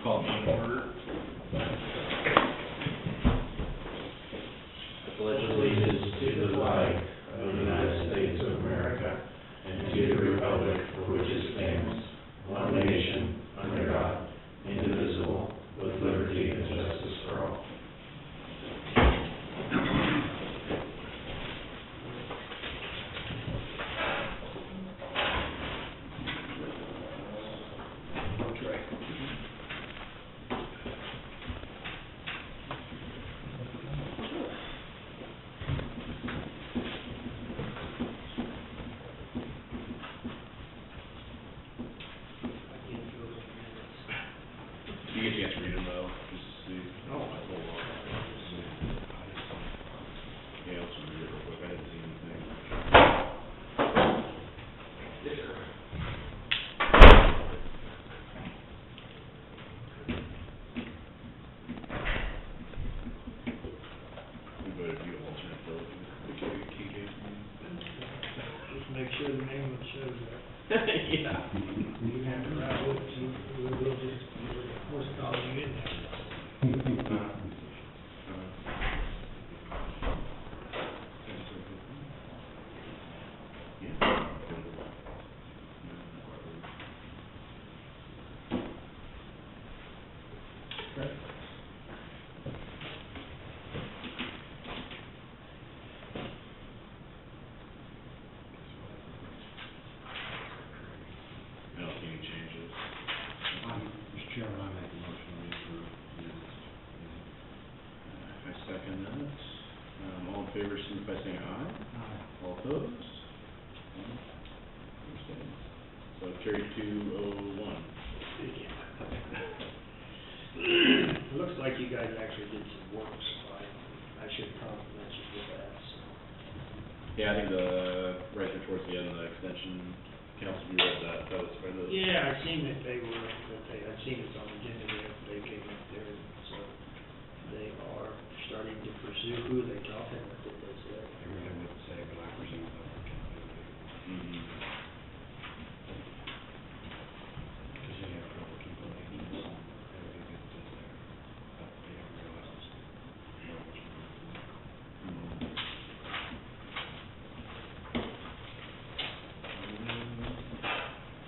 Call meeting to order. I pledge allegiance to the flag of the United States of America and to the republic for which it stands, one nation, under God, indivisible, with liberty and justice for all. You get a chance to read them though, just to see. Oh. Yeah, let's read it real quick. I didn't see anything. We voted you alternate though. The key game. Just make sure the name would show that. Yeah. You have to write it, so we'll just, force call you in there. I don't see any changes. Mr. Chairman, I make a motion we approve minutes. I second that. All in favor, signify by saying aye. Aye. All opposed? Abstained. So carried 201. Looks like you guys actually did some work, so I should compliment you for that, so. Yeah, I think right there towards the end of the extension, council, you read that was for the. Yeah, I seen that I'd seen it on the agenda there, they came up there, so they are starting to pursue who they talking with, did they say? They really wouldn't say, but I presume that we can do it. Mhm. Because you have trouble keeping maintenance and everything that is there. But they don't realize it's not much more.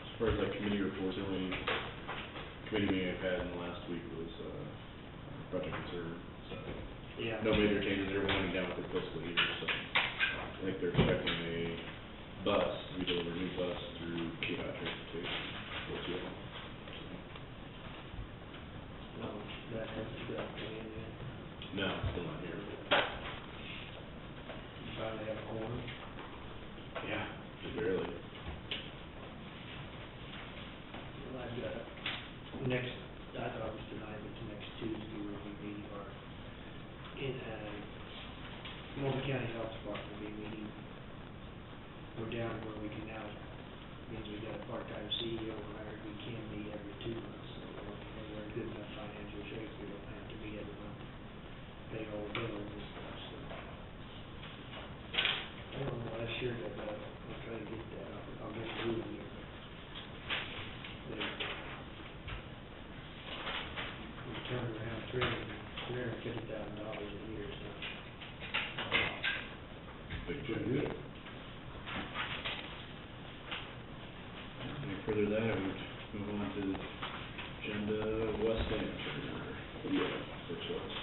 As far as like committee reports, the only committee meeting I've had in the last week was, Project Concern, so. Yeah. No major changes, they're winding down with their fiscal year, so I think they're expecting a bus, we deliver a new bus through KDOT transportation, for two. No, that hasn't got in yet. No, still not here. You finally have a corner. Yeah, just barely. Well, I've got next, I thought it was tonight, but the next Tuesday we'll be meeting our, Multnomah County Health Department will be meeting. We're down where we can now, means we got a part-time CEO hired, we can meet every 2 months, so we're in good enough financial shape, we don't have to meet every month, pay all the bills and stuff, so. I don't know, last year that, I'll try to get that, I'll get through here. We turned around $350,000 a year, so. Big change. Any further than that, we would move on to the agenda, West End. Yeah, first was.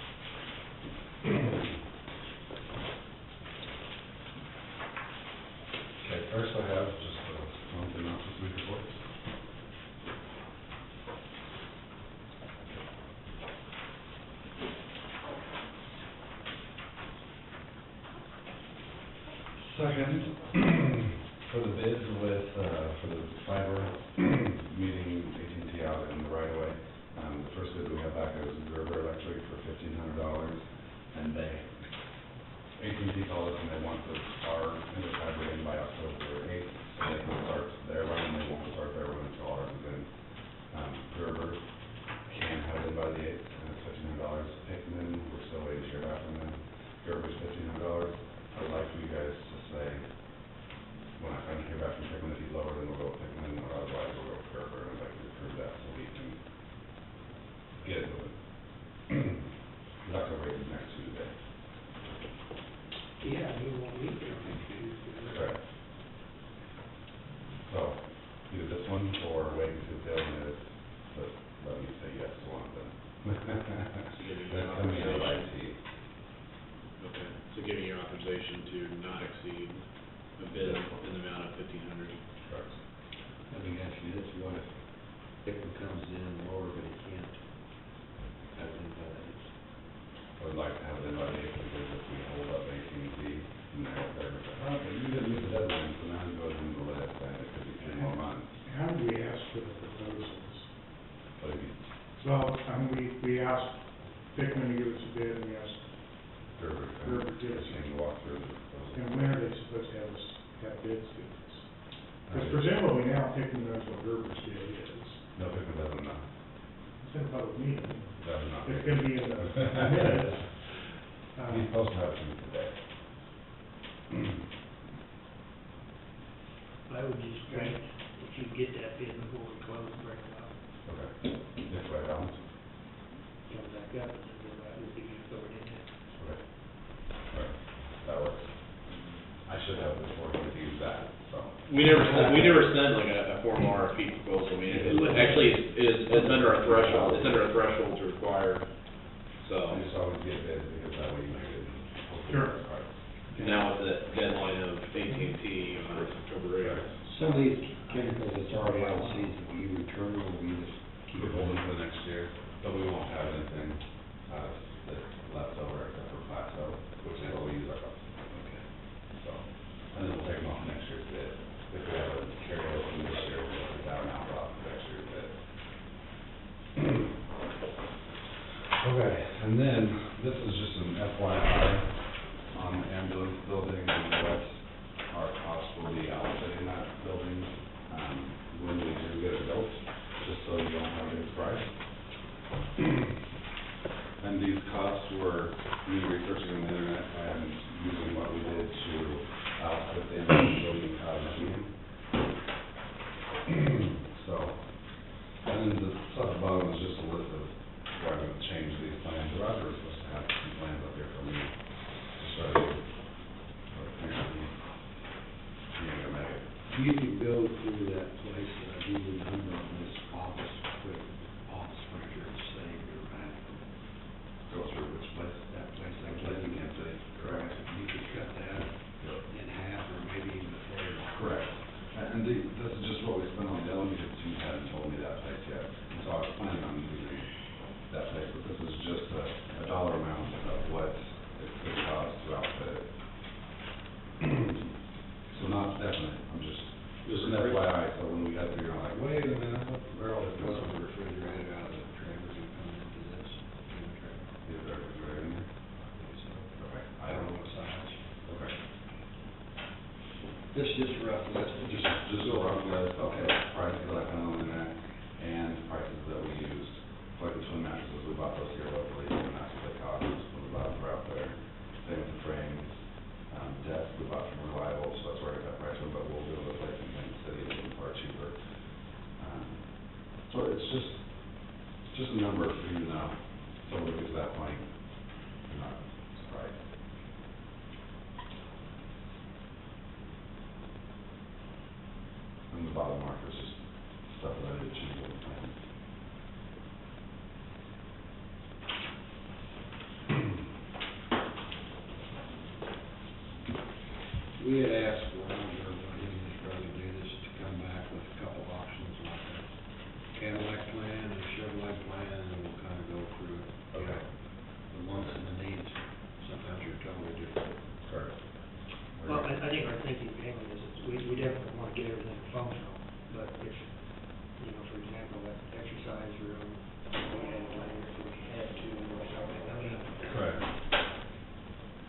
Okay, first I have just one thing off this week reports. Second, for the bids with, for the fiber meeting AT&T out in the right of way, the first bid we have back there was Gerber Electric for $1,500, and AT&T called us and they want our interfiber in by October 8th, so they can start their run, they won't start their run until ours is in. Gerber can have it in by the 8th, and it's $1,500. Hickman, we're still waiting to hear back from them. Gerber's $1,500. I'd like for you guys to say, when I finally hear back from Hickman, if he's lower, then we'll go with Hickman, or otherwise we'll go with Gerber, and I'd like to approve that so we can get it moving. We're not gonna wait until next Tuesday. Yeah, we won't meet there next Tuesday. Correct. So, either this one or wait until the minutes, but let me say yes to one of them. Giving you That's coming out of IT. Okay, so giving you authorization to not exceed a bid in the amount of 1,500. Correct. Let me ask you this, what if Hickman comes in lower, but he can't have it by that? I would like to have it in by the eighth, because if we hold up AT&T, and they're, okay, you didn't meet the deadline, so now it goes into the list, and it could be 3 more months. How do we ask for the proposals? But if you, Well, I mean, we asked Hickman to give us a bid, and we asked, Gerber, did it. can walk through the proposal. and when are they supposed to have bids to this? Because presumably now Hickman knows what Gerber's bid is. No, Pickman doesn't know. It's in a public meeting. Does not. It's gonna be in the minutes. He's supposed to have it to me today. I would just wait, if you get that bid before we close, bring it up, Okay. This way around? come back up, and then go back, we'll give you authority in it. Okay. All right, that works. I should have it before he sees that, so. We never sent like a formal RFP proposal, I mean, it actually is, it's under our threshold, to require, so. I just always get bids, because that way you make it. Sure. Now with the deadline of AT&T on October 8th. Some of these chemicals that's already out of season, will you return them, or will you just Keep it holding for the next year, but we won't have anything, that's left over except for Plasto, which is what we use our, Okay. so. And then we'll take them off next year's bid. If we have a carryover from this year, we'll take that amount off next year's bid. Okay, and then, this is just an FYI on the ambulance building and what our costs will be outfitting that building, when we do get it built, just so you don't have any surprise. And these costs were me researching on the internet and using what we did to outfit the ambulance building out of Michigan. So, and then the stuff above is just a list of where I'm gonna change these plans. Roger was supposed to have some plans up here for me to show you. But apparently, he ain't gonna make it. you can go through that place that I give you the number on this office furniture and save your back. Go through which place? That place I Which gave place you. you can't say? Correct. You could cut that in half or maybe even a third. Correct. And this is just what we spent on the other one, because you hadn't told me that place yet. And so I was planning on using that place, but this is just a dollar amount of what it could cost to outfit it. So not definite, I'm just an FYI, so when we got there, I'm like, wait a minute, where all this Was goes? the refrigerator out of the trailer you come into this? In the trailer? Is there a refrigerator in there? I think so. Okay. I don't know what size. Okay. This is just a rough list. Just a rough list, okay, prices that I found on the internet, and prices that we used. Like the twin mattresses, we bought those here locally, and that's what they cost, when we bought them for out there. Same with the frames, desks, we bought from Reliable, so that's where I got that price from, but we'll be able to place them in the city a little far cheaper. So it's just a number for you to know, so when we get to that point, you're not surprised. And the bottom marker is just stuff that I did change over time. We had asked Roger, when he was trying to do this, to come back with a couple options like a Cadillac plan and a Chevrolet plan, and we'll kind of go through it. Okay. The wants and the needs, sometimes you're totally different. Correct. Well, I think our thinking behind this is, we definitely want to get everything functional, but if, you know, for example, that exercise room, we had planned if we had to, or something, I mean, Correct.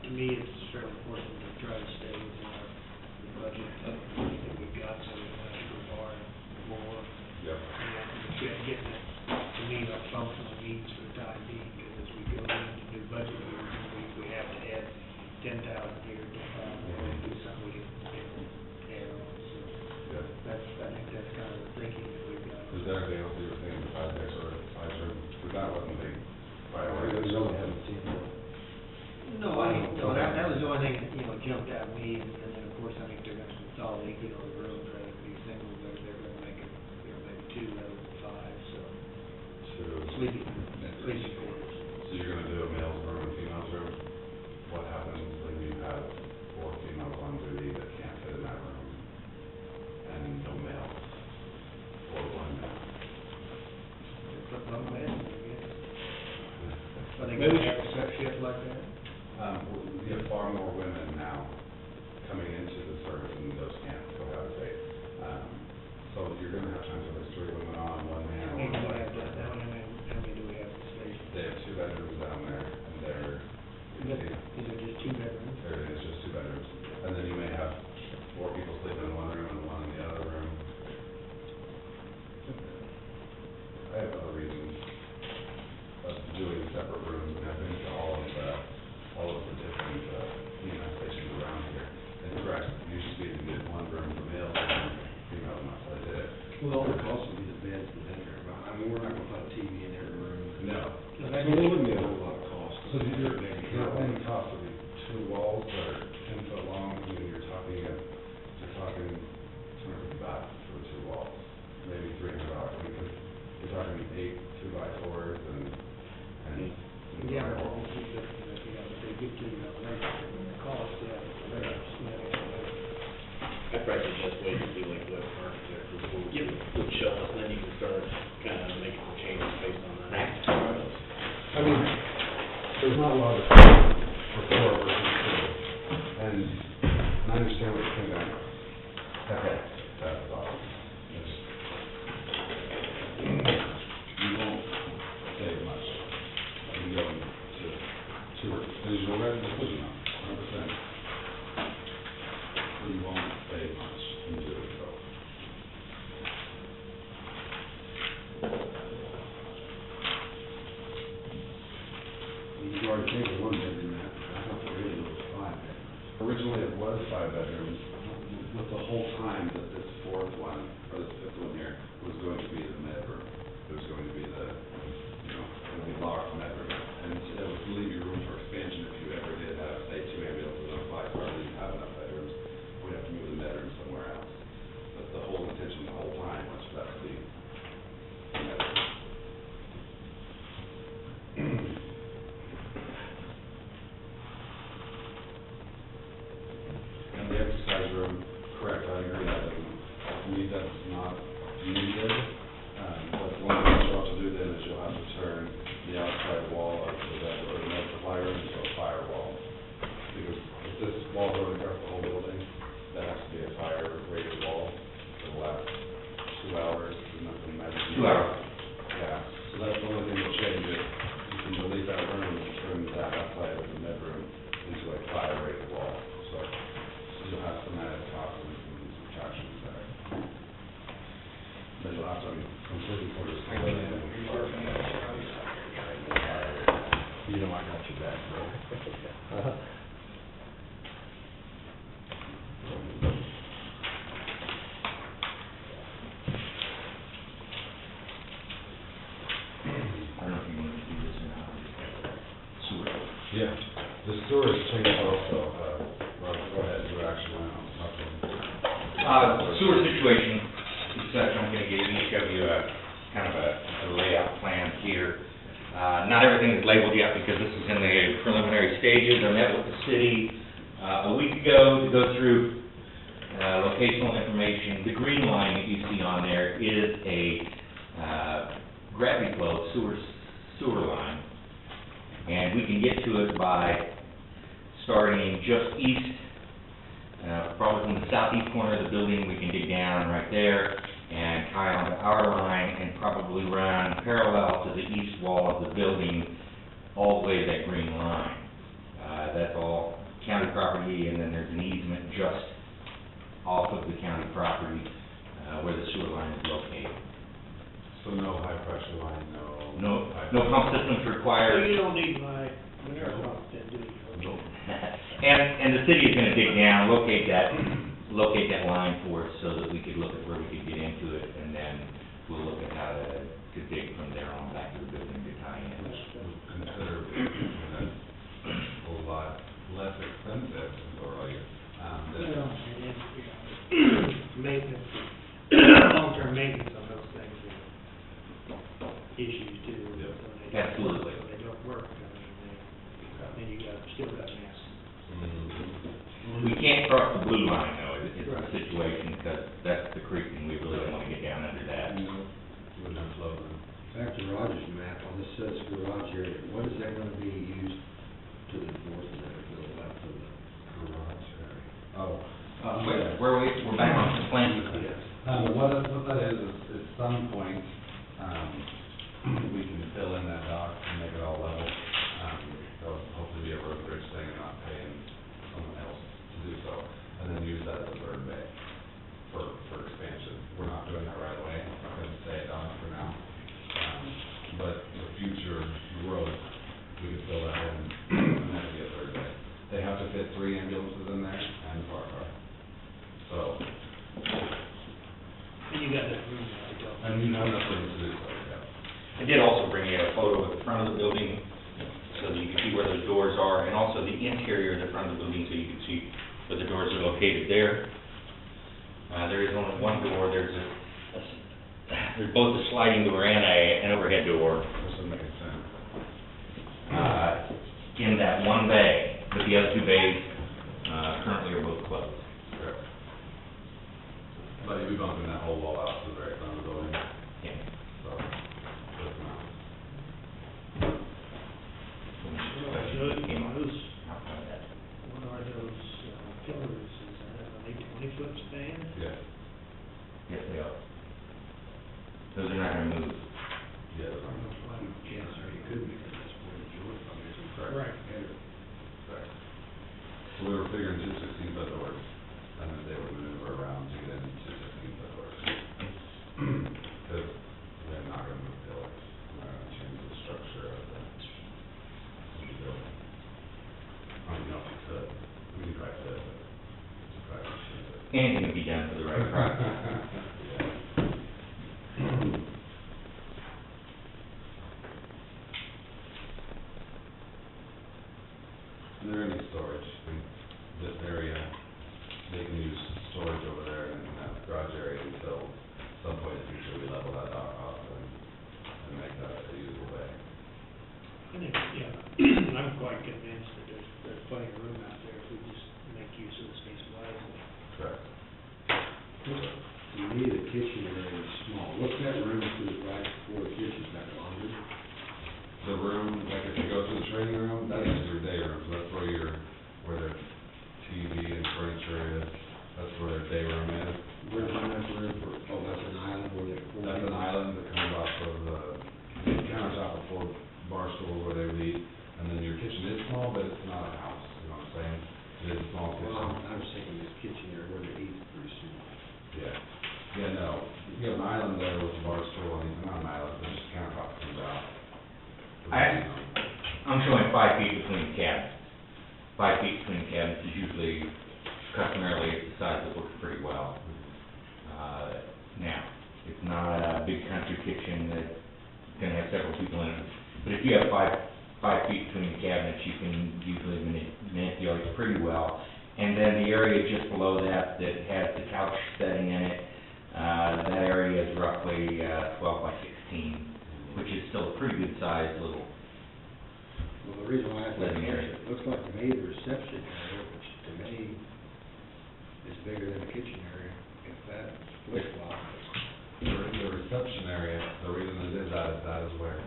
to me, it's fairly important to try to stay within our the budget that we've got, so we don't have to go far more. Yep. And getting it, to me, our functional needs for the time being, because as we go into new budget years, we have to add 10,000 here, 10,000 there, do something we can add on, so Yep. that's really haven't seen that. No, that was the only thing that, jumped out at me, and then, of course, I think they're gonna consolidate, the rooms, rather than be single, they're gonna make it, maybe two rather than five, so, sleeping quarters. So you're gonna do a male's room and female's room? What happens when you have 4 females on duty that can't fit in that room? And no males? Or 1 male? It's a bum bed, I guess. Are they gonna have a set shift like that? We have far more women now coming into the service and those can't cohabitate. So you're gonna have times where there's 3 women on, 1 man. How many do we have down, how many do we have in the station? They have 2 bedrooms down there, and they're, Is it just 2 bedrooms? there is just 2 bedrooms. And then you may have 4 people sleeping in 1 room and 1 in the other room. I have other reasons of doing separate rooms, and I've been to all of the different, stations around here. And correct, you should be able to get 1 room for males and females, and that's what I did. Well, all the cost would be the beds, the bedroom, I mean, we're not gonna put a TV in every room. No. So So that there wouldn't be a whole lot of cost. So your only cost would be 2 walls that are 10 foot long, and you're talking $250 for the 2 walls, maybe $300, because you're talking 8 2x4s and. Yeah, well, if they get to, the cost, the I'd probably suggest wait and see like what architect would show us, and then you can start kind of making some changes based on that. I mean, there's not a lot of for 4 versus 2, and I understand what you're thinking. Okay, that's awesome. You won't save much. You go to you'll already decision on 100%. But you won't save much in doing so. You've already taken 1 bedroom, I thought the original was 5 bedrooms. Originally, it was 5 bedrooms, but the whole time that this 4th one, or this 5th one here, was going to be the bedroom. It was going to be the, it would be locked bedroom. And it would leave you room for expansion if you ever did have, say, 2 ambulances on 5 cars, and you have enough bedrooms, we'd have to move the bedroom somewhere else. But the whole intention the whole time was for that to be the bedroom. And the exercise room, correct, I agree, to me, that's not needed. But one thing you'll have to do then is you'll have to turn the outside wall of the bed or the supply room into a firewall. Because if this wall going across the whole building, that has to be a fire rated wall for the last 2 hours, and nothing magic. 2 hours. Yeah, so that's the only thing that'll change it. You can delete that room and turn that outside of the bedroom into a fire rated wall. So you'll have some added costs and some subtractions there. But you'll have to completely put it. You know, I got your back, bro. I don't know if you want to do this or not. Sewer. Yeah, the sewer is changed also, Rob, go ahead, you actually went on something. Sewer situation, I'm gonna give each of you a kind of a layout plan here. Not everything is labeled yet because this is in the preliminary stages. I met with the city, a week ago to go through, locational information. The green line that you see on there is a, gravity flow sewer line. And we can get to it by starting just east, probably from the southeast corner of the building. We can dig down right there and tie onto our line and probably run parallel to the east wall of the building all the way to that green line. That's all county property, and then there's an easement just off of the county property where the sewer line is located. So no high pressure line, No pump systems So required. you don't need my, mineral pump then, do you? And the city is gonna dig down, locate that line for us so that we could look at where we could get into it, and then we'll look at how to dig from there on back to the building to tie in. consider issues too. Yep. When they don't work, Absolutely. when they don't work, I mean, then you still got mess. We can't cross the blue line though, is the situation, because that's the creek and we really don't want to get down under that. Wouldn't have flow then. Back to Roger's map, on this says garage area, what is that gonna be used to the north of that, to the left of the garage area? Oh. We're back on the plan. What that is at some point, we can fill in that dock and make it all level. There'll hopefully be a road bridge thing and not paying someone else to do so. And then use that as a third bay for expansion. We're not doing that right away, I'm gonna stay it on for now. But the future road, we could fill that in and that would be a third bay. They have to fit 3 ambulances in there and a fire car. So, And you got that room there to go. and you have enough room to do so, yeah. I did also bring you a photo of the front of the building, so that you can see where those doors are, and also the interior of the front of the building, so you can see where the doors are located there. There is only one door, there's both a sliding door and an overhead door, This would make sense. in that one bay, but the other 2 bays, currently are both closed. Correct. But you'll be bumping that whole wall out to the very front of the building, Yeah. so, good amount. Came up. Outside that. What are those pillars, are they 20-foot span? Yeah, Yes, they are. Those are not gonna move. yeah, that's Yeah, sir, you could make it this way, George, I mean, it's correct. Right. correct. So we were figuring 2 16-foot doors, and then they would maneuver around to get in 2 16-foot doors. Because they're not gonna move pillars, they're not gonna change the structure of the building. I don't know if we could, we could try to, but try to change it. Anything can be done for the right price. Is there any storage in this area? They can use storage over there in that garage area until some point in the future we level that dock off and make that a usable way. I think, yeah, I'm quite convinced that there's plenty of room out there if we just make use of the space wisely. Correct. To me, the kitchen area is small, what's that room to the right before the kitchen's got laundry? The room, like if you go to the training room, that is your day room, so that's where their TV and furniture is, that's where their day room is. Where's enough room for, oh, that's an island where they're. That's an island that comes off of the countertop before bar stool where they would eat, and then your kitchen is small, but it's not a house, you know what I'm saying? It is a small kitchen. Well, I was thinking this kitchen area where they eat is pretty small. Yeah, yeah, no, you have an island there with a bar stool, and not an island, but just countertop comes out. I'm showing 5 feet between cabinets. 5 feet between cabinets is usually customarily the size that works pretty well. Now, it's not a big country kitchen that's gonna have several people in it, but if you have 5 feet between the cabinets, you can usually manipulate pretty well. And then the area just below that has the couch setting in it, that area is roughly 12 by 16, which is still a pretty good sized little. Well, the reason why I think Living area. it looks like to me the reception area, which to me is bigger than the kitchen area, if that flip-flop. The reception area, the reason it is that is where,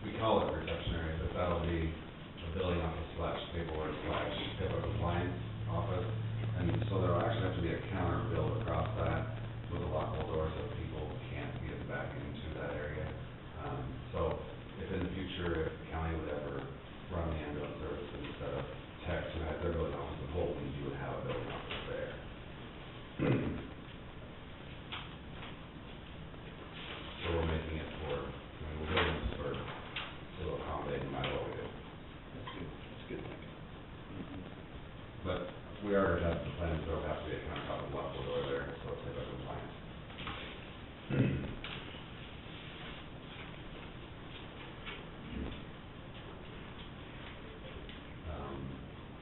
we call it reception area, but that'll be a billing office slash paperwork slash HIPAA compliance office. And so there'll actually have to be a counter built across that with a lockable door so people can't get back into that area. So if in the future, if the county would ever run the ambulance service instead of text, and their building office in Holton, you would have a building office there. So we're making it for, we're building this for, it'll accommodate no matter what we do. That's good, that's good thinking. But we already have the plans, there'll have to be a countertop and lockable door there, so it's HIPAA compliant.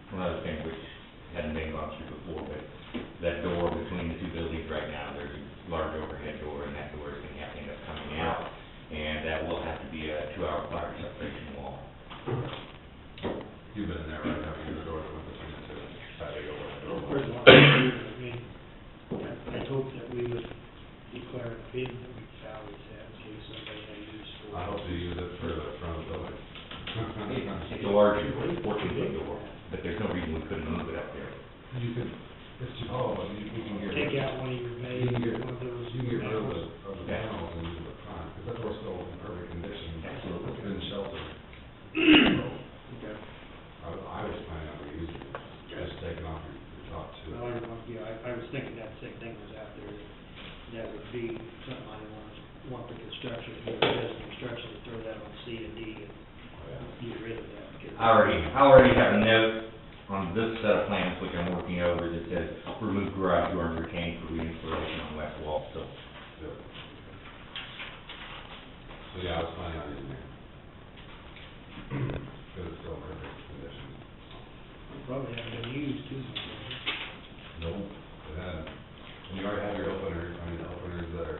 One other thing which hadn't been gone through before, but that door between the 2 buildings right now, there's a large overhead door, and that door is gonna have to end up coming out, and that will have to be 2-hour fire separation wall. You've been in there, right, having your door open between the two, patio or? First one, I mean, I hope that we would declare a bid that we always have, in case somebody had use for. I hope you use it for the front of the building. It's a large 14-foot door, but there's no reason we couldn't move it up there. You could, it's too hollow, but you can get. Take out one of your You can get, one of those. you can get rid of panels. the Yeah. panels and use the front, because that door's still in perfect condition. Absolutely. It's been sheltered. Okay. I was planning on reusing it, just taking off your top two. Well, I was thinking that same thing was out there, that would be something I want the construction, if it does construction, to throw that on C and D and get rid of that. because- I already have a note on this set of plans, which I'm working over, that says remove garage door and retain for reinstallation on west wall, so. Good. So, yeah, I was planning on using it. Because it's still in perfect condition. Probably haven't been used too much. Nope. It had, and you already have your openers that are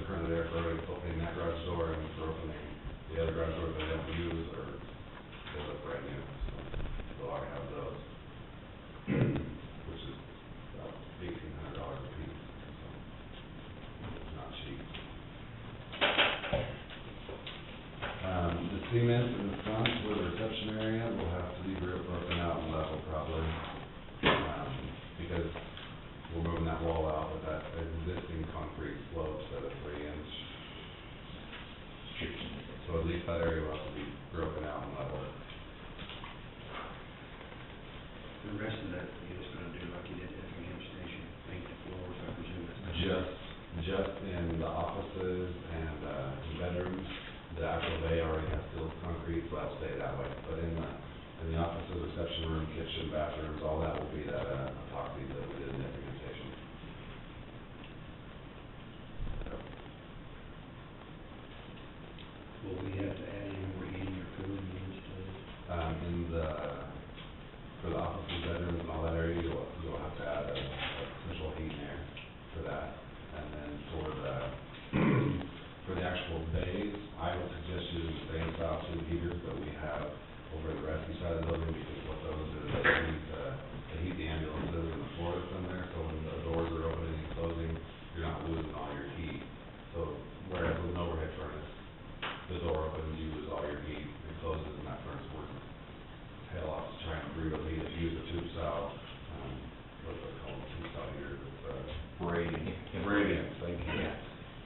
currently there for opening that garage door and for opening the other garage doors that they don't use, or they look brand new, so they'll already have those. Which is about $1,800 a piece, so it's not cheap. The cement in the front where the reception area will have to be broken out and leveled properly, because we're moving that wall out with that existing concrete slopes at a 3-inch. So at least that area will have to be broken out and leveled. The rest of that, you're just gonna do like you did at the gas station, paint the floors, I presume that's. Just in the offices and, bedrooms, the actual bay already has steel concrete, so that'll stay that way. But in the offices, reception room, kitchen, bathrooms, all that will be that, epoxy that we did in the implementation. Will we have to add any more heating or cooling units to it? For the offices, bedrooms, and all that area, you'll have to add a central heat and air for that. And then for the actual bays, I would suggest using the same style tube heaters that we have over the rescue side of the building, because what those do is they heat the ambulances and the floor that's in there, so when the doors are opening and closing, you're not losing all your heat. So whereas with an overhead furnace, the door opens, you lose all your heat, it closes, and that furnace works hell off to try and brew the heat. If you use a tube style, what's it called, tube style heater, it's radiant, thank you. Yeah.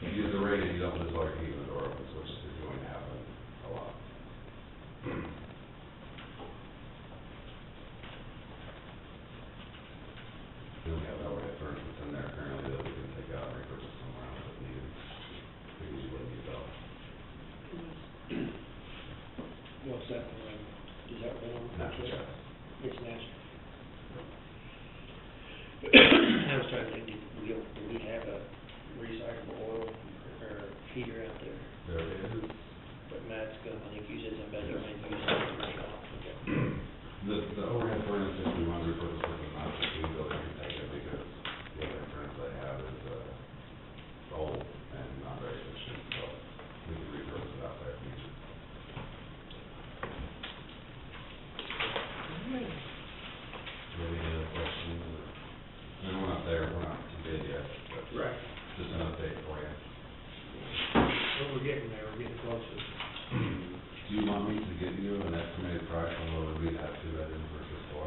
If you use the radiant, you don't lose all your heat when the door opens, which is going to happen a lot. Then we have an overhead furnace that's in there currently that we can take out and repurchase somewhere else if needed. Because you wouldn't use those. What's that, is that one? Natural gas. It's natural. I was trying to think, do we have a recyclable oil or heater out there? There it is. But Matt's gonna, I think you said something better, maybe use it in the shop. The overhead furnace, if we want to repurpose it, is not just we building, we can take it because the overhead furnace they have is, old and not very efficient, so we can repurpose it out there if needed. Do you have any other questions? I mean, we're not there, we're not too big yet, but Right. just an update for you. Well, we're getting there, we're getting closer. Do you want me to give you an estimated price on what it would be to have 2 bedrooms versus 4?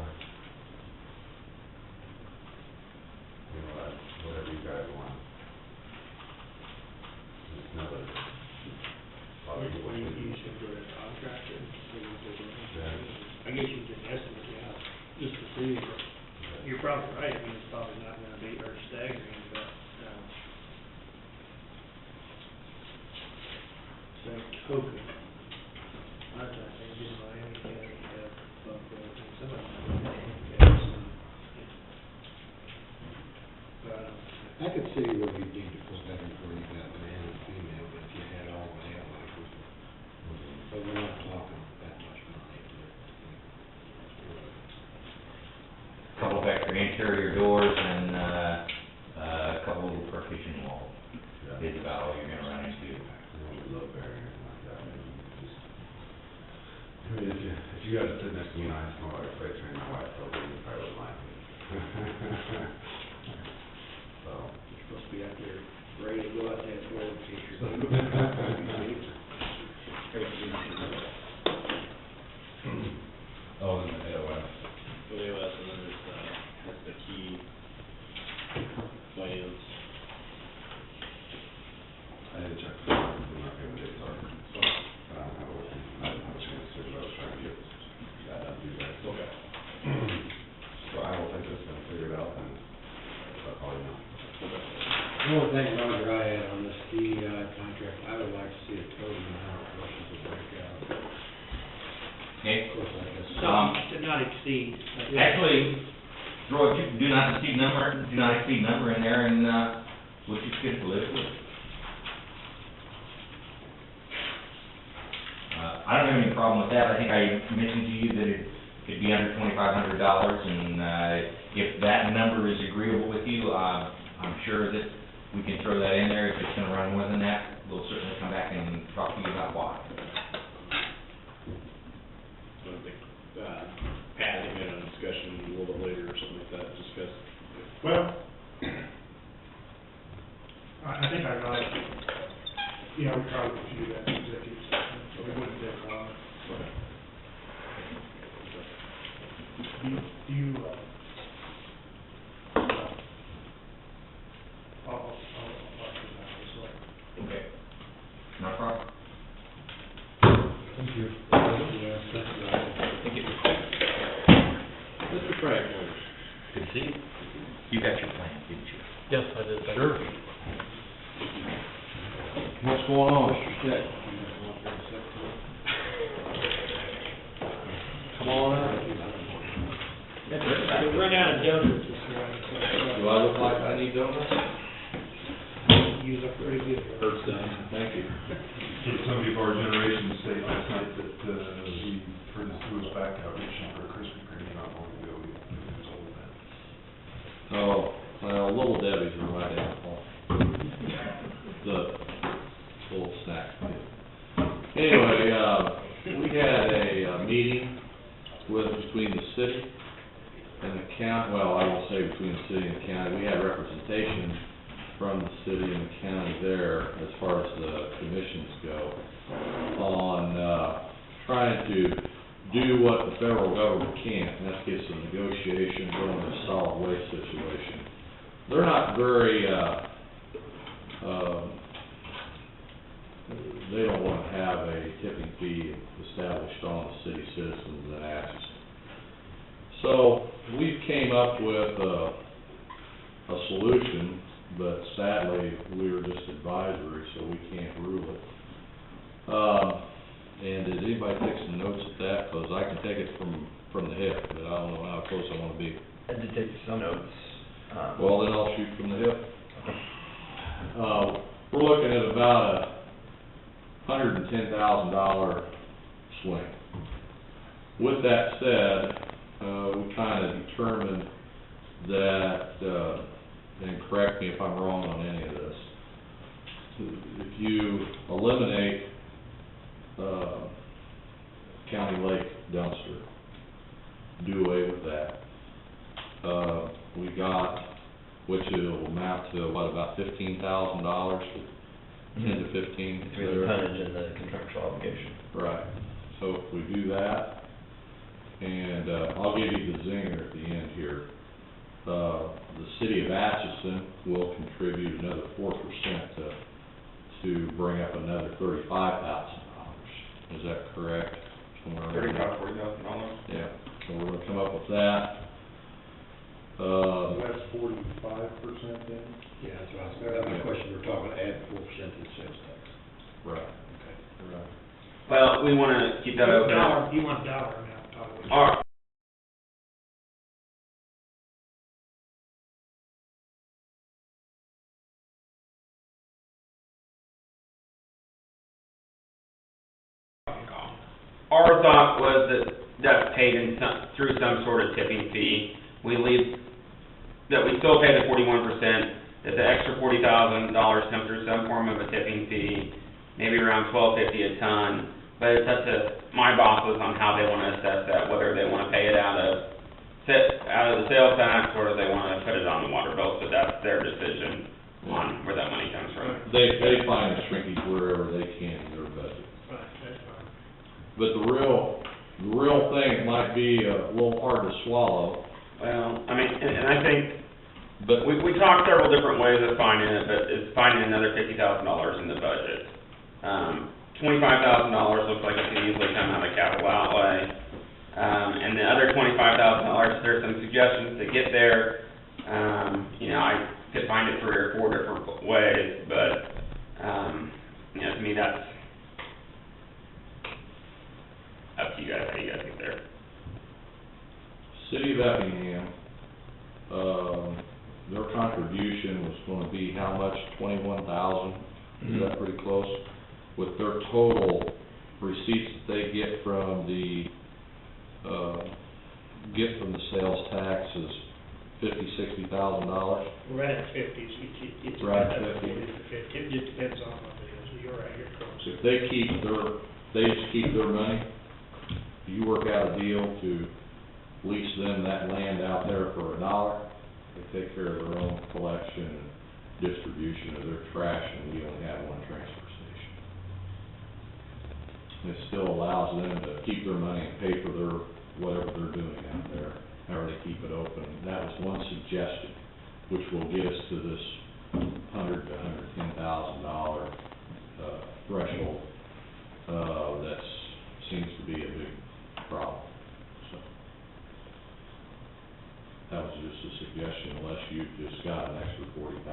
You know, whatever you guys want. Just know that a lot of people You think- should go to a contractor, maybe go to. Yeah. I guess you can estimate it out, just to see, but you're probably right, I mean, it's probably not gonna be earth staggering, but, so, hoping. I don't think in Miami County, Buffalo, and some of them, yes. But, I don't know. I could see where you need to put that in where you got male and female, but if you had all male, like, but we're not talking that much money. Couple of extra interior doors and, a couple of partition walls. Yeah. Is about all you're gonna run into. It won't be low barrier, like that, maybe just you guys sit next to me and I smell like a freight train, my wife probably wouldn't mind. So. You're supposed to be out there ready to go out that door and see if you're. Oh, and the AOS. For the OS, and then there's, that's the key plans. I didn't check the market dates are. I don't have a chance to, but I was trying to get that done, you guys. Okay. So I will take this and figure it out and I'll call you now. The only thing, Roger, I had on this DEI contract, I would like to see a total amount of Russians to break out. Okay? Of course, I guess. To not exceed. Actually, throw a do not exceed number in there, and, we'll just get the list with it. I don't have any problem with that. I think I mentioned to you that it could be under $2,500, and, if that number is agreeable with you, I'm sure that we can throw that in there. If it's gonna run more than that, we'll certainly come back and talk to you about why. So I think, Pat, I think we had a discussion a little bit later or something like that, discuss. Well, I think I got, we probably should do that in executive session, so we wouldn't take long. Do you, I'll talk to you about this later. Okay. No problem. Thank you. Yes, that's right. Thank you. Mr. Frank, Good to see you. You got your plan, didn't you? Yes, I did. Sure. What's going on, Mr. Stitt? Come on out. We run out of donuts this morning, Do so, I look like I need donuts? you look pretty good. Hertz done, thank you. Somebody of our generation said last night that, he, for his, through his back out reaching for a Krispy Kreme not long ago, he was old man. Oh, well, Little Debbie's are right down. The little snack. Anyway, we had a meeting between the city and the county, well, I won't say between the city and the county. We had representation from the city and the county there as far as the commissions go on, trying to do what the federal government can't, and that's get some negotiation going in a solid waste situation. They're not very, they don't want to have a tipping fee established on the city citizens and asks. So we came up with a solution, but sadly, we were just advisory, so we can't rule it. And did anybody take some notes at that? Because I can take it from the hip, but I don't know how close I want to be. I did take some notes. Well, then I'll shoot from the hip. We're looking at about $110,000 swing. With that said, we kind of determined that, and correct me if I'm wrong on any of this, if you eliminate County Lake dumpster, do away with that, we got, which will amount to, what, about $15,000, 10 to 15? Between the tonnage and the contractual obligation. Right. So if we do that, and I'll give you the zinger at the end here. The city of Atchison will contribute another 4% to bring up another $35,000. Is that correct? Somewhere around there. $40,000? Yeah, so we're gonna come up with that. So that's 45% then? Yeah, that's what I was, that's my question, we're talking, add 4% to the sales tax. Right. Okay. Right. Well, we wanna keep that open. You want dollar amount, probably. All right. Our thought was that that's paid through some sort of tipping fee. That we still pay the 41%, that the extra $40,000 comes through some form of a tipping fee, maybe around $12.50 a ton, but it's up to my bosses on how they wanna assess that, whether they wanna pay it out of the sales tax, or they wanna put it on the water bill, so that's their decision on where that money comes from. They find the shrinkage wherever they can in their budget. Right, that's fine. But the real thing might be a little hard to swallow, Well, I mean, and I think, but we talked several different ways of finding it, but it's finding another $50,000 in the budget. $25,000 looks like it could easily come out of capital outlay. And the other $25,000, there's some suggestions to get there. You know, I could find it 3 or 4 different ways, but, you know, to me, that's up to you guys, how you guys get there. City of Effingham, their contribution was gonna be how much, 21,000? Is that pretty close? With their total receipts that they get from the sales tax is $50,000-$60,000. We're right at 50, it's Right right at at 50. 40 to 50, it just depends on what it is, you're right, you're close. If they just keep their money, you work out a deal to lease them that land out there for $1, they take care of their own collection and distribution of their trash, and we only have one transfer station. It still allows them to keep their money and pay for their, whatever they're doing out there, however they keep it open. That was one suggestion, which will get us to this $100,000 to $110,000 threshold, that seems to be a big problem. So that was just a suggestion, unless you've just got an extra $40,000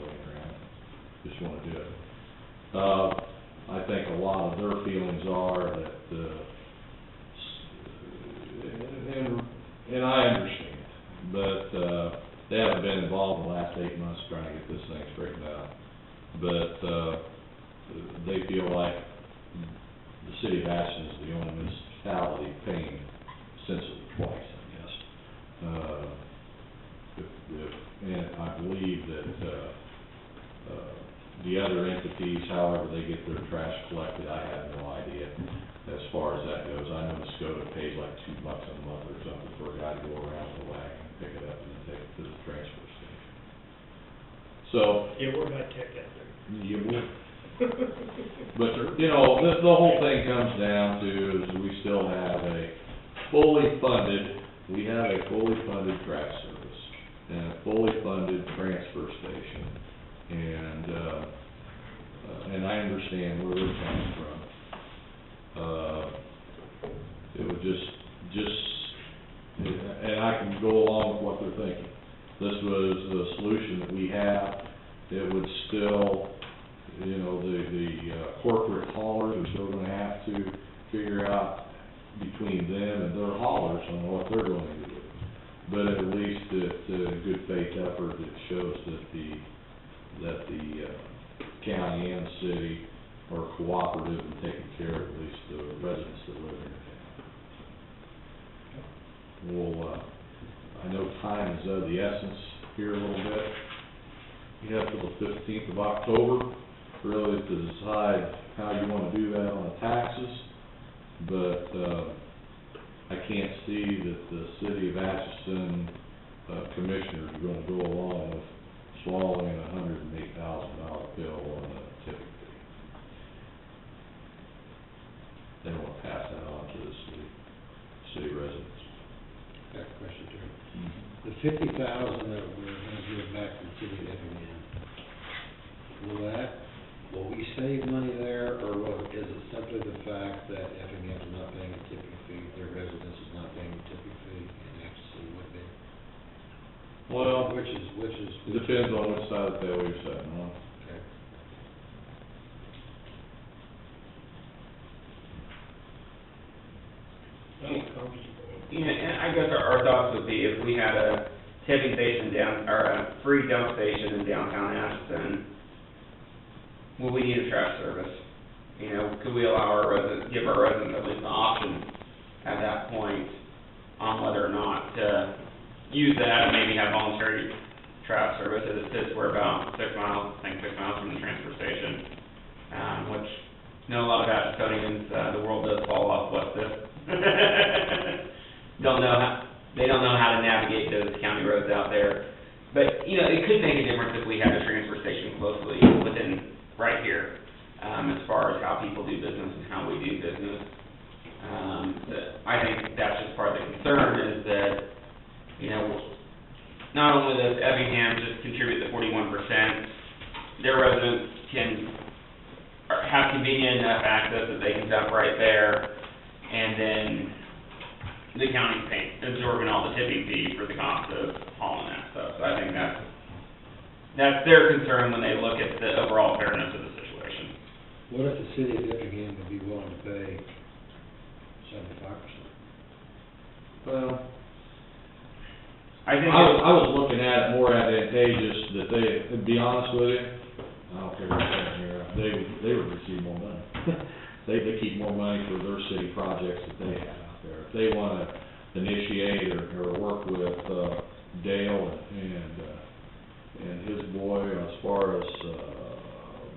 laying around, just wanna do it. I think a lot of their feelings are that, and I understand, but, they haven't been involved in the last 8 months trying to get this thing straightened out. But, they feel like the city of Ashland is the only municipality paying essentially twice, I guess. And I believe that, the other entities, however they get their trash collected, I have no idea as far as that goes. I know Muskota pays like $2 a month or something for a guy to go around with a wagon, pick it up and then take it to the transfer station. So, Yeah, we're about to take that there. you would. But, you know, the whole thing comes down to is we still have a fully funded trash service and a fully funded transfer station. And I understand where they're coming from. It would and I can go along with what they're thinking. This was the solution that we have. It would still, you know, the corporate haulers are still gonna have to figure out between them and their haulers on what they're going to do. But at least it's a good faith effort that shows that the county and the city are cooperative in taking care of at least the residents that live in the town. Well, I know time is of the essence here a little bit. You have till the 15th of October really to decide how you want to do that on the taxes, but I can't see that the city of Atchison commissioners are going to go along with swallowing a $108,000 bill on a tipping fee. They want to pass that on to the city residents. Got a question, Terry. The $50,000 that we're gonna give back to the city of Effingham, will we save money there, or is it simply the fact that Effingham is not paying a tipping fee, their residents is not paying a tipping fee, and Atchison would be? Well, Which is? it depends on which side of the table you're sitting on. Okay. Yeah, and I guess our thoughts would be if we had a tipping station or a free dump station in downtown Ashland, would we need a trash service? You know, could we allow our residents, give our residents at least an option at that point on whether or not to use that and maybe have voluntary trash services, since we're about 6 miles, I think 6 miles from the transfer station, which know a lot of Atchisonians, the world does fall off what's this. They don't know how to navigate those county roads out there. But, you know, it could make a difference if we had a transfer station closely within, right here, as far as how people do business and how we do business. I think that's just part of the concern is that, you know, not only does Effingham just contribute the 41%, their residents have convenient enough access that they can dump right there, and then the county's absorbing all the tipping fee for the cost of hauling that stuff. So I think that's their concern when they look at the overall fairness of the situation. What if the city of Effingham would be willing to pay 75%? Well, I think I was looking at it more advantageous that they, to be honest with you, I don't care what you're here, they would receive more money. They keep more money for their city projects that they have out there. If they wanna initiate or work with, Dale and his boy as far as,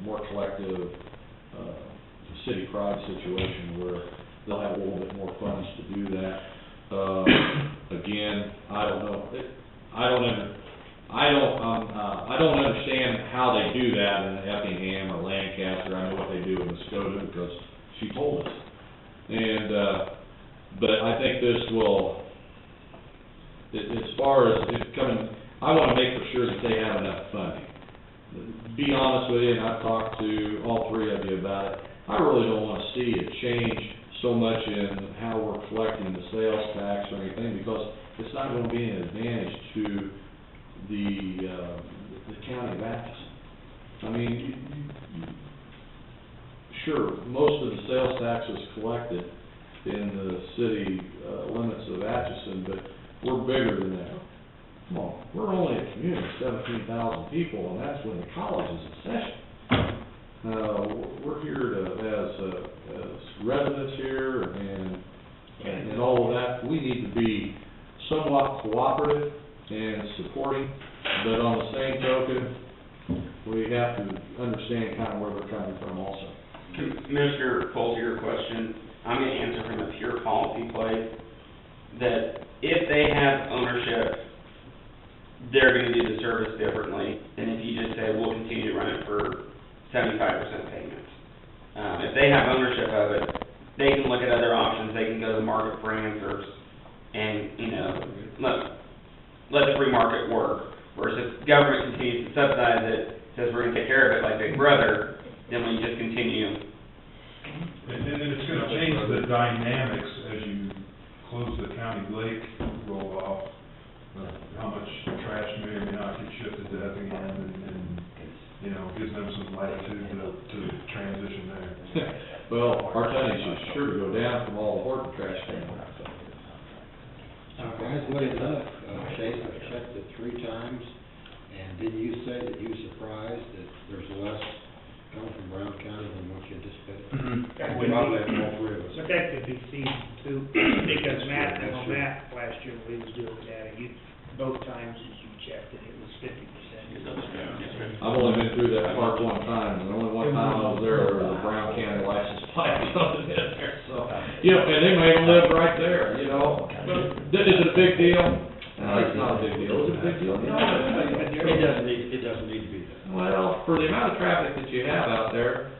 more collective, city pride situation where they'll have a little bit more funds to do that. Again, I don't know, I don't understand how they do that in Effingham or Lancaster. I know what they do in Muskota because she told us. And, but I think this will, as far as it coming, I want to make for sure that they have enough funding. To be honest with you, and I've talked to all three of you about it, I really don't want to see it change so much in how we're collecting the sales tax or anything, because it's not going to be an advantage to the county of Atchison. I mean, sure, most of the sales tax is collected in the city limits of Atchison, but we're bigger than that. Come on, we're only a community of 17,000 people, and that's when the college is in session. We're here as residents here and all of that. We need to be somewhat cooperative and supporting, but on the same token, we have to understand kind of where they're coming from also. Mr. Cole, to your question, I'm going to answer from a pure policy play, that if they have ownership, they're going to do the service differently than if you just say, we'll continue to run it for 75% payments. If they have ownership of it, they can look at other options, they can go to the market for answers, and, you know, let the free market work. Whereas if government continues to subsidize it, says we're going to take care of it like Big Brother, then we just continue. And it's gonna change the dynamics as you close the county lake roll off, how much trash may or may not get shifted to Effingham and, you know, gives them some latitude to transition there. Well, our tonnage is sure to go down from all the Horton trash cans. Surprisingly enough, Chase, I've checked it 3 times, and didn't you say that you were surprised that there's less coming from Brown County than what you anticipated? That could be season 2, because Matt last year when we was doing the data, both times as you checked it, it was 50%. I've only been through that park one time, and the only one time I was there was a Brown County license plate coming in there, so, you know, and they may have lived right there, you know. Is it a big deal? No, it's not a big deal. Is it a big deal? No, It doesn't need to be that. well, for the amount of traffic that you have out there,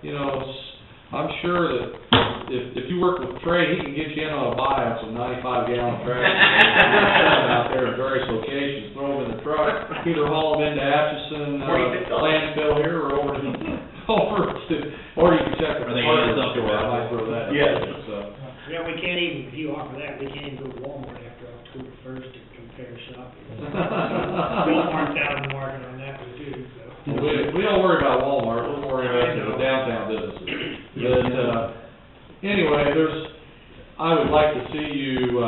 you know, I'm sure that if you work with Trey, he can get you in on a buy on some 95-gallon trash out there in various locations, throw them in the truck, either haul them into Atchison, landfill here, or over to, or you can check the department store, I might throw that in. Yes. So. Yeah, we can't even, if you offer that, we can't even go to Walmart after October 1st to compare shopping. Walmart's out in the market on that one too, so. We don't worry about Walmart, we're more interested in the downtown businesses. But, anyway, I would like to see you,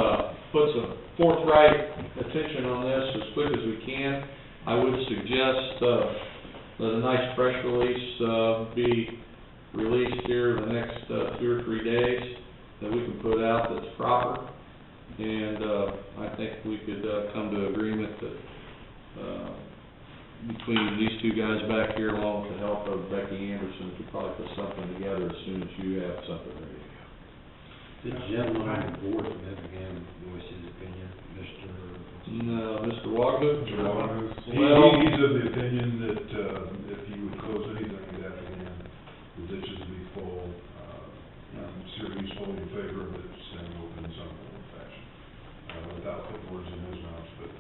put some forthright attention on this as quick as we can. I would suggest, that a nice press release, be released here in the next, 2 or 3 days that we can put out that's proper. And, I think we could, come to agreement that, between these two guys back here, along with the help of Becky Anderson, we could probably put something together as soon as you have something ready to go. The gentleman on the board from Effingham voiced his opinion, Mr. No, Mr. Wagner? Well, he's of the opinion that, if you would close anything at Effingham, the ditches would be full. I'm sure he's fully in favor of it staying open in some form or fashion, without putting words in his mouth, but.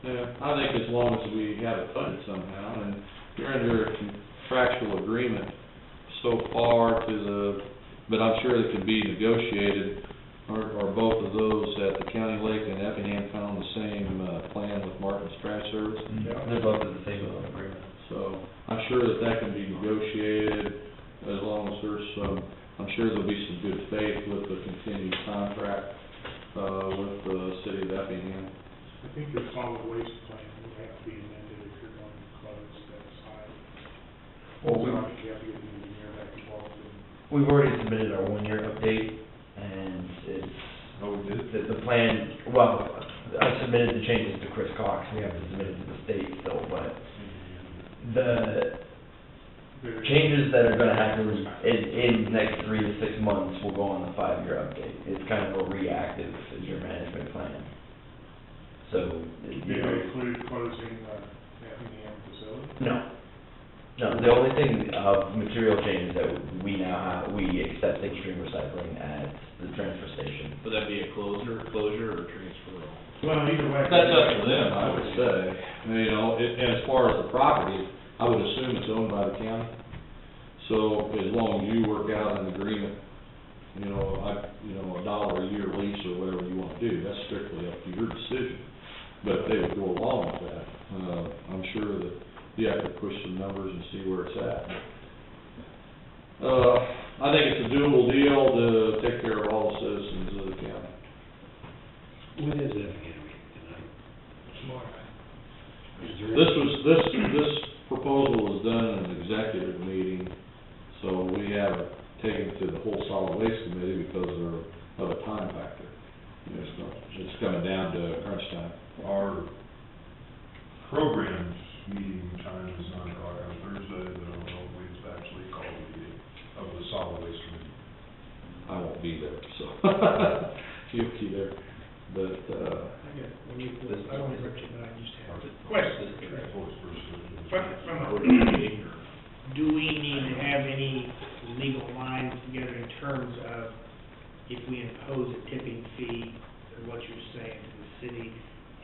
Yeah, I think as long as we have it funded somehow, and you're under a contractual agreement so far to the, but I'm sure it can be negotiated. Are both of those at the County Lake and Effingham found the same, plan with Martin's Trash Service? They're both at the same agreement. So, I'm sure that can be negotiated as long as there's some, I'm sure there'll be some good faith with the continued contract, with the city of Effingham. I think your solid waste plan would have to be amended if you're going to close that site. Well, So I think you have to get an engineer back involved in. We've already submitted our 1-year update, and it's, Oh, we did? the plan, well, I submitted the changes to Chris Cox, we haven't submitted to the state still, but the changes that are gonna happen in the next 3 to 6 months will go on the 5-year update. It's kind of a reactive, is your management plan. So, Did they include closing the Effingham facility? no. No, the only thing, material changes that we now have, we accept extreme recycling at the transfer station. Would that be a closure or transfer? Well, either way. That's up to them, I would say. You know, and as far as the property, I would assume it's owned by the county. So as long as you work out an agreement, you know, $1 a year lease or whatever you want to do, that's strictly up to your decision. But if they would go along with that, I'm sure that you have to push some numbers and see where it's at. I think it's a doable deal to take care of all the citizens of the county. When is Effingham meeting tonight? Tomorrow. This proposal was done in an executive meeting, so we haven't taken it to the whole solid waste committee because of a time factor. You know, it's coming down to crunch time. Our program's meeting time is 9 o'clock on Thursday, but I don't know if we've actually called a meeting of the solid waste committee. I won't be there, so you'll be there. But, I don't interrupt you, but I just have a question. Do we need to have any legal lines together in terms of if we impose a tipping fee, or what you're saying to the city,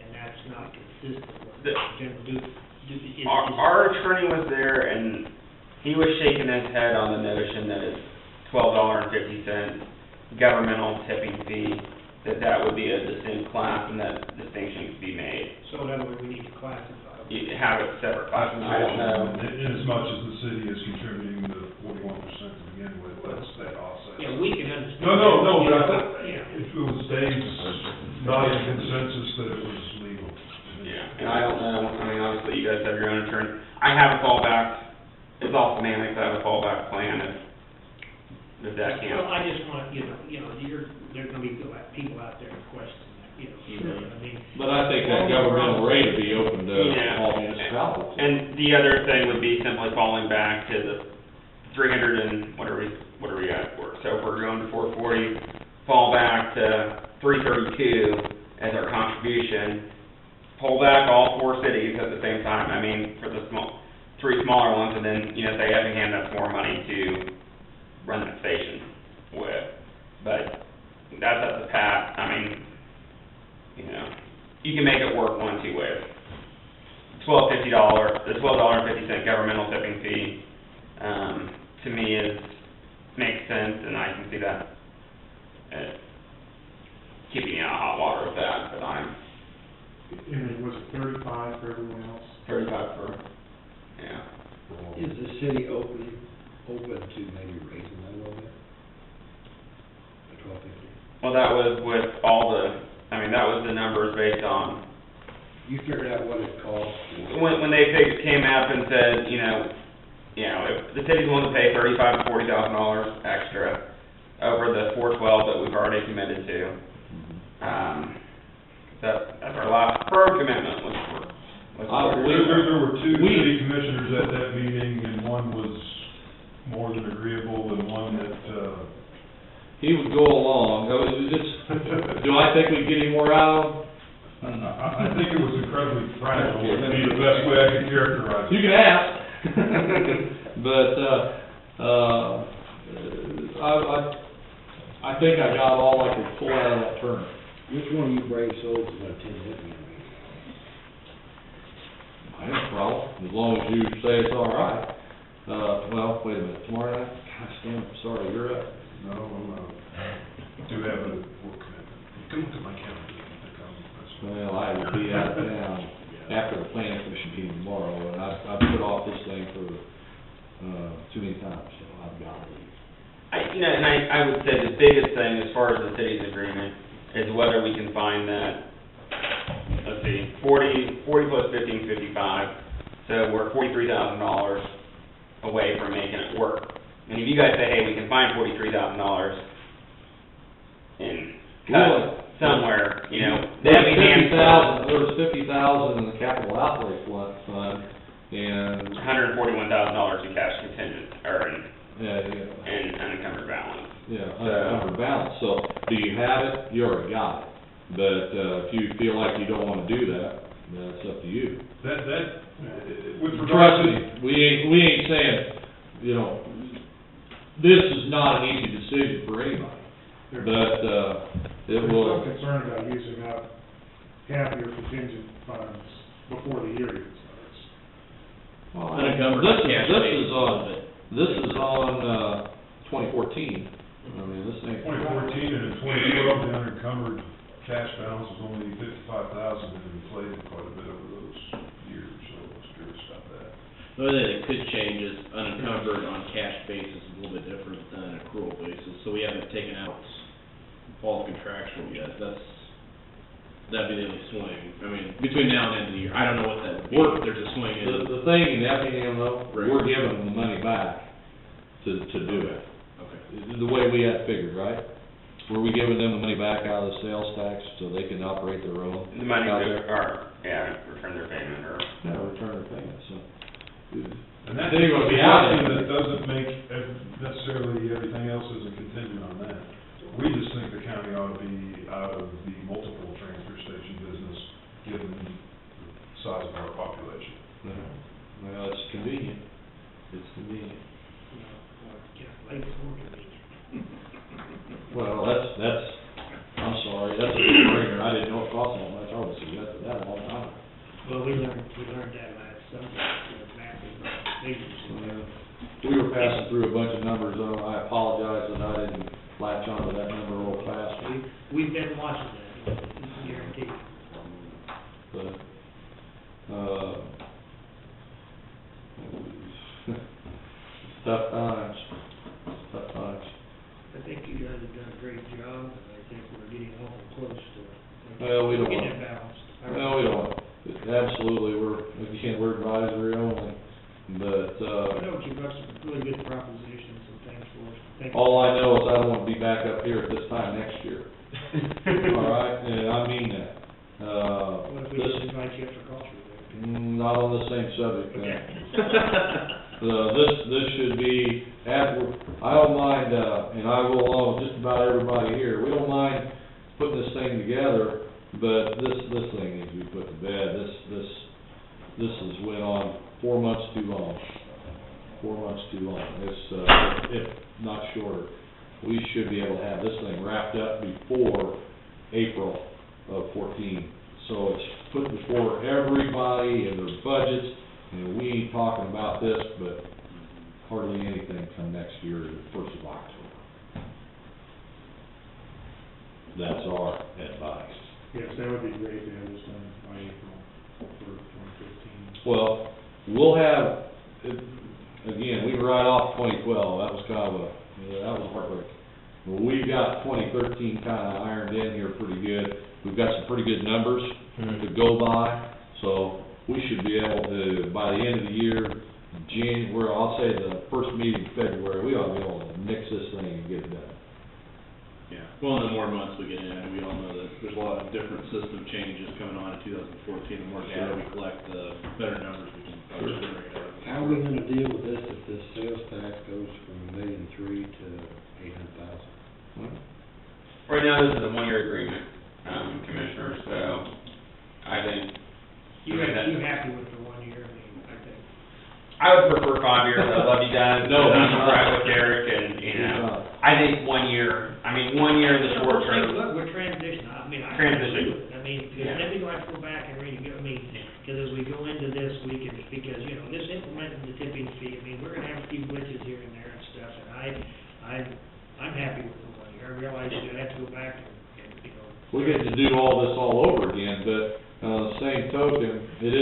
and that's not consistent with the general Our attorney was there, and he was shaking his head on the notion that it's $12.50 governmental tipping fee, that would be a distinct class, and that distinction could be made. So in other words, we need to classify. You have it separate classes, I don't know. In as much as the city is contributing the 41% to begin with, that's that offset. Yeah, we can understand. No, but I think Yeah. it was Dave's not a consensus that it was legal. Yeah, and I don't know, I mean, obviously, you guys have your own attorney. I have a fallback, it's all semantics, I have a fallback plan if that can't. Well, I just want, there's gonna be people out there questioning that, I mean. but I think that governmental rate would be open to Yeah. all municipalities. And the other thing would be simply falling back to the 300 and, what are we at for? So if we're going to 440, fall back to 332 as our contribution, pull back all 4 cities at the same time. I mean, for the 3 smaller ones, and then, say Effingham, that's more money to run the station with. But that's up to Pat. I mean, you can make it work 1 of 2 ways. The $12.50 governmental tipping fee, to me makes sense, and I can see that keeping you out of hot water with that, but I'm And was it 35 for everyone else? 35 for, yeah. Is the city open to maybe raising that a little bit? The $12.50? Well, that was with that was the numbers based on, You figured out what it costs? when they came up and said, if the city's willing to pay $35,000 to $40,000 extra over the 412 that we've already committed to, that's our last firm commitment was I There were two We- city commissioners at that meeting, and one was more than agreeable, and one that, He would go along, do I think we'd get any more out of him? I think it was incredibly fragile, would be the best way I could characterize You it. can ask. But, I think I got all I could pull out of that tournament. Which one of you brave souls is gonna attend that meeting? I have a problem, as long as you say it's all right. Well, wait a minute, tomorrow night? Gosh, damn, I'm sorry, you're up. No, I do have a work commitment. You can look at my calendar, you can think that's. Well, I will be out of town after the planning commission meeting tomorrow, and I've put off this thing for, too many times, so I've got to leave. I would say the biggest thing as far as the city's agreement is whether we can find that, let's see, 40 plus 15, 55, so we're $43,000 away from making it work. And if you guys say, hey, we can find $43,000 and cut somewhere, that'd be handy. There was $50,000 in the capital outlay fund, and. $141,000 in cash contingent, or in Yeah. and unencumbered balance. Yeah, unencumbered balance, so do you have it? You already got it. But, if you feel like you don't wanna do that, then it's up to you. With Trust regards to. me, we ain't saying, this is not an easy decision for anybody, but, it There's will. some concern about using up half your contingent funds before the year even starts. Well, Unencumbered cash This is on, 2014, I mean, this ain't. 2014 and in 2012, the unencumbered cash balance was only 55,000, and inflated quite a bit over those years, so I was curious about that. The only thing that could change is unencumbered on cash basis is a little bit different than accrual basis, so we haven't taken out all contractual yet, that'd be the only swing. I mean, between now and end of the year, I don't know what that would be, if there's a swing in. The thing in Effingham though, Right. we're giving them the money back to do it. Okay. The way we had figured, right? Were we giving them the money back out of the sales tax so they can operate their own? The money, out there? return their payment, or. Yeah, return their payment, so. And that's They a would be out option there. that doesn't make necessarily everything else isn't contingent on that. We just think the county ought to be out of the multiple transfer station business, given the size of our population. Well, it's convenient. It's convenient. Well, that's, I'm sorry, that's a no-brainer. I didn't know it cost that much. I would have suggested that a long time ago. Well, we learned that last summer, mapping figures. We were passing through a bunch of numbers, though. I apologize that I didn't latch onto that number real fast. We've been watching that, guaranteed. But, tough times, tough times. I think you guys have done a great job, and I think we're getting awful close to it. Well, we don't Getting want- it balanced. No, we don't. Absolutely, we're advisory only, but, I know you've got some really good propositions and things for us. Thank you. all I know is I don't want to be back up here at this time next year. All right, and I mean that. What if we just This, invite you for culture? not on the same subject, Okay. This should be, I don't mind, and I will along with just about everybody here, we don't mind putting this thing together, but this thing needs to be put to bed. This has went on 4 months too long. 4 months too long. It's, if not shorter. We should be able to have this thing wrapped up before April of 14. So it's put before everybody and their budgets, and we ain't talking about this, but hardly anything come next year, the 1st of October. That's our advice. Yes, that would be great to have this done by April for 2015. Well, we'll have, again, we can write off 2012, that was kind of that was heartbreaking. But we've got 2013 kind of ironed in here pretty good. We've got some pretty good numbers to go by, so we should be able to, by the end of the year, I'll say the first meeting in February, we ought to be able to nix this thing and get it done. Yeah, well, and the more months we get in, we all know that there's a lot of different system changes coming on in 2014. The more data we collect, the better numbers we can probably generate out of it. How are we gonna deal with this if this sales tax goes from $1.3 million to $800,000? Right now, this is a one-year agreement, Commissioner, so I think. You happy with the 1 year, I mean, I think. I would prefer 5 years, I love you guys, No, but I'm he's not. right with Derek, and, you know, I think 1 year, 1 year in the short term. Look, we're transitioning, I mean, I. Transition. I mean, because Yeah. then we don't have to go back and read it, I mean, because as we go into this, we can, because, you know, this implementing the tipping fee, I mean, we're gonna have a few glitches here and there and stuff, and I'm happy with the 1 year. I realize you're gonna have to go back and, you know. We get to do all this all over again, but, same token, it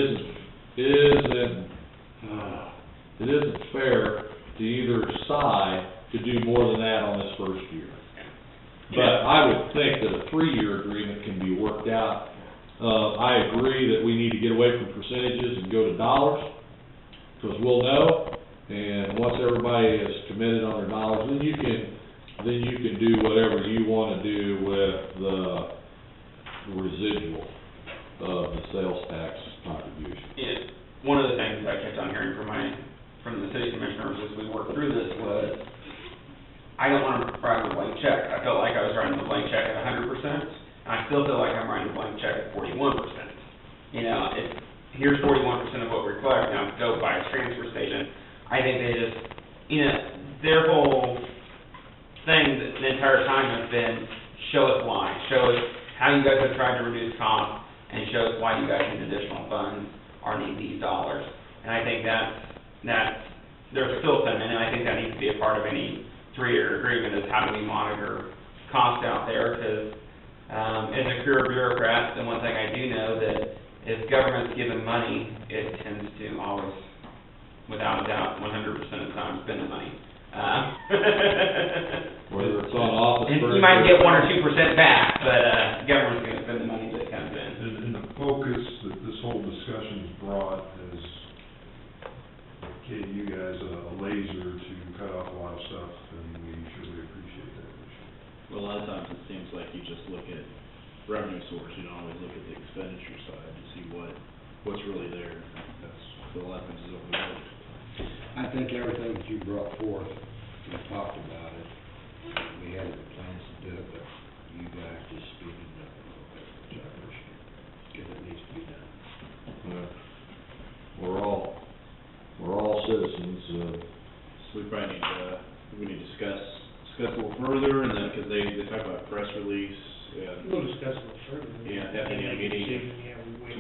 isn't fair to either side to do more than that on this first year. But I would think that a 3-year agreement can be worked out. I agree that we need to get away from percentages and go to dollars, because we'll know, and once everybody is committed on their dollars, then you can do whatever you wanna do with the residual of the sales tax contribution. Yeah, one of the things I kept on hearing from the city commissioners as we worked through this was, I don't want to write a blank check. I felt like I was writing a blank check at 100%, and I still feel like I'm writing a blank check at 41%. You know, here's 41% of what we collect, now go buy a transfer station. I think they just, you know, their whole thing the entire time has been, show us why, show us how you guys have tried to reduce costs, and show us why you guys need additional funds or need these dollars. And I think that's there's still some, and I think that needs to be a part of any 3-year agreement, is how do we monitor cost out there, because as a career bureaucrat, the one thing I do know that if government's given money, it tends to always, without a doubt, 100% of the time spend the money. Whether it's on office. And you might get 1 or 2% back, but government's gonna spend the money that comes in. And the focus that this whole discussion's brought is, gave you guys a laser to cut off a lot of stuff, and we surely appreciate that. Well, a lot of times it seems like you just look at revenue source, you don't always look at the expenditure side to see what's really there. That's, a lot of things is overlooked. I think everything that you brought forth, we talked about it, we had the plans to do it, but you guys just speeded it up a little bit, which I appreciate, because it needs to be done. We're all citizens, So we probably need to discuss a little further, and then, because they talk about press release, and. We'll discuss it a little further. Yeah, definitely a meeting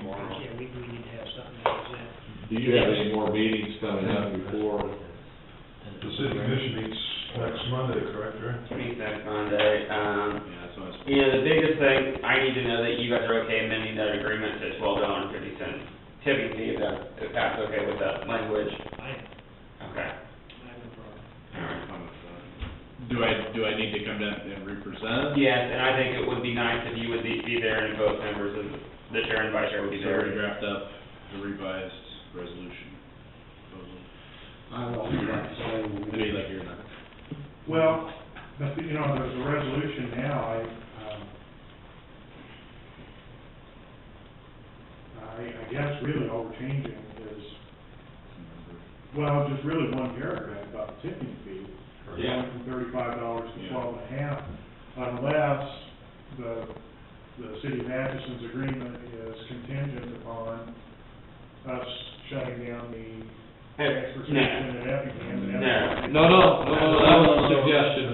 tomorrow. Yeah, we need to have something that goes in. do you have any more meetings coming up before? The city commission meets next Monday, correct, Rick? Meet next Monday, Yeah, that's what I was. you know, the biggest thing, I need to know that you guys are okay amending that agreement to $12.50 tipping fee, if that's okay with that language. Okay. I have no problem. All right. Do I need to come down and represent? Yes, and I think it would be nice if you would be there, and both members of the chair and vice chair would be So there. we draft up the revised resolution proposal. I don't like to say. Maybe like you're not. Well, you know, there's a resolution now, I guess really all we're changing is, well, just really one paragraph about the tipping fee. Yeah. Going from $35 to Yeah. $12.50, unless the city of Atchison's agreement is contingent upon us shutting down the transfer station at Effingham. No, that was a suggestion.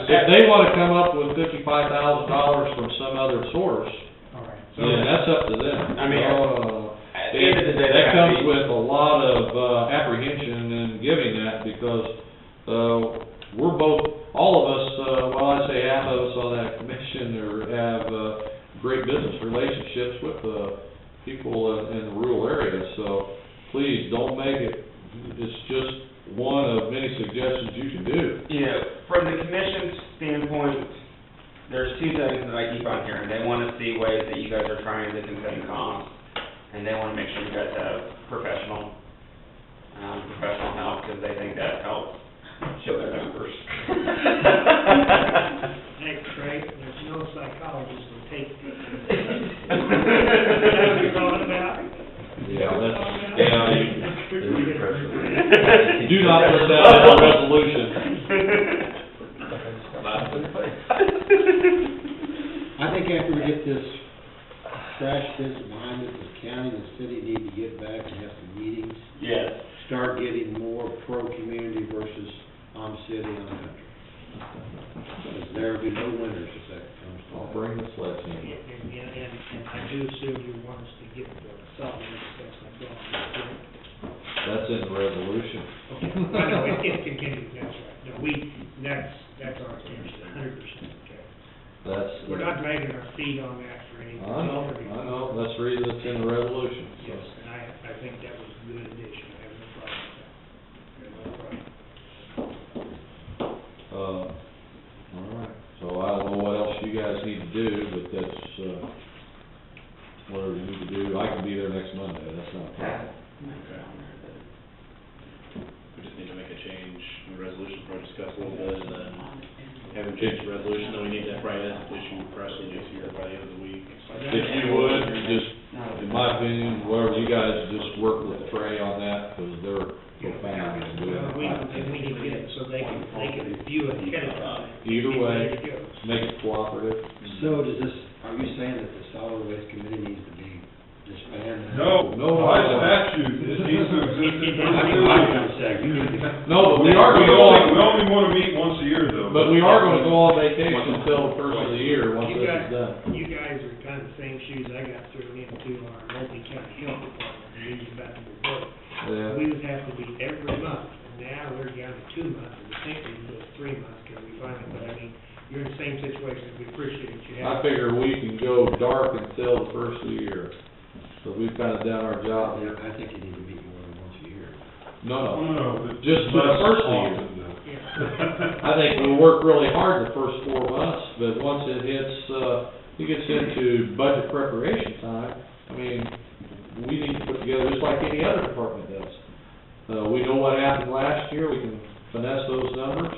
If they wanna come up with $55,000 from some other source, All right, yeah, that's up to them. I mean, at the end of the day, That comes be- with a lot of apprehension in giving that, because we're both, all of us, well, I'd say half of us on that commission have great business relationships with people in the rural areas, so please, don't make it, it's just one of many suggestions you can do. You know, from the commission's standpoint, there's two things that I keep on hearing. They wanna see ways that you guys are trying to contain costs, and they wanna make sure you guys have professional help, because they think that helps show their numbers. Hey, Trey, there's no psychologist will take this. Is that what you're talking about? Yeah, do not put that in our resolution. I think after we get this trash business behind us, the county and the city need to get back and have some meetings. Yes. Start getting more pro-community versus on city, on country. Because there will be no winners if that comes to I'll that. bring the sledgehammer. And I do assume you want us to get the solid waste assessment going, correct? That's in the resolution. Okay, I know, it continues, that's right. No, that's our intention, 100%, okay. That's. We're not dragging our feet on that for any. I know, that's the reason it's in the resolution, so. Yes, and I think that was a good addition, I have no problem with that. I have no problem. All right, so I don't know what else you guys need to do, but that's, whatever you need to do. I can be there next Monday, that's not a problem. Okay. We just need to make a change in the resolution, probably discuss a little bit, and then have him change the resolution, then we need to probably issue a press release here by the end of the week. If you would, just, in my opinion, whatever you guys, just work with Trey on that, because they're profound in doing Well, we it. need to get it so they can review it ahead of time. Either way, Ready to go. make it cooperative. So does this, are you saying that the solid waste committee needs to be disbanded? No, by statute, it needs to exist in perpetuity. No, but we are We gonna go only, we on, only wanna meet once a year though. but we are gonna go on vacation until the first of the year, once You this guys, is done. you guys are kind of the same shoes I got thrown into on our multi-county health department, and these are back to the work. Yeah. We would have to be every month, and now we're down to 2 months, and we think we can do it 3 months, because we finally, but I mean, you're in the same situation, we appreciate you I having. figure we can go dark until the first of the year, so we've kinda done our job. Yeah, I think you need to meet more than once a year. No, No, but just for the less first of the year. often though. I think we work really hard the first 4 months, but once it gets into budget preparation time, I mean, we need to put together, just like any other department does. We know what happened last year, we can finesse those numbers,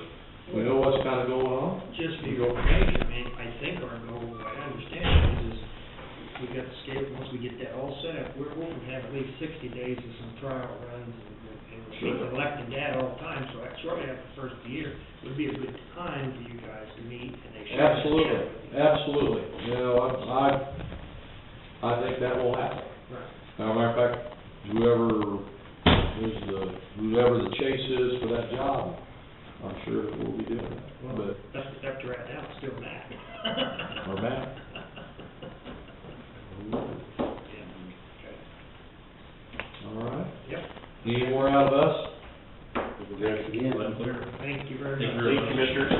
we know what's kinda going on. Just for your information, I mean, I think our goal, what I understand is we got the scale, once we get that all set up, we're going to have at least 60 days of some trial runs, and we're collecting data all the time, so that's shortly after the first of the year, would be a good time for you guys to meet, and they should. Absolutely, absolutely, you know, I think that will happen. Right. As a matter of fact, whoever the chase is for that job, I'm sure we'll be doing that, Well, but, up to right now, it's still Matt. or Matt. All right, Yep, any more out of us? Thanks again. thank you very much. Thank you very much. Commissioners.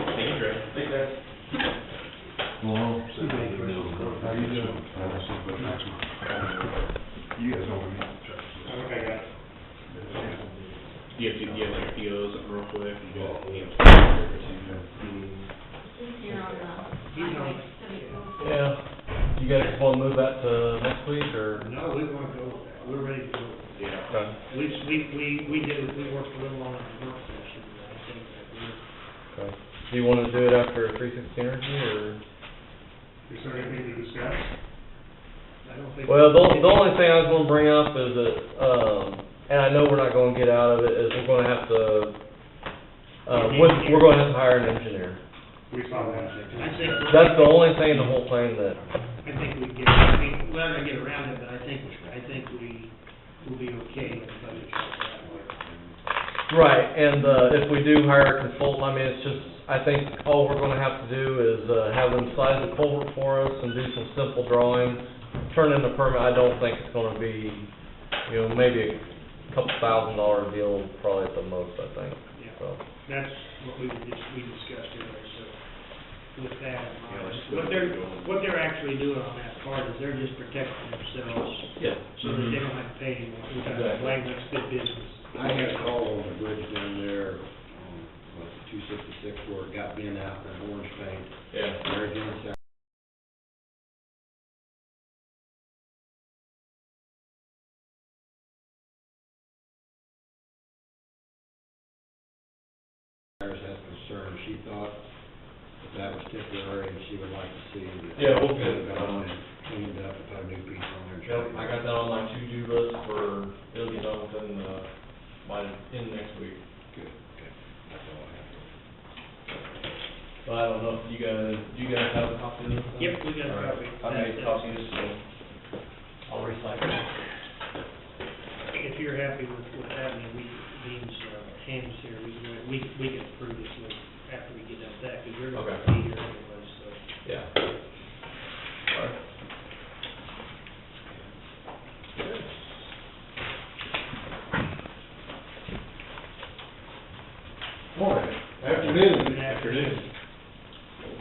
Thank you, Trey. Thanks, guys. How you doing? You guys know what I mean. Okay, guys. You have like POs real quick, you got, He's on. Yeah, you guys wanna move that to next week, or? No, we want to go with that, we're ready to go. Yeah. Okay. We worked a little on the work session, I think that Okay. Do you wanna do it after 360 Energy, or? Is there anything to discuss? I don't think. Well, the only thing I was gonna bring up is that, and I know we're not gonna get out of it, is we're gonna have to, we're gonna have to hire an engineer. We saw that. I think. That's the only thing in the whole thing that, I think we get, I mean, we're not gonna get around it, but I think we will be okay with the budget that way. right, and, if we do hire a consultant, I mean, it's just, I think all we're gonna have to do is, have them size the culvert for us and do some simple drawings, turn in the permit. I don't think it's gonna be, you know, maybe a couple $1,000 deal, probably at the most, I think, Yeah. so. That's what we discussed earlier, so with that in Yeah, mind, let's what they're actually doing on that part is they're just protecting themselves Yeah. so that they don't have to pay anyone. We got Exactly. language, good business. I had a call on the bridge down there, 266, where it got bent out in orange paint. Yeah. Mary Jane said, concern. She thought that was temporary, and she would like to see that. Yeah, we'll get it done done. and cleaned up, and put a new piece on there. Yep, I got that on my to-do list for, it'll be done within, in next week. Good, okay, that's all I have. But I don't know if do you guys have a copy of this? Yep, we got a All right. copy. I made copies, so I'll recycle it. If you're happy with having Dean's hands here, we can approve this with, after we get done with that, because you're gonna Okay. be here anyway, so. Yeah. All right. Morning. Afternoon. Good afternoon.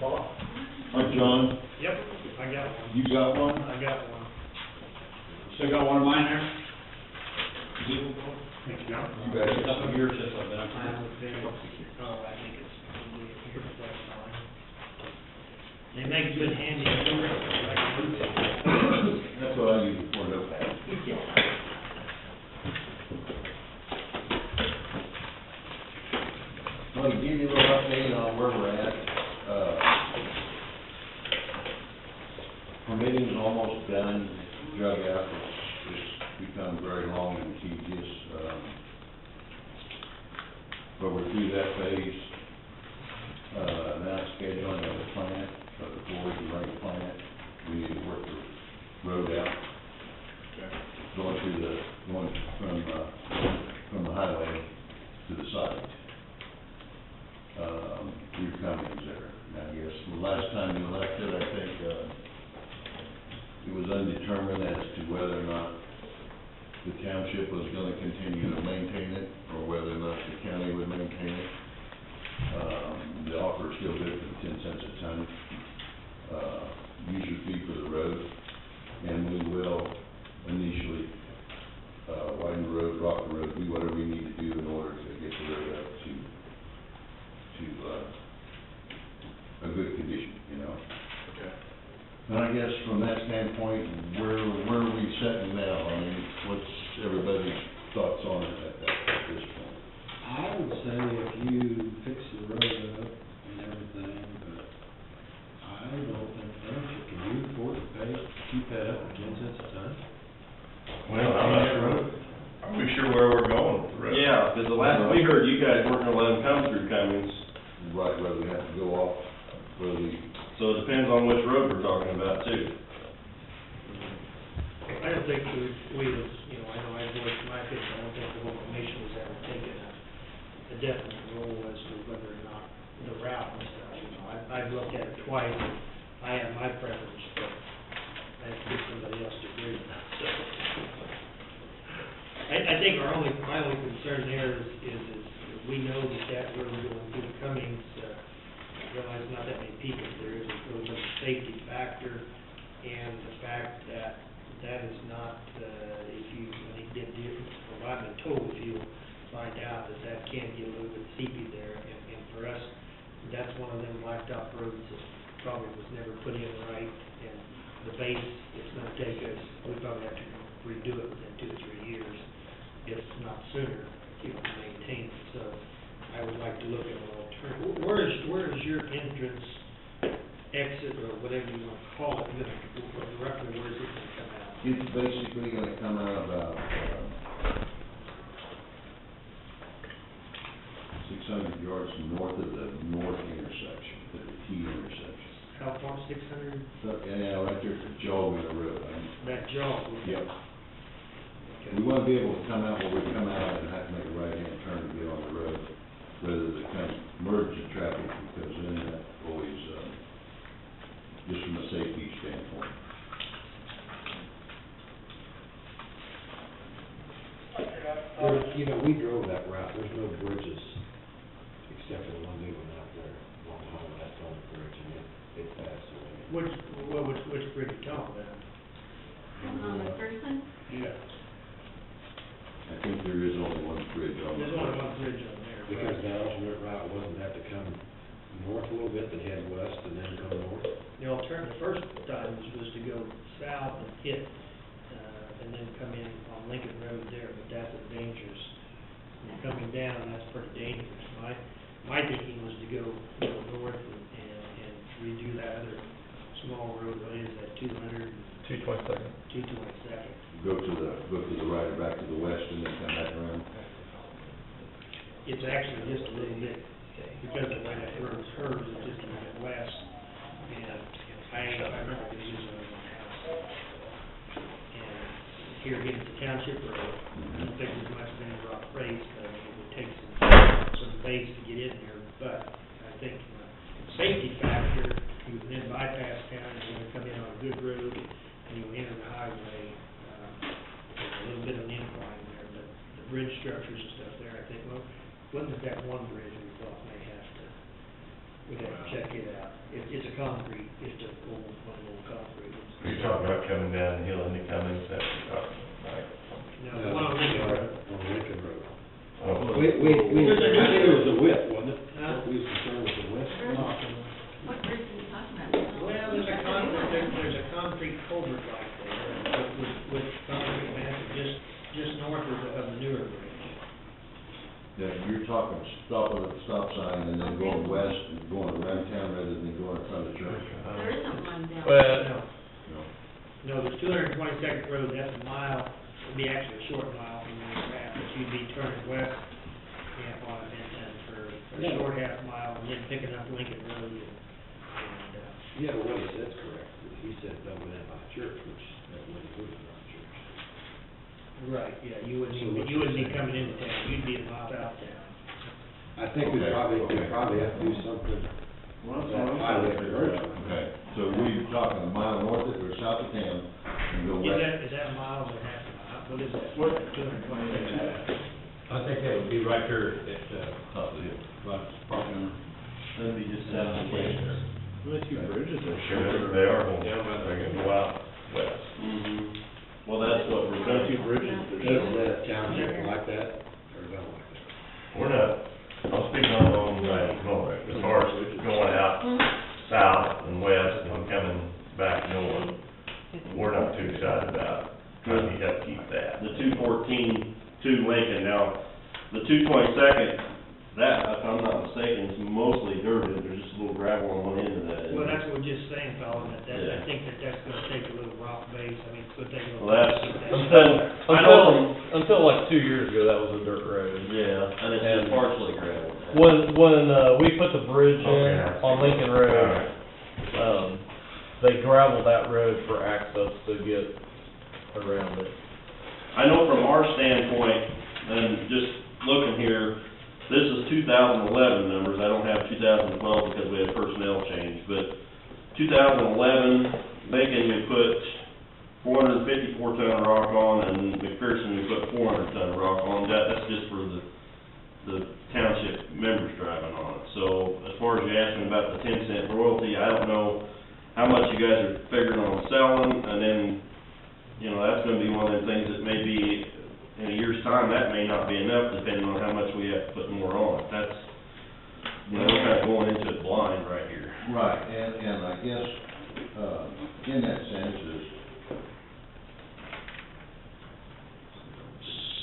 Hi, John. Yep, I got one. You got one? I got one. Still got one of mine there? Thank you, John. You bet. Oh, I think it's probably here, but that's fine. They make good handy. That's what I use for notepad. Well, to give you a little update on where we're at, permitting's almost done, drug out, it's become very long and tedious, but we're through that phase. Now scheduling of the plant, of the board to run the plant, we need to work the road out. Going from the highway to the site. Your company's there. Now, I guess the last time you elected, I think, it was undetermined as to whether or not the township was gonna continue to maintain it, or whether or not the county would maintain it. The offer is still good for 10 cents a ton, user fee for the road, and we will initially, widen the road, rock the road, do whatever we need to do in order to get the road up to a good condition, you know? Okay. And I guess from that standpoint, where are we sitting now? I mean, what's everybody's thoughts on it at this point? I would say if you fix the road up and everything, but I don't think township, can you afford to keep that up at 10 cents a ton? Well, I'm not sure, are we sure where we're going with the road? Yeah, because the last we heard, you guys weren't gonna let them come through Cummings, Right, whether we have to go off, whether we, so it depends on which road we're talking about too. I don't think we was, you know, I know I voiced my opinion, I don't think the whole commission was ever taking a definite role as to whether or not the route and stuff, you know, I've looked at it twice, I have my preference, but I have to get somebody else to agree with that, so. I think my only concern there is we know that road going through Cummings, realize not that many people, there is a little bit of safety factor, and the fact that is not, when he did, from what I've been told, if you find out that can get a little bit seepy there, and for us, that's one of them blacktop roads that probably was never put in right, and the base, it's gonna take us, we probably have to redo it within 2 or 3 years, if not sooner, if we maintain it, so I would like to look at an alternative. Where is your entrance, exit, or whatever you want to call it, roughly where is it gonna come out? it's basically gonna come out about, 600 yards north of the north intersection, the T intersection. How far, 600, So, yeah, right there at the jog in the road, I mean, that jog? yep. Okay. We wanna be able to come out where we come out and have to make a right-hand turn to get on the road, rather than come merge the traffic, because then that always, just from a safety standpoint. You know, we drove that route, there's no bridges, except for the one new one out there, along the highway, that's on the bridge, and it passed away. Which bridge you talking about? On McPherson? Yeah. I think there is only one bridge on There's the. only one bridge on there. Because the alternate route wasn't that to come north a little bit, then head west and then come north? The alternative, the first time was to go south and hit, and then come in on Lincoln Road there, but that's dangerous. When you're coming down, that's pretty dangerous. my thinking was to go north and redo that other small road, what is that, 200? 222nd. 222nd. Go to the right, back to the west, and then come back around. It's actually just a little bit, because of the way that road's curved, it's just a little bit west. And I remember this is on my house. And here again, it's a township road. I don't think there's much of any rock face, but I mean, it would take some base to get in there. But I think from a safety factor, you would then bypass town, and you're gonna come in on a good road, and you enter the highway. There's a little bit of an incline there, but the bridge structures and stuff there, I think, well, wasn't it that one bridge we thought we'd have to check it out? It's a concrete, just a one little concrete. You're talking about coming down the hill into Cummings, that's what you're talking about, right? No, the one on Lincoln Road. On Lincoln Road. Oh. I think it was the width, wasn't it? Huh? We was concerned with the width. What bridge are you talking about? Well, there's a concrete culvert right there with concrete massive just north of the newer bridge. Yeah, you're talking stopping at the stop sign and then going west and going around town rather than going in front of the church. There isn't one down. Well, No, there's 222nd Road, that's a mile, it'd be actually a short mile from where you're at, but you'd be turning west half on it and for a short half mile and then picking up Lincoln Road and Yeah, but what he said's correct. He said don't go down by the church, which that way he would by the church. right, yeah, you wouldn't be coming into town, you'd be a mile out town. I think we probably have to do something. Well, that's That what I'm highway saying. conversion. Okay, so we talking a mile north of or south of town and go west? Is that a mile or half a mile? What is that? What? 222. I think that would be right there at, Top of the hill. that'd be just south of there. Well, two bridges are Sure, they are going, Down by the- they're gonna go out west. Well, that's what we're Got doing. two bridges, Does there's that township like that, or don't like that? We're not, I'm speaking on, north, as far as going out south and west and coming back north, we're not too excited about trying to help keep that. The 214 to Lincoln. Now, the 222nd, that, if I'm not mistaken, is mostly dirt, and there's just a little gravel on one end of that. Well, that's what we're just saying, Colin, that Yeah. I think that's gonna take a little rock base, I mean, it's gonna take a little. Well, that's, That- I know, until like 2 years ago, that was a dirt road. yeah, and it's just partially gravel. When we put the bridge Okay, in I see. on Lincoln All Road, right. they gravelled that road for access to get around it. I know from our standpoint, and just looking here, this is 2011 numbers, I don't have 2012 because we had personnel change, but 2011, Lincoln, we put 454 ton of rock on, and McPherson, we put 400 ton of rock on. That's just for the township members driving on it. So as far as you asking about the 10-cent royalty, I don't know how much you guys are figuring on selling, and then, you know, that's gonna be one of the things that may be, in a year's time, that may not be enough, depending on how much we have to put more on it. That's, you know, we're kind of going into it blind right here. Right, and I guess, in that sense is,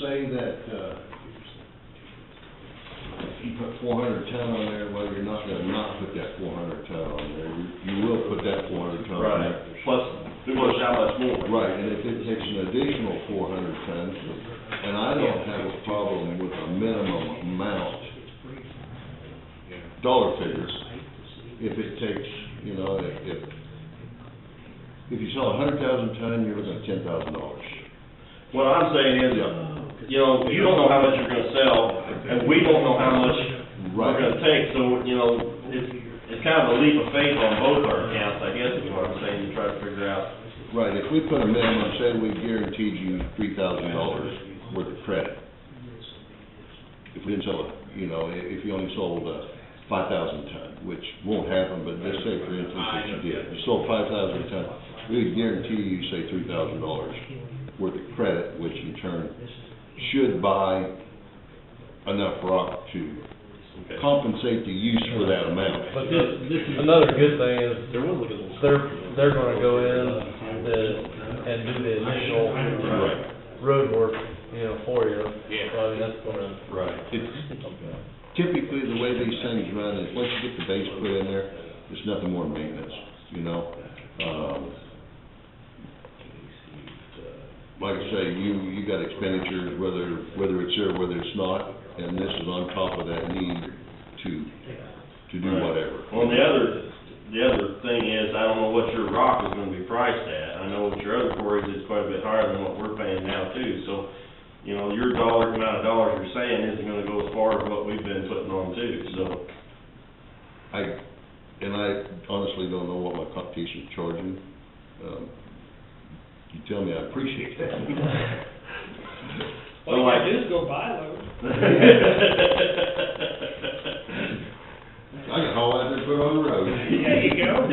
say that, if you put 400 ton on there, well, you're not gonna not put that 400 ton on there, you will put that 400 ton on there. Plus how much more. Right, and if it takes an additional 400 tons, and I don't have a problem with a minimum amount, dollar figures, if it takes, you know, if you sell 100,000 ton, you're looking at $10,000. What I'm saying is, you know, you don't know how much you're gonna sell, and we don't know how much we're gonna take, so, you know, it's kind of a leap of faith on both our accounts, I guess, is what I'm saying, to try to figure out. Right, if we put a minimum, say we guaranteed you $3,000 worth of credit. If we didn't sell it, you know, if you only sold 5,000 ton, which won't happen, but let's say for instance that you did, you sold 5,000 ton, we would guarantee you, say, $3,000 worth of credit, which in turn should buy enough rock to compensate the use for that amount. But another good thing is, they're gonna go in and do the initial road work, you know, for you. Yeah. So, I mean, that's gonna. Right. typically, the way these things run is, once you get the base put in there, it's nothing more than maintenance, you know? Like I say, you got expenditures, whether it's there, whether it's not, and this is on top of that need to do whatever. Well, the other thing is, I don't know what your rock is gonna be priced at. I know with your other quarries, it's quite a bit higher than what we're paying now too, so, you know, your amount of dollars you're saying isn't gonna go as far as what we've been putting on too, so. I honestly don't know what my competition's charging. You tell me, I appreciate that. All you gotta do is go buy a load. I can haul out there and put it on the road. There you go.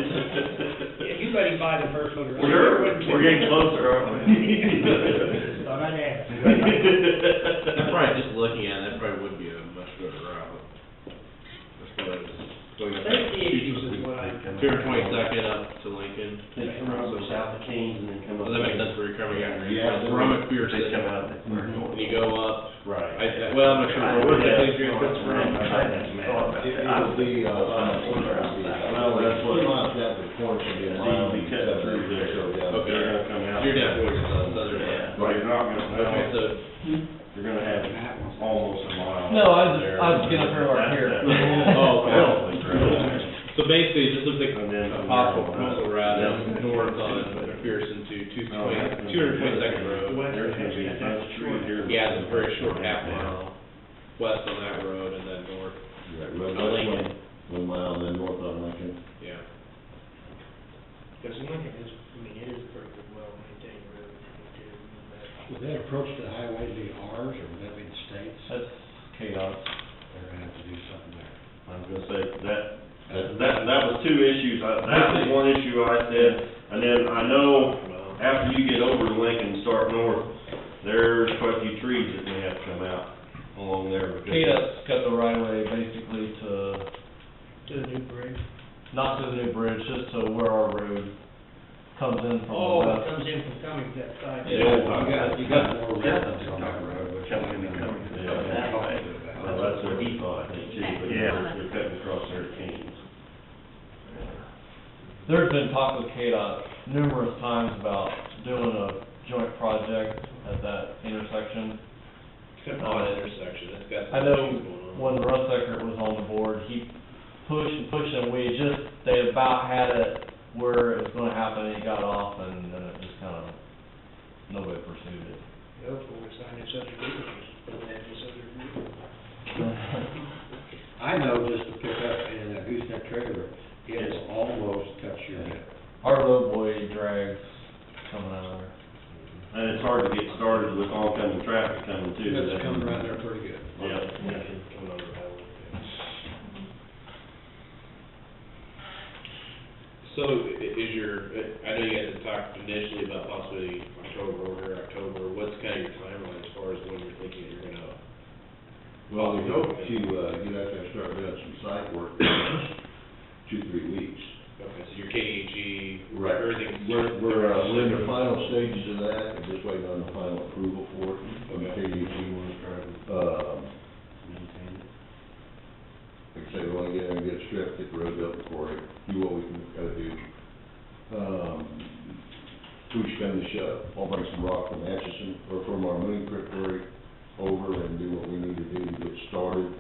Yeah, you better buy the first loader. We're getting closer, aren't we? Thought I'd ask. Probably just looking at it, that probably would be a much better route. That's what I was going up. Safety issues is what I. 222nd up to Lincoln. They come out of south of Kings and then come up. Well, that makes sense where you're coming out. Yeah. From McPherson. They come out, we're And north. you go up, Right. well, I'm not sure where we're at, you're gonna put some It'll be, well, that's what, not that, the corner should be a mile. See, we cut through there. Okay. They're gonna come out. You're down towards the southern end. But you're not gonna, Okay, so, you're gonna have almost a mile. No, I was getting up here right here. Oh, okay. so basically, it just looks like And then a from possible there, proposal route is north on McPherson to 222nd Road. There's gonna be a bunch of trees here. Yeah, it's a very short half mile west on that road and then north, Right, right, on Lincoln, 1 mile, then north on Lincoln. yeah. Because Lincoln is, I mean, it is a pretty good, well-maintained road, too. Would that approach to the highway be ours, or would that be the state's? That's KDOT. They're gonna have to do something there. I was gonna say, that was two issues, that was one issue I said, and then I know after you get over to Lincoln and start north, there's quite a few trees that may have to come out along there. because- KDOT's got the right of way basically to, To the new bridge. not to the new bridge, just to where our road comes in from the Oh, it west. comes in from Cummings that side. Yeah. You got more residents on that road, which I'm gonna come to Yeah. that way. Well, that's what he thought, I think, too, but they're cutting across there at Kings. There's been talk with KDOT numerous times about doing a joint project at that intersection. It's an odd intersection, it's got I some know issues going on. when Russ Eckert was on the board, he pushed and pushed, and they about had it where it was gonna happen, and he got off, and then it just kinda, nobody pursued it. Go for it, sign this other agreement, put that in this other agreement. I know just to pick up in a gooseneck trailer, it will almost touch your hip. Our roadway drags coming out of there. And it's hard to get started with oncoming traffic coming too. It's coming around there pretty good. Yeah. Coming over the highway. So is your, I know you guys had talked initially about possibly October, what's kind of your timeline as far as when you're thinking you're gonna? Well, we hope to, you have to start doing some site work, 2-3 weeks. Okay, so your KDHE, Right. everything's. We're in the final stages of that, and just waiting on the final approval for it, from the KDHE. Like I say, we wanna get in and get it stripped, get the roads up before we do what we gotta do. Who's gonna I'll bring some rock from Atchison, or from our Moon Creek quarry over and do what we need to do to get started,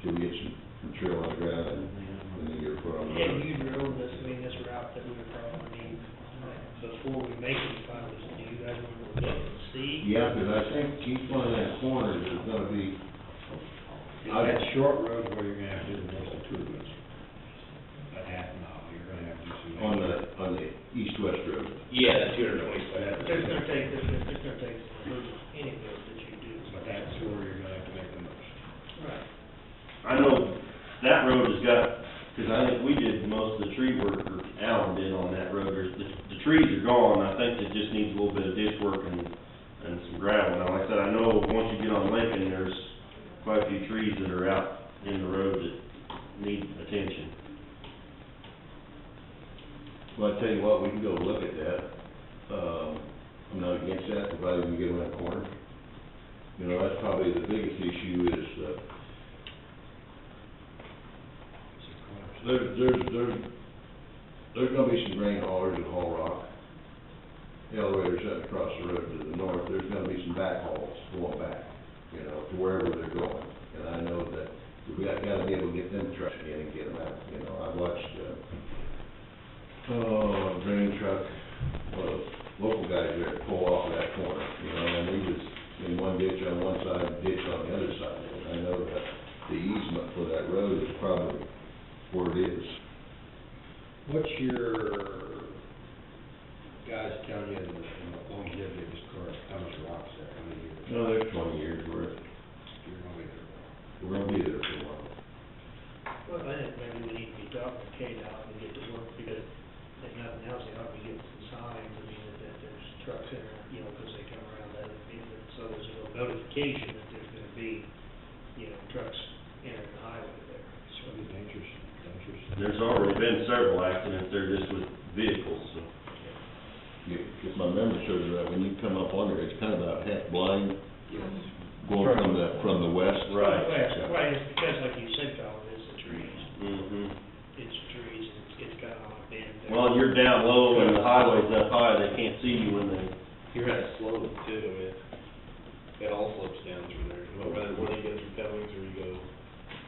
till we get some material on the ground and then get it put on the road. And you drilled this, this route that we would probably need, before we make any final, do you guys want to look and see? Yeah, because I think each one of that corners is gonna be, That short road where you're gonna have to do the most improvements. That half mile, you're gonna have to do some. on the east-west road. Yeah, that 225. It's gonna take any road that you do. But that's where you're gonna have to make the most. Right. I know that road has got, because I think we did most of the tree work, or Alan did on that road. The trees are gone, I think it just needs a little bit of ditch work and some gravel. Now, like I said, I know once you get on Lincoln, there's quite a few trees that are out in the road that need attention. Well, I tell you what, we can go look at that. I'm not against that, provided we get around the corner. You know, that's probably the biggest issue is, There's gonna be some grain haulers that haul rock. The elevator's sitting across the road to the north, there's gonna be some backhauls going back, you know, to wherever they're going. And I know that we gotta be able to get them trucks in and get them out, you know. I watched, grain truck, local guys there pull off of that corner, you know, and he was in one ditch on one side, ditch on the other side. And I know that the easement for that road is probably where it is. What's your guys telling you in the longevity of this car, how much rock's there, how many years? No, there's 20 years worth. You're gonna be there. We're gonna be there for a while. Well, I think maybe we need to be talking to KDOT and get to work, because if nothing else, they ought to be getting some signs, I mean, that there's trucks in there, you know, because they come around that, so there's a little notification that there's gonna be, you know, trucks entering the highway there. It's gonna be dangerous. There's already been several accidents there just with vehicles, so. If my memory serves me right, when you come up on there, it's kind of about half blind, Yes. going from the west. Right. Right, it's because like you said, Colin, it's the trees, Mm-hmm. it's trees, and it's kind of on a bend there. Well, you're down low and the highway's up high, they can't see you when they. You're at a slope too, it all slopes down through there, whether you go through Cummings or you go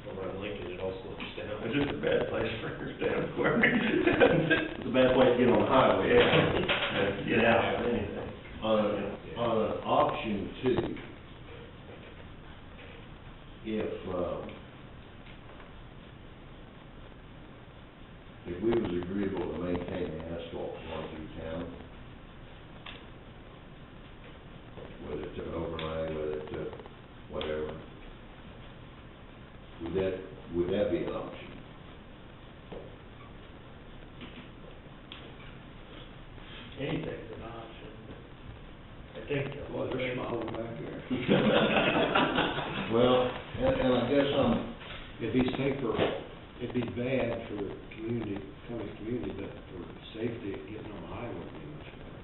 over on Lincoln, it all slopes down. It's just a bad place for your down quick. It's a bad place to get on the highway, yeah. Get out, anything. On an option two, if we was agreeable to maintain the asphalt going through town, whether it took overlay, whether it took whatever, would that be an option? Anything's an option. I think. Well, they're smiling back there. Well, and I guess It'd be safer, it'd be bad for the community, Cummings community, but for safety, getting on the highway would be much better.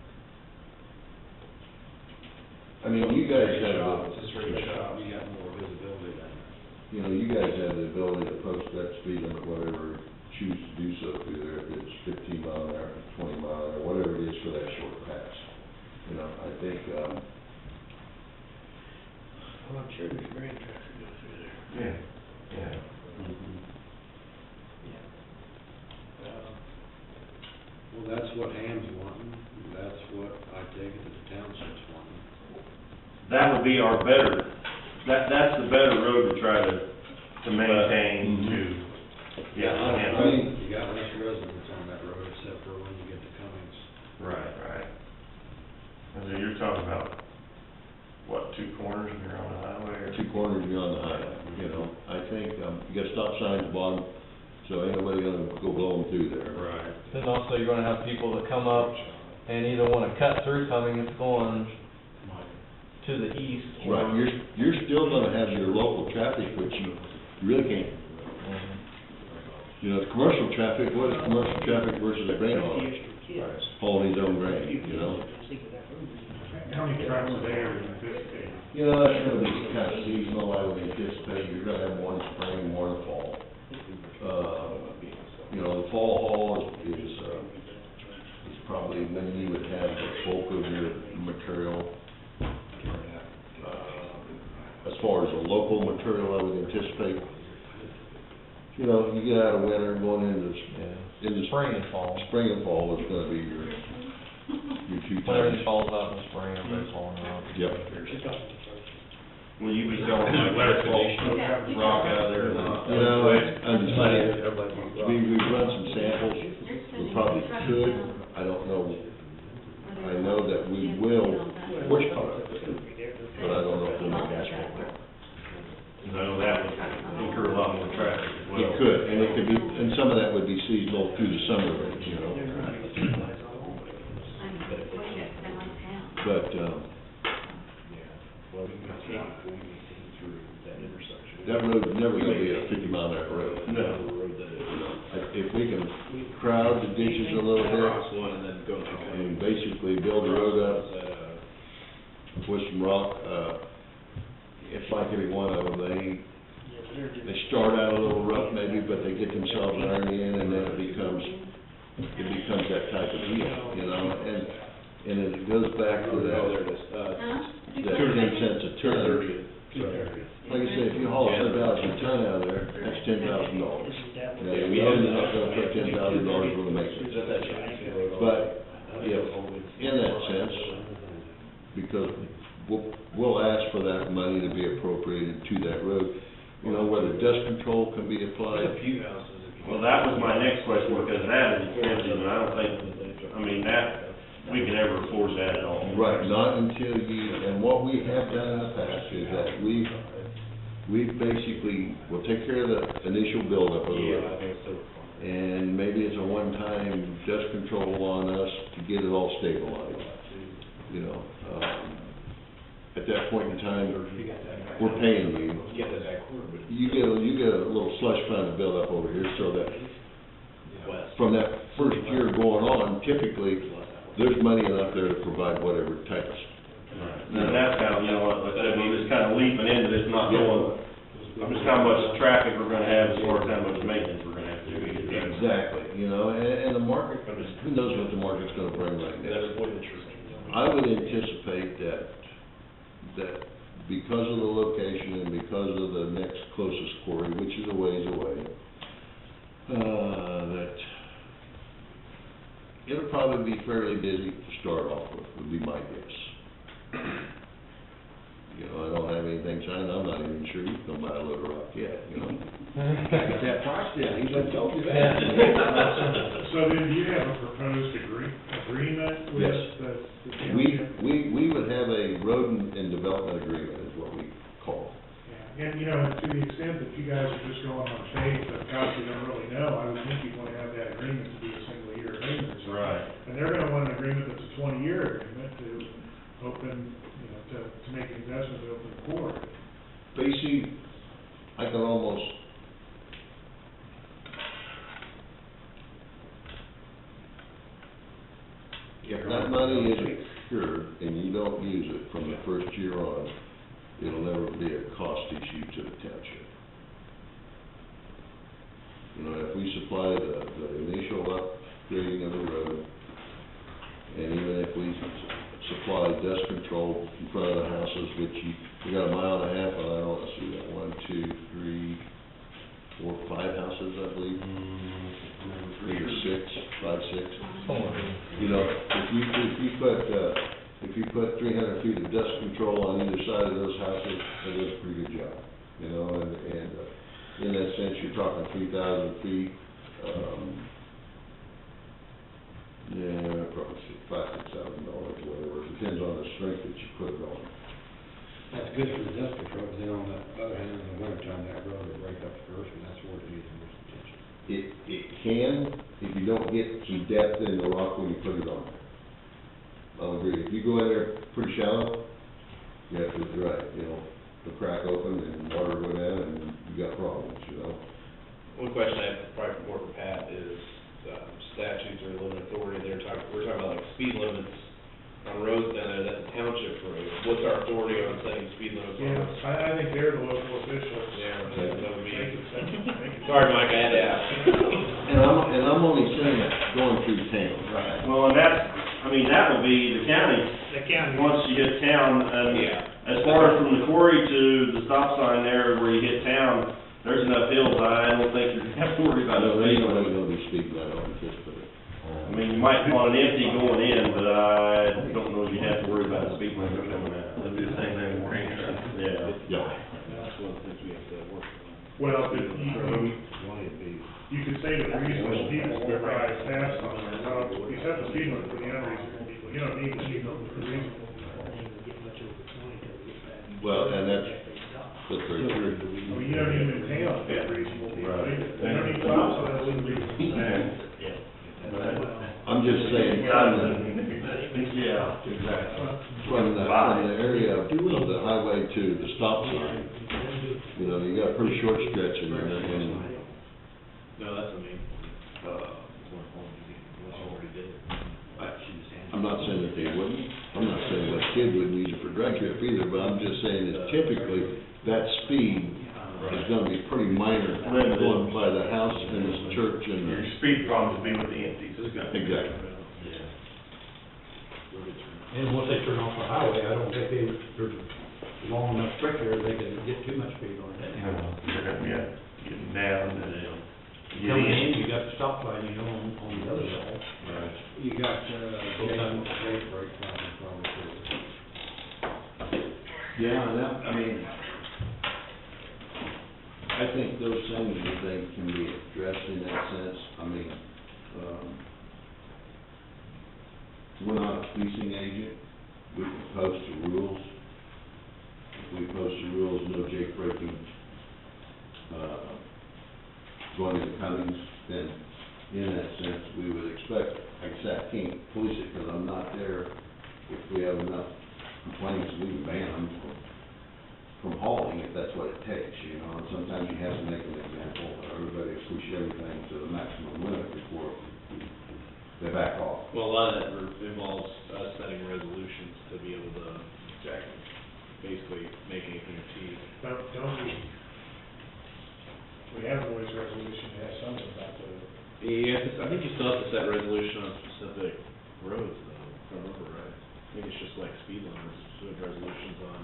I mean, you guys have You got more visibility down there. you know, you guys have the ability to post that speed limit, whatever, choose to do so through there, if it's 15 mile an hour, 20 mile an hour, whatever it is for that short pass. You know, I think, Well, I'm sure there's grain trucks that go through there. Yeah, yeah. Yeah. Well, that's what Ham's wanting, that's what I take it that the township's wanting. That would be our better, that's the better road to try to maintain to, yeah, I mean, You got less residents on that road except for when you get to Cummings. Right. And so you're talking about, what, two corners and you're on the highway or? 2 corners beyond the highway, you know. I think, you got stop signs at the bottom, so ain't nobody gonna go blowing through there. Right. Then also you're gonna have people that come up and either wanna cut through Cummings going to the east. or- Right, you're still gonna have your local traffic, which you really can't. You know, the commercial traffic, what is commercial traffic versus a grain hauler? Kids. Hauling his own grain, you know? How many trucks a day are you anticipating? You know, that's gonna be kind of seasonal, I would anticipate, you're gonna have more in spring, more in the fall. You know, the fall haul is probably when you would have the bulk of your material. As far as the local material, I would anticipate, you know, you get out of winter and going into, into Spring and fall. spring and fall is gonna be your two Whenever times. it falls out in the spring, everybody's hauling around. Yep. Will you be selling like rock out there? You know, I'm just saying, we've run some samples, we probably could, I don't know. I know that we will push product, but I don't know if we'll make asphalt there. I know that would incur a lot more traffic as well. It could, and it could be, and some of that would be seasonal through the summer, you know. But, that road's never gonna be a 50 mile an hour road. No. If we can crowd the ditches a little bit, One and then go through. and basically build the road up with some rock, it's like every one of them, they start out a little rough maybe, but they get themselves ironed in, and then it becomes that type of deal, you know, and it goes back to that, Oh, there it is, Huh? that 10 cents a ton. Like I said, if you haul 10,000 ton out of there, that's $10,000. Now, we know you're not gonna put $10,000 worth of maintenance. But, you know, in that sense, because we'll ask for that money to be appropriated to that road, you know, whether dust control can be applied. Well, that was my next question, because that is expensive, and I don't think, I mean, that, we can ever afford that at all. Right, not until and what we have done in the past is that we basically will take care of the initial buildup of the road. And maybe it's a one-time dust control on us to get it all stabilized, you know. At that point in time, we're paying you. You get a little slush fund to build up over here, so that from that first year going on, typically, there's money enough there to provide whatever type of. And that's how, you know, like I said, we just kind of leaping into this, not knowing just how much traffic we're gonna have as far as how much maintenance we're gonna have to do. Exactly, you know, and the market, who knows what the market's gonna bring right now. I would anticipate that because of the location and because of the next closest quarry, which is a ways away, that it'll probably be fairly busy to start off with, would be my guess. You know, I don't have anything signed, I'm not even sure you can buy a load of rock yet, you know? Get that price down, he done told you that. So then, do you have a proposed agreement with Yes. the township? We would have a road and development agreement is what we call it. Yeah. And, you know, to the extent that you guys are just going on faith, but gosh, you don't really know, I would think you'd want to have that agreement to be a single year agreement. Right. And they're gonna want an agreement that's a 20-year agreement to open, you know, to make an investment to open the quarry. But you see, I can almost, if that money isn't secured and you don't use it from the first year on, it'll never be a cost issue to the township. You know, if we supply the initial upgrading of the road, and even if we supply dust control in front of the houses, which we got 1.5 miles, and I don't know, see that, 1, 2, 3, 4, 5 houses, I believe. Maybe 6, 5, 6. You know, if you put 300 feet of dust control on either side of those houses, that does a pretty good job. You know, and in that sense, you're talking 3,000 feet, yeah, probably $5,000 to $6,000, whatever, it depends on the strength that you put it on. That's good for the dust control, but then on the other hand, in the wintertime, that road will break up the first, and that's where it needs the most attention. It can, if you don't get some depth in the rock when you put it on. I'll agree, if you go in there pretty shallow, you have to, right, you know, the crack open and water go down and you got problems, you know? One question I have probably more for Pat is, statutes or limit authority, we're talking about like speed limits on roads down there, that's a township road. What's our authority on setting speed limits on Yeah, those? I think they're the local officials. Yeah, Okay. that would be, Thank you. sorry, Mike, I had to ask. And I'm only saying that going through town. Right. Well, and that's, I mean, that would be the county, The county. once you hit town, and Yeah. as far as from the quarry to the stop sign there where you hit town, there's enough hills, I don't think you're gonna have to worry I about know no there's speed nobody limit. gonna be speeding, I don't anticipate. I mean, you might want an empty going in, but I don't know if you have to worry about the speed limit coming out. That'd be the same thing with green truck. Yeah. Yeah. That's one of the things we have to work on. Well, but you could say that reasonable people will drive fast on there. Well, you set the speed limit for the unreasonable people, you don't need the speed limit for the reasonable. Well, and that's very true. I mean, you don't need them in town to get reasonable people, they don't need stop signs for reasonable. I'm just saying, Yeah, exactly. from the area of the highway to the stop sign, you know, you got a pretty short stretch in there, and, No, that's what I mean. I'm not saying that they wouldn't, I'm not saying that kid wouldn't use it for drag strip either, but I'm just saying that typically, that speed is gonna be pretty minor, Limited. going by the house and the church and Your the. speed problems will be with the empties. Exactly. And once they turn off the highway, I don't think there's a long enough stretch there, they can get too much speed on it. You're gonna be getting down and then. Coming in, you got the stop sign, you know, on the other side. Right. You got, brake problem probably too. Yeah, I mean, I think those things, I think, can be addressed in that sense. I mean, we're not a policing agent, we can post the rules. If we post the rules, no jake breaking, going into Cummings, then in that sense, we would expect, like I said, I can't police it because I'm not there. If we have enough complaints, we can ban them from hauling if that's what it takes, you know. And sometimes you have to make an example, everybody will push everything to the maximum limit before they back off. Well, a lot of that involves us setting resolutions to be able to basically make anything achieve. Don't we have a noise resolution that has something about the, Yeah, I think you still have to set resolution on specific roads though, if I remember right. I think it's just like speed limits, specific resolutions on.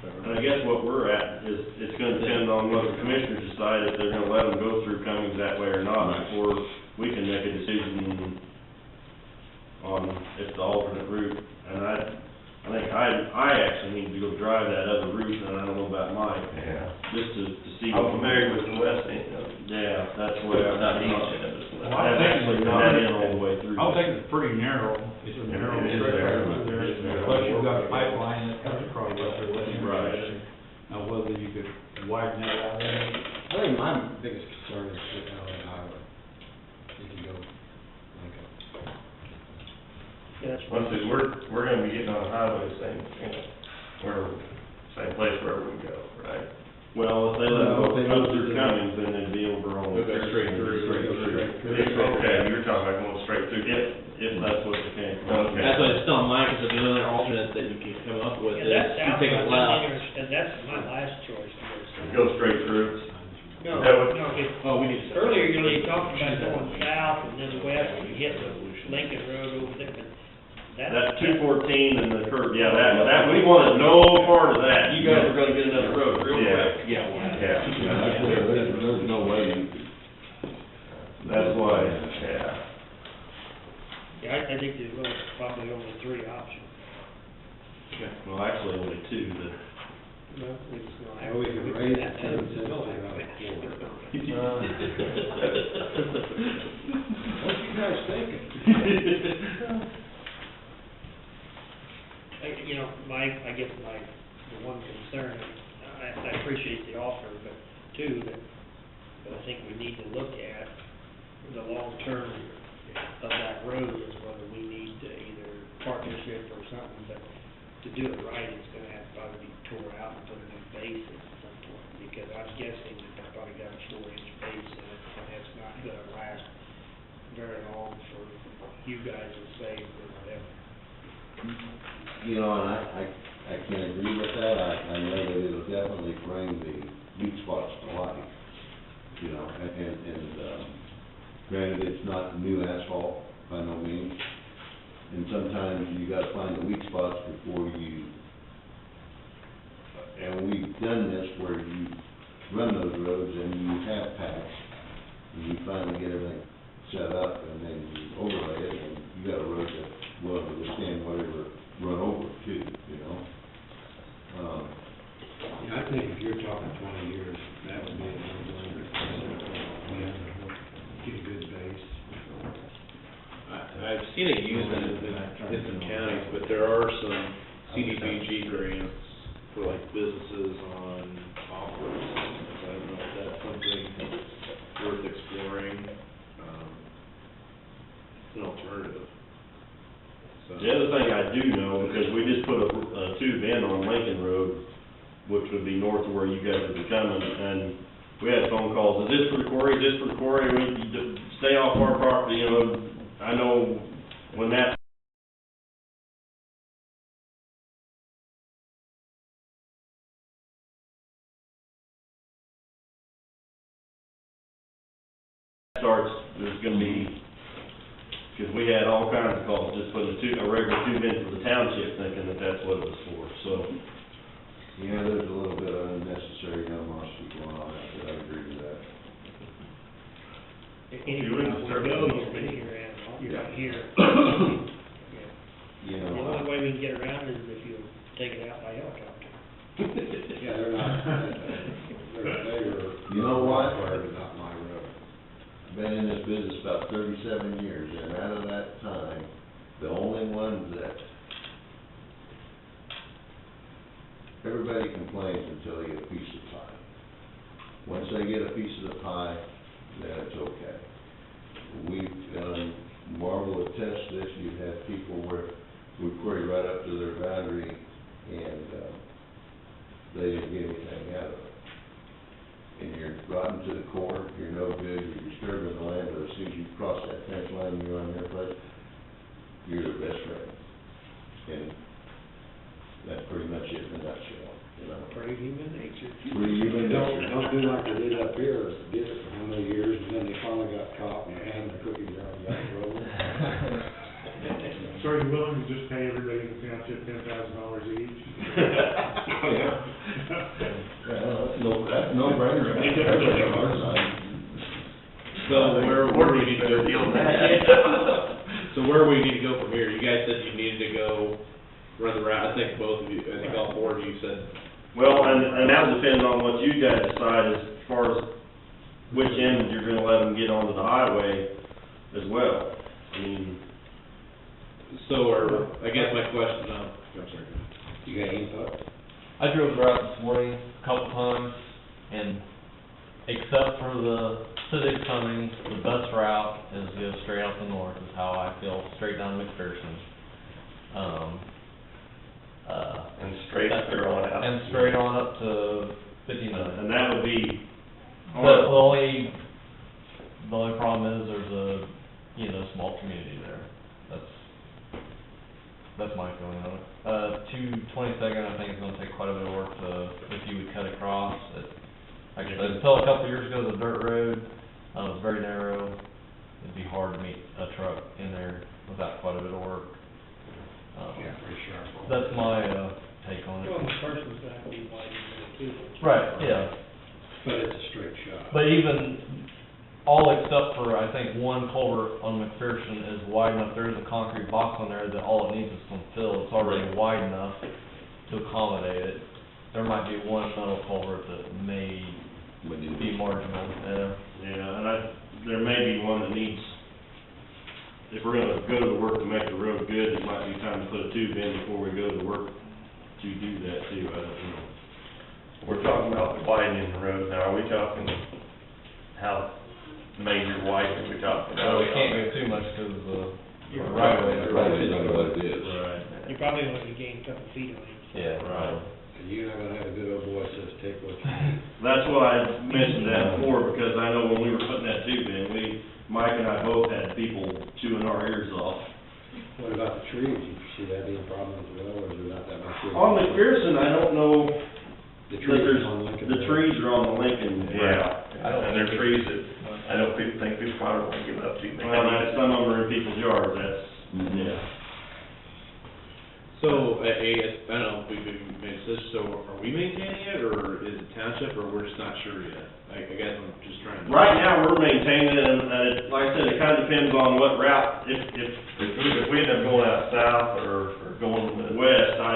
And I guess what we're at is, it's gonna depend on what the commissioners decide, if they're gonna let them go through Cummings that way or not, before we can make a decision on if the alternate route. And I think I actually need to go drive that other route, and I don't know about Mike. Yeah. Just to see. I'm familiar with the west end of it. Yeah, that's the way I. Not the east end of it. Well, I think Actually, not in all the way through. I think it's pretty narrow, it's a narrow It is stretch narrow. right there, It is narrow. plus you've got a pipeline that comes across up there with it. Right. Now, whether you could widen that out there. I think my biggest concern is getting out on the highway. If you go, Lincoln. That's Once it, we're gonna be getting on the highway, same place wherever we go, right? Well, if they let No, them they go go through through. Cummings, then they'd be over on. They'll go straight through. Okay, you're talking about going straight through, if that's what the case. Okay. That's what it's telling Mike, is if the other alternate that you can come up with is, Yeah, that you sounds take a like, left. and that's my last choice to go south. Go straight through. No, Is that what- no, Oh, we need to. earlier you talked about going south and then west and you hit the Lincoln Road over there, but That's 214 and the curve, yeah, that, we wanted no part of that. You guys are gonna get another road real Yeah. quick. Yeah. Yeah. There's no way you That's why, yeah. yeah, I think there's really probably only three options. Well, actually, only two, Well, we just gonna have. Well, we can raise it 10 cents to about What you guys thinking? You know, I guess the one concern, I appreciate the offer, but two, that I think we need to look at the long term of that road is whether we need to either partnership or something, but to do it right, it's gonna have to probably be tore out and put a new base in at some point, because I'm guessing that they probably got a 4-inch base in it, and it's not gonna last very long for you guys to save or whatever. You know, and I can agree with that, I know that it'll definitely bring the weak spots to life, you know, and granted, it's not new asphalt by no means, and sometimes you gotta find the weak spots before you, and we've done this where you run those roads and you have patch, and you finally get everything set up, and then you overlay it, and you got a road that will withstand whatever run over too, you know? Yeah, I think if you're talking 20 years, that would be a no-brainer. Get a good base. I've seen it used in some counties, but there are some CDBG grants for like businesses on off-road systems. I don't know if that's something worth exploring, an alternative. So. The other thing I do know, because we just put a tube in on Lincoln Road, which would be north of where you guys are coming, and we had phone calls, is this for the quarry, is this for the quarry, we stay off our property, you know, I know when that it's gonna be, because we had all kinds of calls, just putting a regular tube in for the township, thinking that that's what it was for, so. Yeah, there's a little bit of unnecessary animosity going on out there, I agree with that. Anywhere wouldn't we disturb go, them. you're gonna hear animals, you're gonna hear. You The know, only way we can get around it is if you take it out by helicopter. Yeah, they're not, You know what? Required, but not my road. been in this business about 37 years, and out of that time, the only ones that everybody complains until they get a piece of pie. Once they get a piece of the pie, then it's okay. We've Marvel attests this. You have people where we query right up to their boundary, and they didn't get anything out of it. And you're rotten to the core, you're no good, you're disturbing the land, but as soon as you cross that fence line and you're on their place, you're their best friend. And that's pretty much it in a nutshell, you know. Pretty human nature. Pretty human nature. Don't do like they did up here, did it for how many years, and then they finally got caught and they're having their cookies around the road. So are you willing to just pay everybody in the township $10,000 each? That's no brainer. So where we need to go? So where we need to go from here? You guys said you needed to go run the route. I think both of you, I think all four of you said. Well, and that'll depend on what you guys decide as far as which end you're gonna let them get onto the highway as well. I mean, So I guess my question, I'm sorry. You got input? I drove the route this morning a couple times, and except for the Civic coming, the best route is go straight out the north, is how I feel, straight down McPherson. and straight through on out. And straight on up to 59. And that would be. The only problem is there's a, small community there. That's my feeling on it. 222nd, I think it's gonna take quite a bit of work if you would cut across. Like I said, until a couple years ago, the dirt road, was very narrow. It'd be hard to meet a truck in there without quite a bit of work. Yeah, pretty sharp. That's my, take on it. Well, the first one's gonna have to be widened too. Right, yeah. But it's a straight shot. But even, all except for, I think, one culvert on McPherson is wide enough, there's a concrete box on there that all it needs is some fill, it's already wide enough to accommodate it. There might be one metal culvert that may be marginal, Yeah, and there may be one that needs, if we're gonna go to work to make the road good, it might be time to put a tube in before we go to work to do that too, I don't know. We're talking about widening the road now, are we talking, how major widening we talking about? So we can't go too much because You're right away. Right, it's not what it is. Right. You probably want to gain a couple feet on it. Yeah. Right. And you're not gonna have a good old boy that says, take what you need. That's why I mentioned that before, because I know when we were putting that tube in, Mike and I both had people chewing our ears off. What about the trees? You see that being a problem as well, or is there not that much? On McPherson, I don't know The that trees on Lincoln. the trees are on the Lincoln route. Yeah, and they're trees that, I don't think people probably want to give up too many. Well, some of them are in people's yards, that's, yeah. So, I don't know if we could make this, so are we maintaining it, or is it township, or we're just not sure yet? I guess I'm just trying to. Right now, we're maintaining it, and, like I said, it kinda depends on what route, if If we end up going out south or going west, I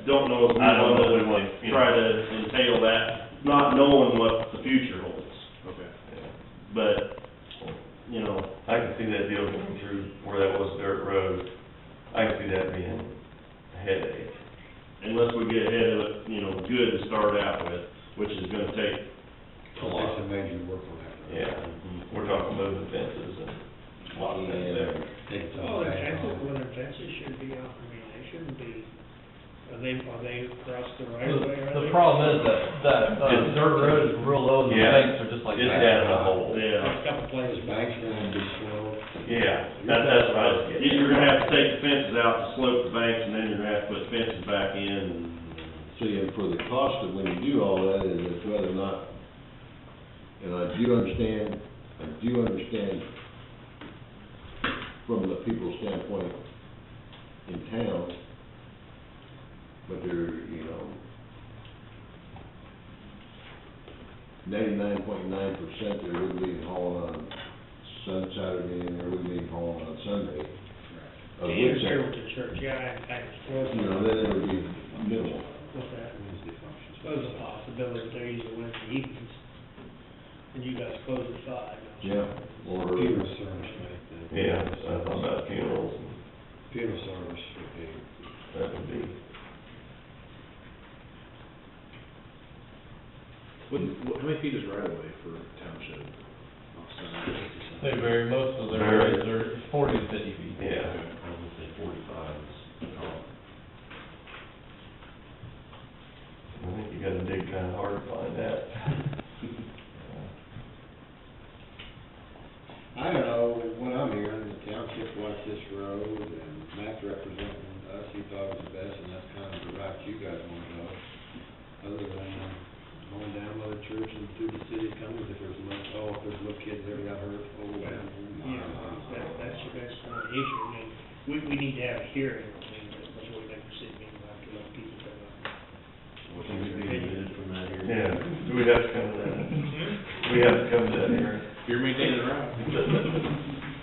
don't know if we I don't know if we want want, to try to entail that, not knowing what the future holds. Okay. But, I can see that deal going through where that was dirt road. I can see that being a headache. unless we get ahead of it, good to start out with, which is gonna take a Takes lot. some major work on that. road. Yeah, we're talking moving fences and a lot of things there. Take some Well, the back fences, on. well, the fences should be off, they shouldn't be, are they across the right of way, are they? The problem is that dirt road is real low, and the Yeah. banks are just like It's that. down in a hole. Yeah. There's a couple The places. bank's gonna be slow. Yeah, that's what I was getting. You're gonna have to take the fences out to slope the banks, and then you're gonna have to put fences back in. See, and for the cost of when you do all that, is it's whether or not, and I do understand from the people's standpoint in town, but they're, you know, 99.9% they're leaving hauling on Saturday, and they're leaving hauling on Sunday. Of To which, interfere with the church, yeah, I suppose. you know, then it would be minimal. What's that? Suppose a possibility they're using Wednesday evenings, and you guys close at 5. Yeah, or. Funeral service, right? Yeah, I thought about funerals, and Funeral service would be, that would be, How many feet is right away for township? They vary, most of their Vary. areas are 40 to 50 feet. yeah. I would say 45 is, I think you gotta dig kinda hard to find that. I don't know, when I'm hearing the township watch this road and Matt representing us, he thought it was the best, and that's kind of the route you guys want to go. Other than going down by the church and through the city of Cummings, if there's little kids there got hurt, Yeah, that's one issue, I mean, we need to have a hearing, I mean, before we make a decision, we'll have to let people come up. what can we be admitted from that here? Yeah, do we have to come to that? We have to come to that hearing. You're maintaining the route.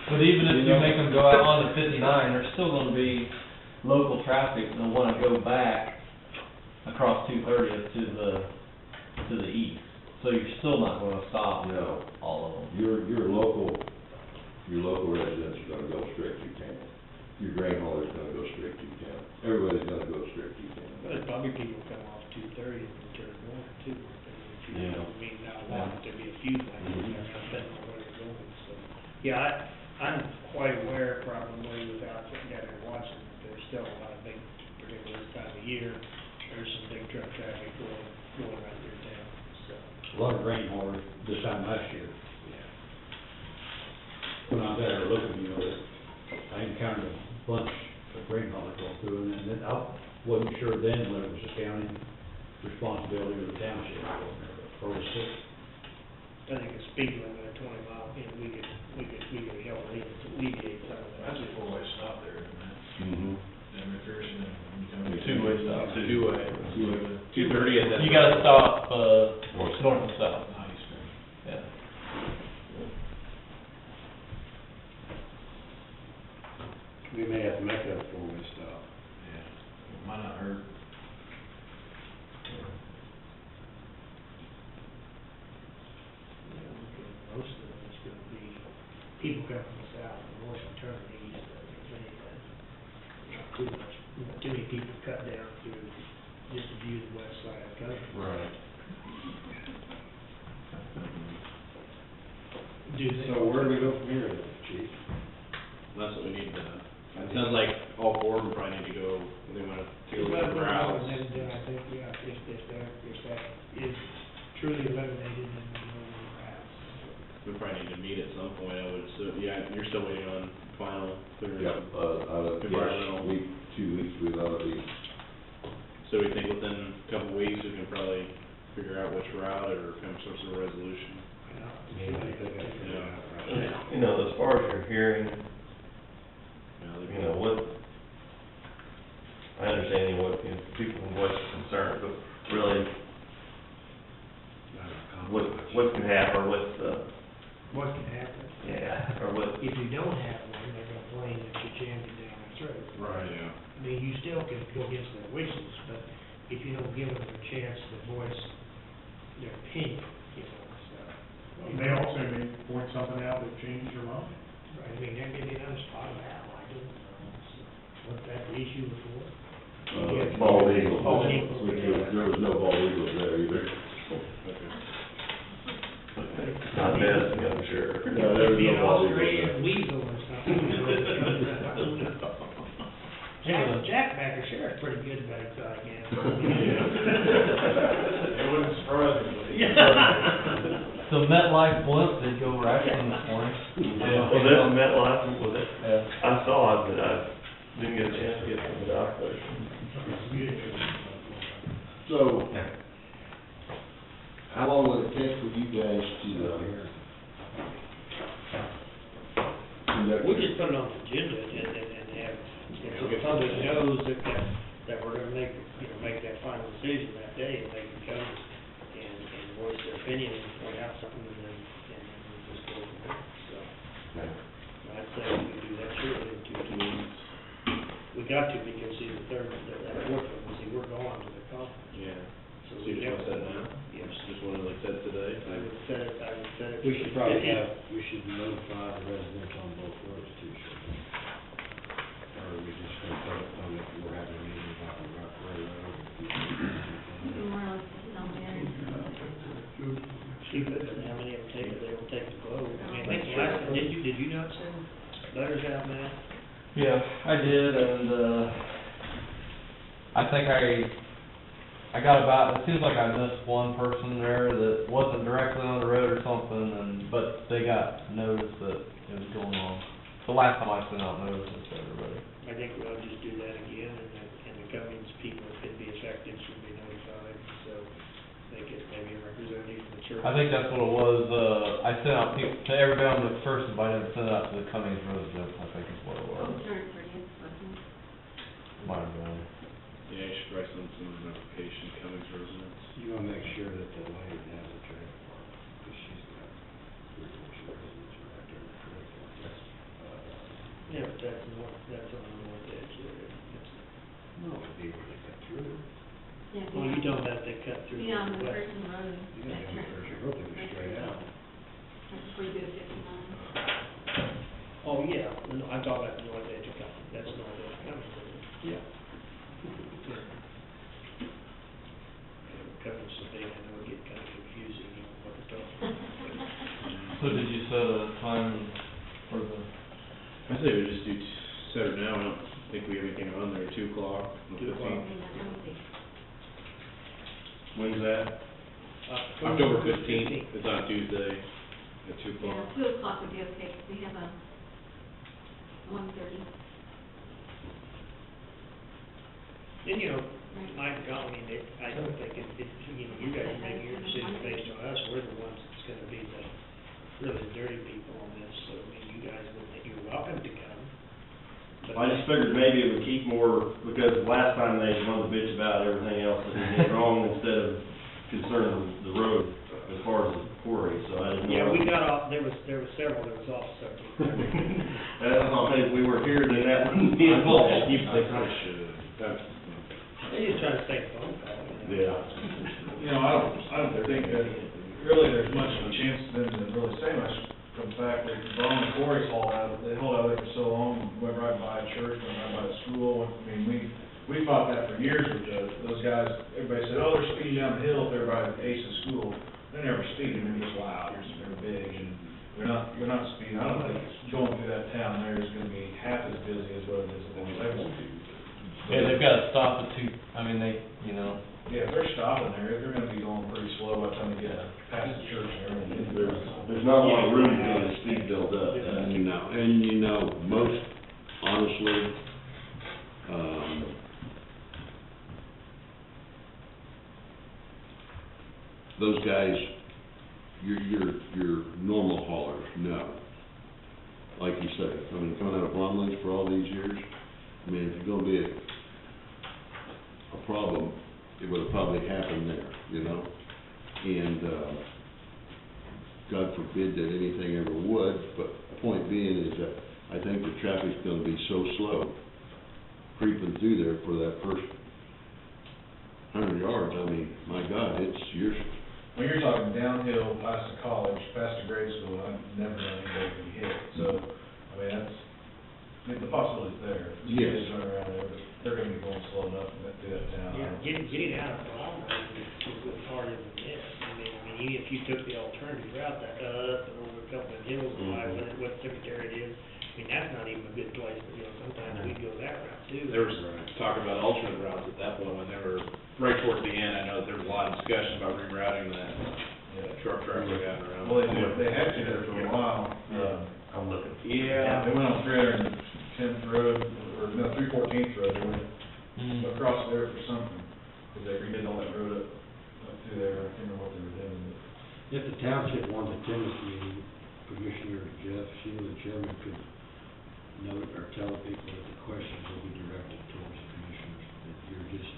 But even if you make them go out on the 59, there's still gonna be local traffic that'll wanna go back across 230th to the east. So you're still not gonna stop No. all of them. Your local residents are gonna go straight through town. Your grain hauler's gonna go straight through town. Everybody's gonna go straight through town. There's probably people come off 230 and turn north too. Yeah. I mean, not a lot, but there'd be a few, like, depending on where they're going, so. Yeah, I'm quite aware probably without sitting down and watching, that there's still a lot of big, particularly this time of year, there's some big truck traffic going right through town, so. A lot of grain haulers this time last year. Yeah. When I was there looking, I encountered a bunch of grain haulers going through, and then I wasn't sure then whether it was the county responsibility or the township, or the city. I think a speed limit of 20 miles, you know, we could help alleviate some of that. That's a four-way stop there, isn't it? Mm-hmm. And McPherson and. Two-way stop. Two-way. 230 at that. You gotta stop, north and south. Nice, man. Yeah. we may have to make that a four-way stop. Yeah, might not hurt. Most of them is gonna be people coming from the south and north and turning east, too much, too many people cut down through just to view the west side of the country. Right. So where do we go from here, chief? That's what we need to, it sounds like all four of them probably need to go, they wanna go with the routes. And then I think, yeah, if that is truly eliminated, then we go with the routes. We probably need to meet at some point, I would, so, yeah, you're still waiting on final clearance. Yep, out of, Environmental. week, 2 weeks, we ought to be, So we think within a couple weeks, we can probably figure out which route or come to some sort of resolution. You know, as far as your hearing, what, I understand what, people voice concern, but really, what can happen, or what's the, What can happen? yeah, or what, If you don't have one, they're gonna blame that you jammed it down the throat. Right. Yeah. I mean, you still can go against their wishes, but if you don't give them a chance to voice their opinion, so. You may also may point something out that changes your mind. Right, I mean, there may be another spot of that, I don't know, so, was that the issue before? bald eagles, Bald eagles. there was no bald eagles there either. not nesting, I'm sure. No, there was Maybe no an bald eagles Australian there. weasel or something. Jack Backer sure is pretty good about exotic animals. It wouldn't surprise me. So MetLife blimp did go racking this morning. Was that MetLife, was it? Yeah. I saw it, but I didn't get a chance to get to the doctor. So, how long would it take for you guys to conduct. We'll just put it on the agenda and have, so the public knows that we're gonna make, make that final decision that day, and they can come and voice their opinion and point out something, and then we'll just go from there, so. I'd say we can do that surely in 2 weeks. We got to, because see, that fourth one, see, we're going to the conference. Yeah. So So you just want to set it now? Yes. Just want to like set it today? I would set it. We should probably we should notify the residents on both roads too, shouldn't we? Or are we just gonna put it on if we're having a meeting about the rock railroad? More or less, it's not there. See, but how many of them take it, they don't take the globe. I mean, I think the last time, did you not send letters out, Matt? Yeah, I did, and, I think I got about, it seems like I missed one person there that wasn't directly on the road or something, but they got notice that it was going on. The last time I sent out notices to everybody. I think we'll just do that again, and the Cummings people that could be affected should be notified, so they get maybe a representative from the church. I think that's what it was, I sent out to everybody on the first invite, I sent it out to the Cummings residents, I think is what it was. October 30th, wasn't it? Might have been. Yeah, you should probably send some notification, Cummings residents. You wanna make sure that the lady has a trailer park, because she's got 3 or 4 residents right there in the trailer park. Yeah, but that's on the north edge there. No, it'd be where they cut through. Yeah, Well, you don't have to cut through. Yeah, on the west. Person Road. You gotta go first, you're hoping to straight out. That's before you go to 59. Oh, yeah, no, I'm talking about the north edge of Cummings, that's north edge of Cummings, isn't it? Yeah. Cummings so big, I know it get kind of confusing, what to talk about. So did you set a time for the? I say we just do, set it now, I don't think we have anything on there, 2 o'clock, on the 15th. When's that? October 15th, it's on Tuesday, at 2 o'clock. Yeah, 2 o'clock would be okay, 'cause we have a 1:30. And, my God, I don't think you guys are making your decision based on us, we're the ones that's gonna be the really dirty people on this, so, you guys, you're welcome to come. But I just figured maybe it would keep more, because last time they wanted to bitch about everything else that they did wrong instead of concerning the road as far as the quarry, so I didn't know. Yeah, we got off, there was several that was off subject. I thought maybe if we were here, then that wouldn't be involved. They probably should. They just trying to stay phone call. Yeah. I don't think that really there's much of a chance for them to really say much from the fact that Braun and Corey's hauled out, they hauled out there for so long, went right by a church, went right by the school, we fought that for years with those guys, everybody said, oh, they're speeding down the hill there by the Ace's school. They're never speeding, they're just loud, they're big, and they're not speeding. I don't think going through that town there is gonna be half as busy as what it is at Lake. Yeah, they've got to stop at Yeah, if they're stopping there, they're gonna be going pretty slow by the time they get past the church and everything. There's not a lot of room to get the speed built up. Most, honestly, those guys, your normal haulers, no. Like you say, coming out of Bromley's for all these years, if you're gonna be a problem, it would have probably happened there, And, God forbid that anything ever would, but the point being is that I think the traffic's gonna be so slow creeping through there for that first 100 yards, my God, it's yours. When you're talking downhill past the college, past the grade school, I've never known anybody to be hit, so, the possibility's there. Yes. Kids running around there, but they're gonna be going slow enough to do that town. Yeah, getting out of Bromley is harder than this. Even if you took the alternative route, that up and over a couple of hills, what cemetery it is, that's not even a good place, sometimes we go that route too. There was talk about alternate routes at that point when they were, right towards the end, I know there was a lot of discussion about rerouting that truck traffic out around. Well, they had to there for a while. I'm looking. Yeah. They went on 310th Road, or no, 314th Road, they went across there for something, because they redid all that road up through there, I can't remember what they were doing. If the township wanted to attend this meeting, Commissioner Jeff Sheila, the chairman, could note or tell people that the questions will be directed towards the commissioners, that you're just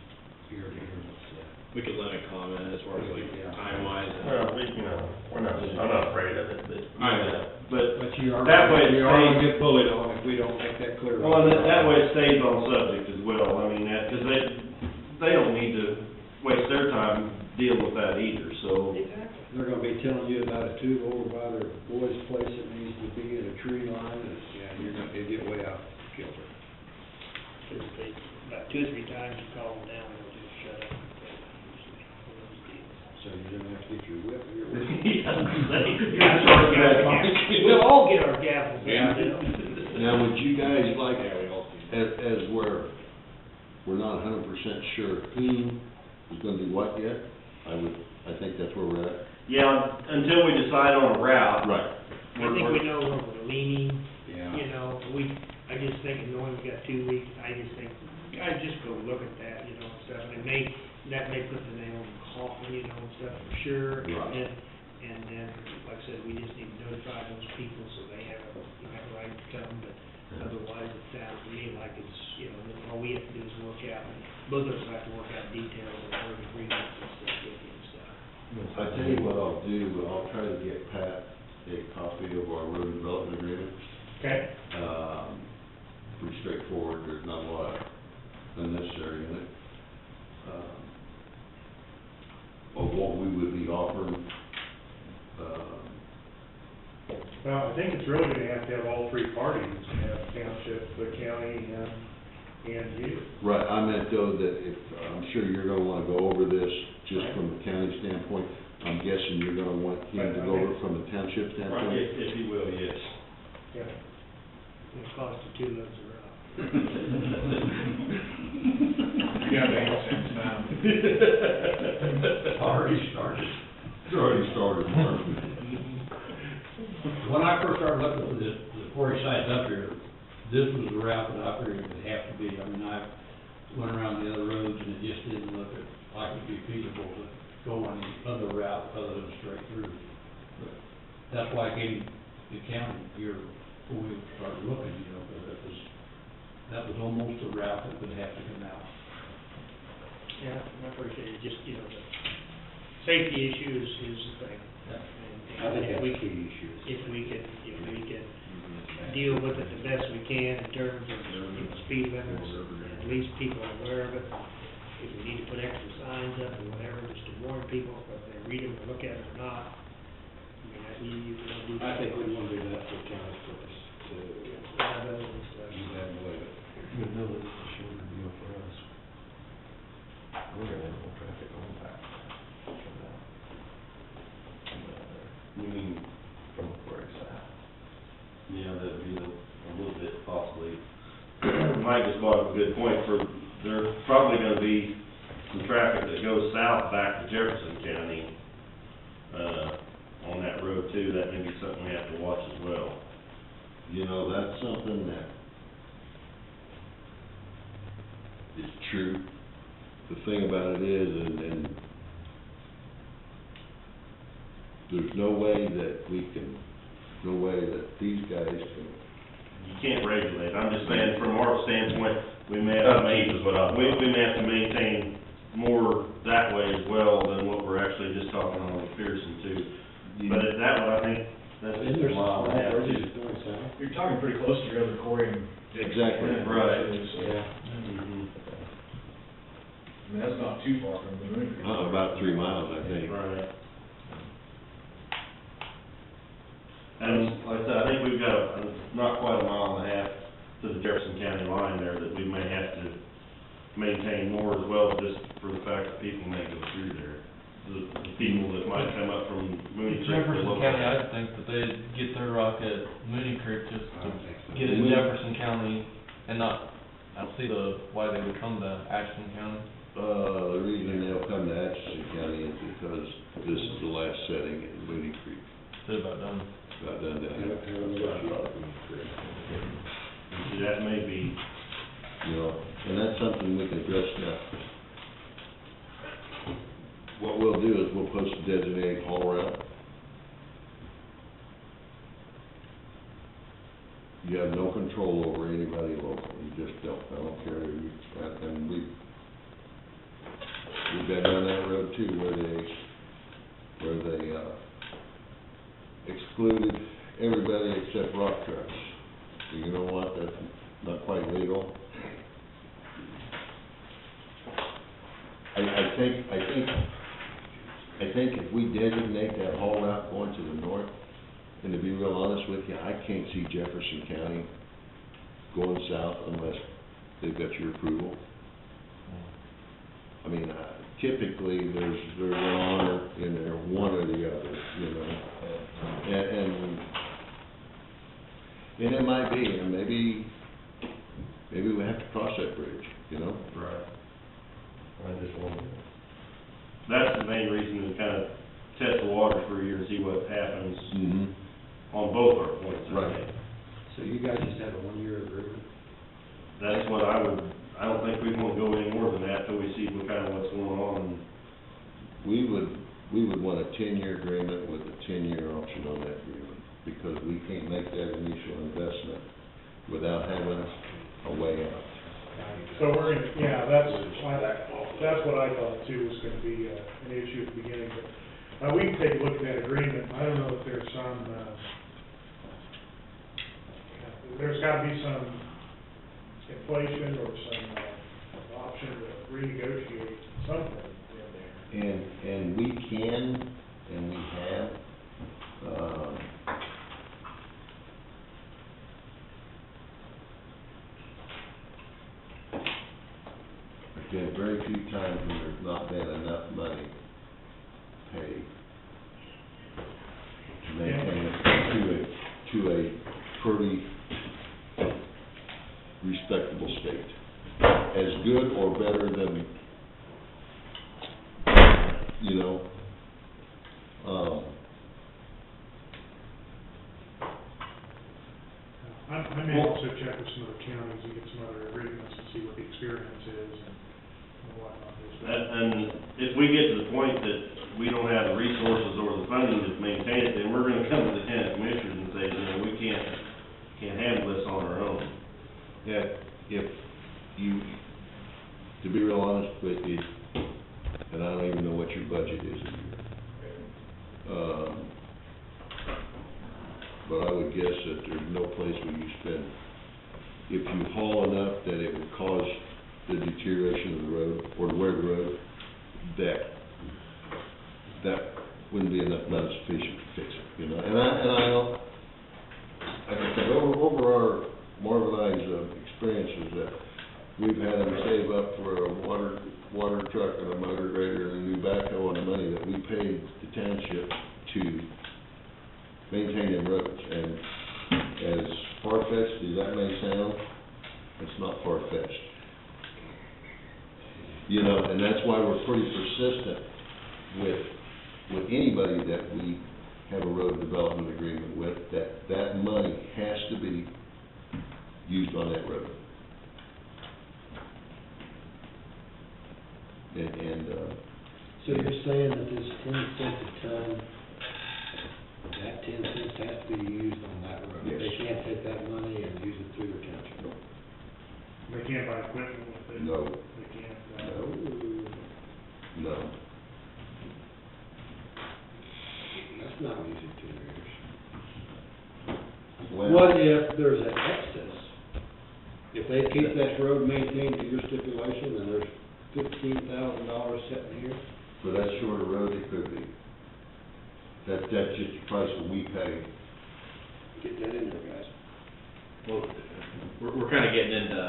here to hear what's said. We could limit comment as far as like time wise. Well, we're not, I'm not afraid of it, but, But you are, that way it you are gonna stays, get bullied on if we don't make that clear. well, and that way it stays on subject as well, I mean, that, cause they don't need to waste their time dealing with that either, so. Exactly. They're gonna be telling you about a tube over by their boy's place that needs to be in a tree line, and, yeah, you're gonna, it'll get way out of kilter. About 2 or 3 times you call them down, they'll just shut up. So you're gonna have to get your whip or your. We'll all get our gavels out, you know. Now, would you guys like, as we're not 100% sure who is gonna do what yet, I think that's where we're at. Yeah, until we decide on a route. Right. I think we know where we're leaning, Yeah. you know, I just think knowing we got 2 weeks, I just think, guys, just go look at that, you know, and stuff, and that may put the nail in the coffin, you know, and stuff, for sure. Right. And then, like I said, we just need to notify those people so they have a right to come, but otherwise it sounds to me like it's, you know, all we have to do is work out, both of us have to work out details of our agreements and stuff with you and stuff. I tell you what I'll do, I'll try to get Pat a copy of our road development agreement. Okay. Pretty straightforward, there's not a lot unnecessary in it. Of what we would be offering, Well, I think it's really gonna have to have all 3 parties, have township, the county, and you. right, I meant though that if, I'm sure you're gonna wanna go over this just from the county standpoint. I'm guessing you're gonna want him to go over it from the township standpoint? If you will, yes. Yeah. It'll cost you 2 loads of rock. You got to have sense now. Already started. It's already started, Mark. When I first started looking for the quarry sites up here, this was the route that I figured it would have to be. I mean, I went around the other roads and it just didn't look like it'd be feasible to go any other route other than straight through. But that's why I came to county here before we started looking, you know, because that was almost the route that would have to come out. Yeah, I appreciate it, just, you know, the safety issue is the thing. Yeah. I think that's a key issue. If we can deal with it the best we can in terms of, you know, speed limits, at least people are aware of it. If we need to put extra signs up or whatever, just to warn people, whether they read them or look at them or not. I mean, you can do I that. think we want to do that for county's purpose, to, Liability and stuff. you have to believe it. Good deal, it's a shorter deal for us. We're gonna have more traffic going back from that. You mean, From the quarry side. yeah, that'd be a little bit possibly. Mike just brought up a good point there's probably gonna be some traffic that goes south back to Jefferson County, on that road too. That may be something we have to watch as well. You know, that's something that is true. The thing about it is, and there's no way that these guys can. You can't regulate. I'm just saying, from our standpoint, we may have to we may have to maintain more that way as well than what we're actually just talking on McPherson too. But at that one, I think that's just a mile and a half too. You're talking pretty close to your other quarry. Exactly. Right. Yeah. Mhm. I mean, that's not too far from the moon. About 3 miles, I think. Right. And like I said, I think we've got not quite a mile and a half to the Jefferson County line there that we may have to maintain more as well, just for the fact that people may go through there. The people that might come up from Mooney Creek. Jefferson to look County, at- I think that they'd get their rock at Mooney Creek just I to don't think so. get it in Jefferson County and not, I don't see why they would come to Ashton County. The reason they'll come to Atchison County is because this is the last setting in Mooney Creek. They're about done. About done down there. See, that may be, You know, and that's something we can address now. What we'll do is we'll post a designated haul route. You have no control over anybody local, you just don't, I don't care, and we've been down that road too, where they excluded everybody except rock trucks. So you know what, that's not quite legal. I think if we designate that haul route going to the north, and to be real honest with you, I can't see Jefferson County going south unless they've got your approval. I mean, typically, there's an honor in there, one or the other, you know. And it might be, and maybe we have to cross that bridge, you know? Right. I just wonder. That's the main reason to kind of test the water for a year and see what happens on both our points, I think. So you guys just have a 1-year agreement? That's what I don't think we want to go any more than that till we see what kind of what's going on. We would want a 10-year agreement with a 10-year option on that agreement, because we can't make that initial investment without having a way out. So we're gonna, yeah, that's what I thought too was gonna be an issue at the beginning, but, we can take a look at that agreement. I don't know if there's there's gotta be some inflation or some, option to renegotiate something in there. And we can, and we have, there's been very few times when there's not been enough money paid to maintain it to a pretty respectable state. As good or better than, you know, I may also check with some other counties and get some other agreements and see what the experience is and whatnot. And if we get to the point that we don't have the resources or the funding to maintain it, then we're gonna come to the county commissioners and say, you know, we can't handle this on our own. that if you, to be real honest with you, and I don't even know what your budget is a year. But I would guess that there's no place where you spend, if you haul enough that it would cause the deterioration of the road, or to wear the road, that wouldn't be enough money sufficient to fix it, you know? And I don't, like I said, over our, Marv and I's experiences, that we've had them save up for a water truck and a motor grader and a new backhoe and the money that we paid the township to maintain them roads. And as far-fetched as that may sound, it's not far-fetched. You know, and that's why we're pretty persistent with anybody that we have a road development agreement with, that money has to be used on that road. So you're saying that this 10 cents a ton, that 10 cents has to be used on that road? Yes. They can't take that money and use it through their township? No. They can't buy equipment with it. No. They can't, No. That's not using 2 years. Well, What if there's an excess? If they keep that road maintained to your stipulation, and there's $15,000 sitting here? for that shorter road, it could be. That's just the price that we pay. Get that in there, guys. Well, we're kind of getting into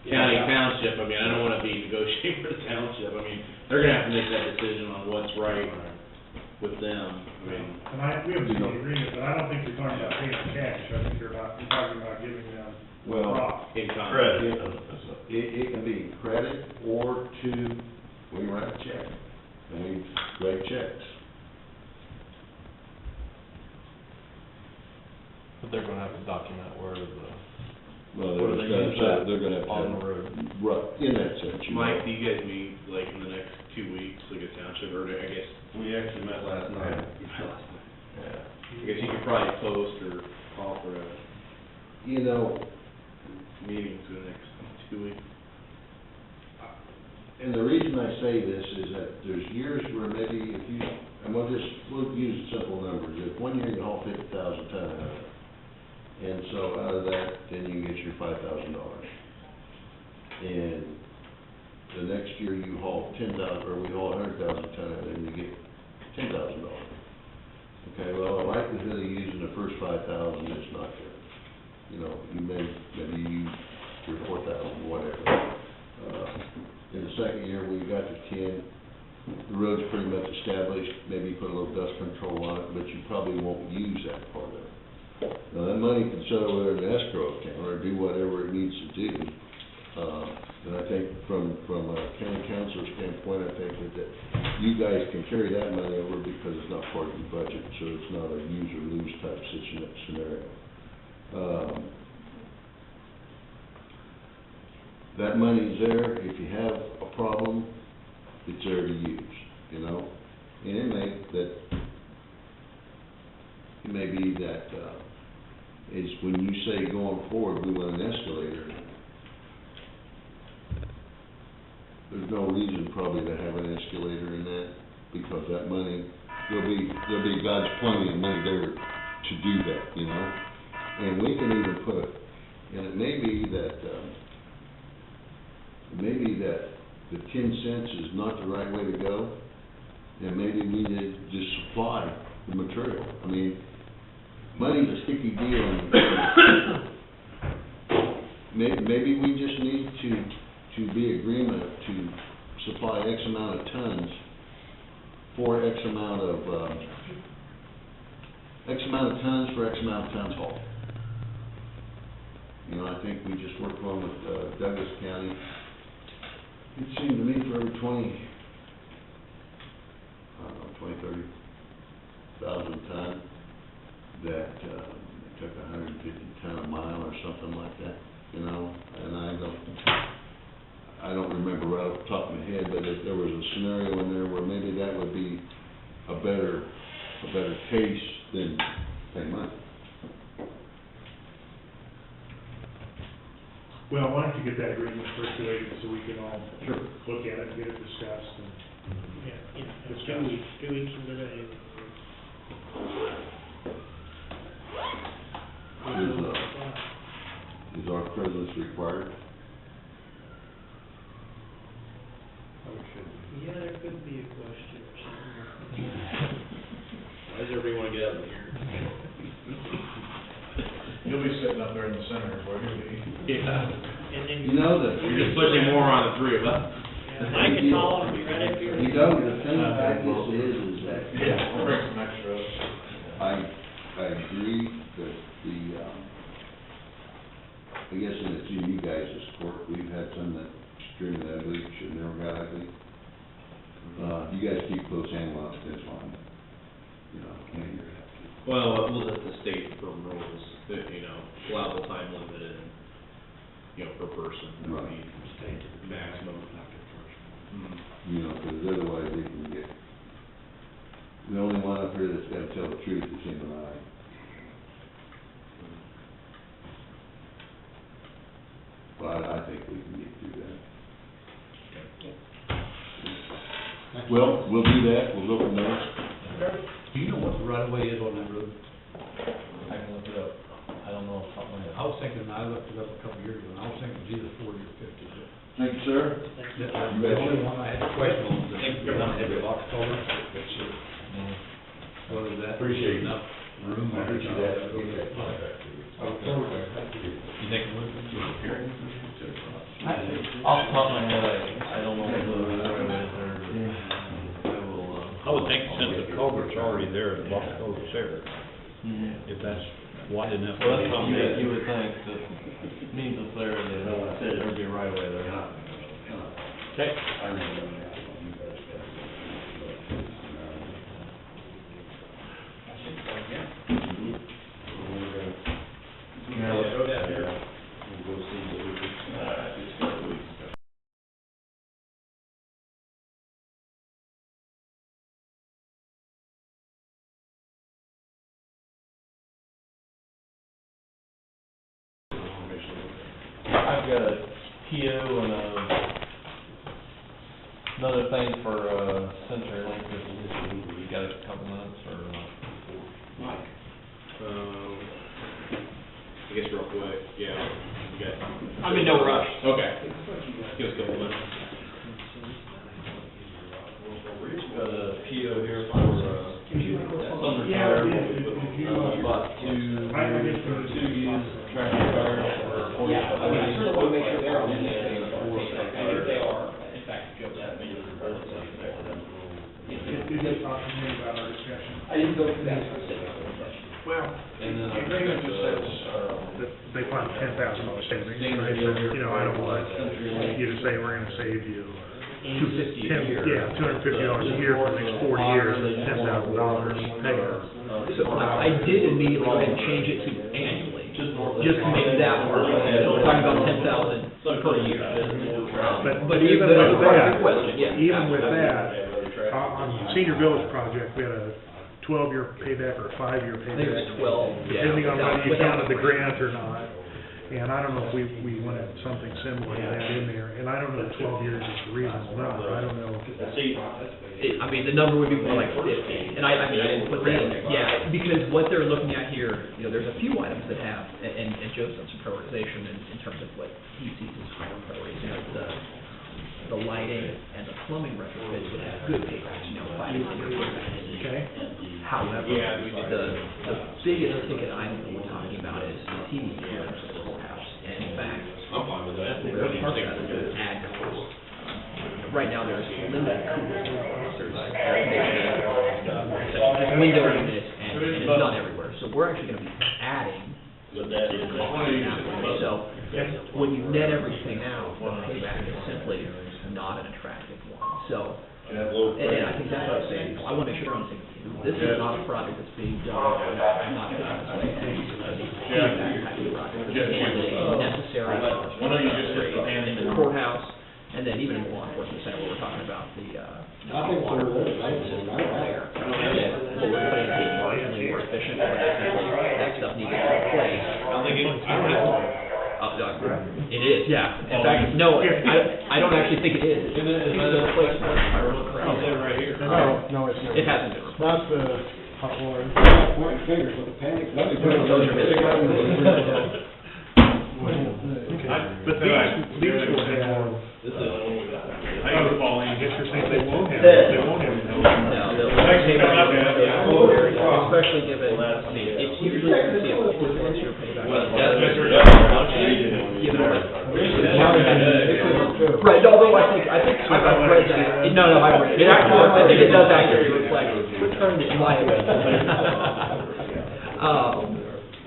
county, township. I mean, I don't want to be negotiating for the township. I mean, they're gonna have to make that decision on what's right with them. I mean, and we haven't seen the agreement, but I don't think you're talking about paying cash. I think you're talking about giving them Well, rock. in kind. Credit. It can be credit or we write a check, and we write checks. But they're gonna have to document where the, Well, Or they use that they're gonna have to. on the road. Right, in that sense, you know. Mike, do you guys meet like in the next 2 weeks, like a township, or I guess, We actually met last night. I guess you could probably post or offer a you know, Meetings for the next 2 weeks. and the reason I say this is that there's years where maybe if you, and we'll use simple numbers. If one year you haul 50,000 ton out of it, and so out of that, then you get your $5,000. And the next year you haul 10,000, or we haul 100,000 ton out of it, and you get $10,000. Okay, well, the likelihood of using the first 5,000 is not there. You know, you maybe use your 4,000, whatever. In the second year, when you got to 10, the road's pretty much established, maybe you put a little dust control on it, but you probably won't use that part of it. Now, that money can sit over there in an escrow account, or do whatever it needs to do. And I think from a county council standpoint, I think that you guys can carry that money over because it's not part of your budget, so it's not a use or lose type scenario. That money's there, if you have a problem, it's there to use, you know? And it may be that, is when you say going forward, we want an escalator, there's no reason probably to have an escalator in that, because that money, there'll be God's plenty of money there to do that, you know? And we can even put, and it may be that the 10 cents is not the right way to go, and maybe we need to just supply the material. I mean, money's a sticky deal, and maybe we just need to be agreement to supply X amount of tons for X amount of tons for X amount of tons hauled. You know, I think we just worked on with Douglas County. It seemed to me for every 30,000 ton, that it took 150 ton a mile or something like that, you know, and I don't remember right off the top of my head, but if there was a scenario in there where maybe that would be a better case than pay money. Well, why don't you get that agreement circulated so we can all Sure. look at it and get it discussed and It's 2 weeks from today. Is our presence required? Yeah, there could be a question or something. Why does everybody wanna get out of here? You'll be sitting up there in the center, where you'll be. Yeah. And then. You know that. You're just pushing more on the three of us. I can call and be right up here. You know, the thing about this is that. Yeah, I'll bring some extra. I agree that I guess in it's in you guys' court, we've had some that extremely ugly, should never got ugly. You guys keep close handle on it, that's fine. You know, Well, we'll let the state firm rules that, you know, allowable time limit and, you know, per person, that would be maximum. you know, because otherwise they can get, the only one up here that's gotta tell the truth is him and I. But I think we can get through that. Well, we'll do that, we'll go from there. Do you know what the right of way is on that road? I can look it up. I don't know off the top of my head. I was thinking, I looked it up a couple of years ago, and I was thinking it was either 40 or 50. Thank you, sir. The only one I had a question on was the one at the box culvert, which is, whether that. Appreciate it. Enough room. I'll get you that. Okay. You think it would? Off the top of my head, I don't know what the right way is there, but I will, I would think since the culvert's already there, the box culvert's there, Mhm. if that's wide enough. Well, that's what you would think, that means it's there, that there'd be a right of way there. Okay. We got a PO and another thing for, CenturyLink, you got a couple minutes, or? Mike? I guess real quick, yeah, you got. I'm in no rush. Okay. Give us a couple minutes. Got a PO here for, Sumner Tire, about two used tractor tires for 45. I sort of wanna make sure they're on the And list. then four set tires. They are, in fact, Joe, that may be the You just talked to me about our discussion. I didn't go through that specifically. Well, And then the agreement just says, that they plan $10,000 savings, right? So, you know, I don't want you to say we're gonna save you $250 a year. Yeah, $250 a year for the next 40 years, that's $10,000 payment. So I did immediately go ahead and change it to annually, just to make that work. We're talking about 10,000 per year. But even with that, Question, yeah. even with that, on Senior Village project, we had a 12-year payback or a 5-year I think it payback. was 12, yeah. Depending on whether you without- counted the grant or not. And I don't know if we wanted something similar to that in there. And I don't know if 12 years is a reasonable number, I don't know. I mean, the number would be more like 50, and I mean, I didn't put that in there. Yeah, because what they're looking at here, you know, there's a few items that have, and Joe's done some prioritization in terms of what he sees as higher priorities. You know, the lighting and the plumbing retrofits would have good paybacks, you know, 5 to 10 year paybacks. Okay? However, the biggest ticket item that we're talking about is the TV cameras at the courthouse. And in fact, I'm fine with that. we're part of that is an ad cost. Right now, there's limited cooling, there's air conditioning, window units, and it's not everywhere. So we're actually gonna be adding to the cost of that. So when you net everything out, the payback is simply not an attractive one. So, and I think that's what I'm saying, I wanna make sure I'm saying, this is not a project that's being done, not done this way, as a payback type of project. This is a necessary upgrade in the courthouse, and then even in the law enforcement center, where we're talking about the I think water so, system there. And then what we're putting in is marginally more efficient, but that stuff needs to be replaced. It is, yeah. In fact, no, I don't actually think it is. It's the replacement, if I remember correctly. No, it's not. It hasn't been replaced. Not the hot water. Point fingers with a panic. Those are missing. But these will have, This is the only one we got. I guess you're saying they won't have, they won't have. No, especially given, I mean, it's usually, you know, once you're paid back. Well, that's Mr. Given what. Right, although I think I've read that, no, I've read it, actually, I think it does actually reflect the climate.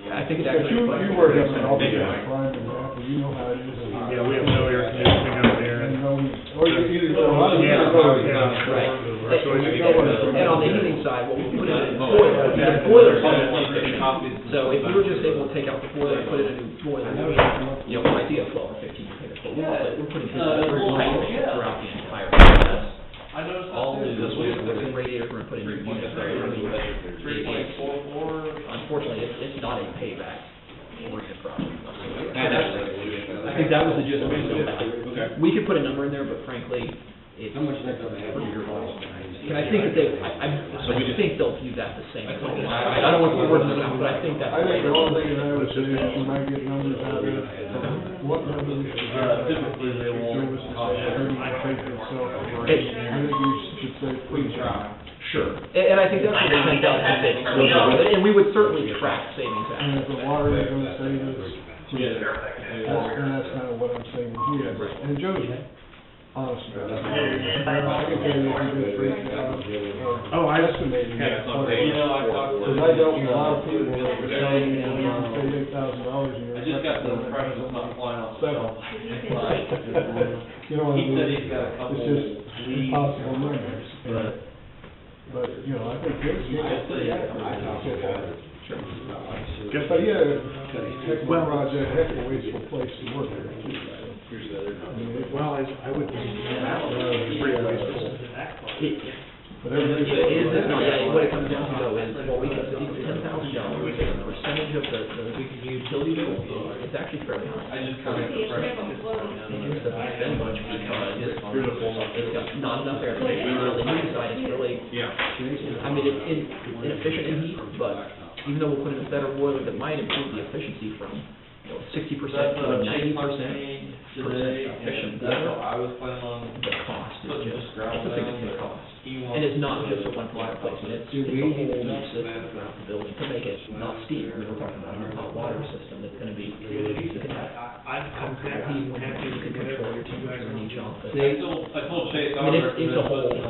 I think it actually reflects. You work up in Albany, Brian, and you know how it is. Yeah, we have no air conditioning out there. And no, or you either go out or you Yeah, go. Right. So it's- And on the heating side, what we put in boiler, the boiler's only efficient. So if we were just able to take out the boiler and put in a new boiler, you know, it might be a 12 or 15 year payback, but we're putting this throughout the entire process. All new, this was the radiators, we're gonna put in new units there. I mean, unfortunately, it's not a payback oriented project. I think that was the gist of it. We could put a number in there, but frankly, it's. How much they're gonna have for your license? And I think that I think they'll view that the same. I don't want to word them out, but I think that's. I think the only thing that I would say is you might get numbers out of it. What numbers should Typically, they won't cost pay for itself. I think you should say, please try. Sure, and I think that's what the 10,000 savings would be, and we would certainly track savings out. And if the water is gonna save us, that's kind of what I'm saying here. And Joe's honest about it. I can tell you if you did Oh, I estimated. Yeah, Because I dealt with a lot of people that were telling me, you know, say $8,000 a year. I just got the impression it's not flying off the shelf. You know what I He mean? said he's got a couple It's just leads. impossible numbers. But, you know, I think this. Just, But yeah, heck of a project, heck of a wasteful place to work there too. well, I would think that was pretty wasteful. But everything's. It is, no, yeah, what it comes down to though is, well, we can, $10,000, the percentage of the utility bill, it's actually fairly high. I just kind of See, it should refresh. have a flow. It just doesn't spend much because it's got not enough air conditioning on the heat side, it's really, I mean, it's inefficient in heat, but even though we'll put in a better boiler that might improve the efficiency from, 60% to a 90% efficient That's boiler, what I was planning on. the cost is Putting just, just gravel it's a down, significant but cost. he And it's not wants just a to- one-time replacement, it's a whole new system throughout the building to make it not steam. I mean, we're talking about a hot water system that's gonna be, you can have I'm happy, heat, happy you to can control your temperature in each office. I told Chase I I mean, would it's a recommend whole- putting,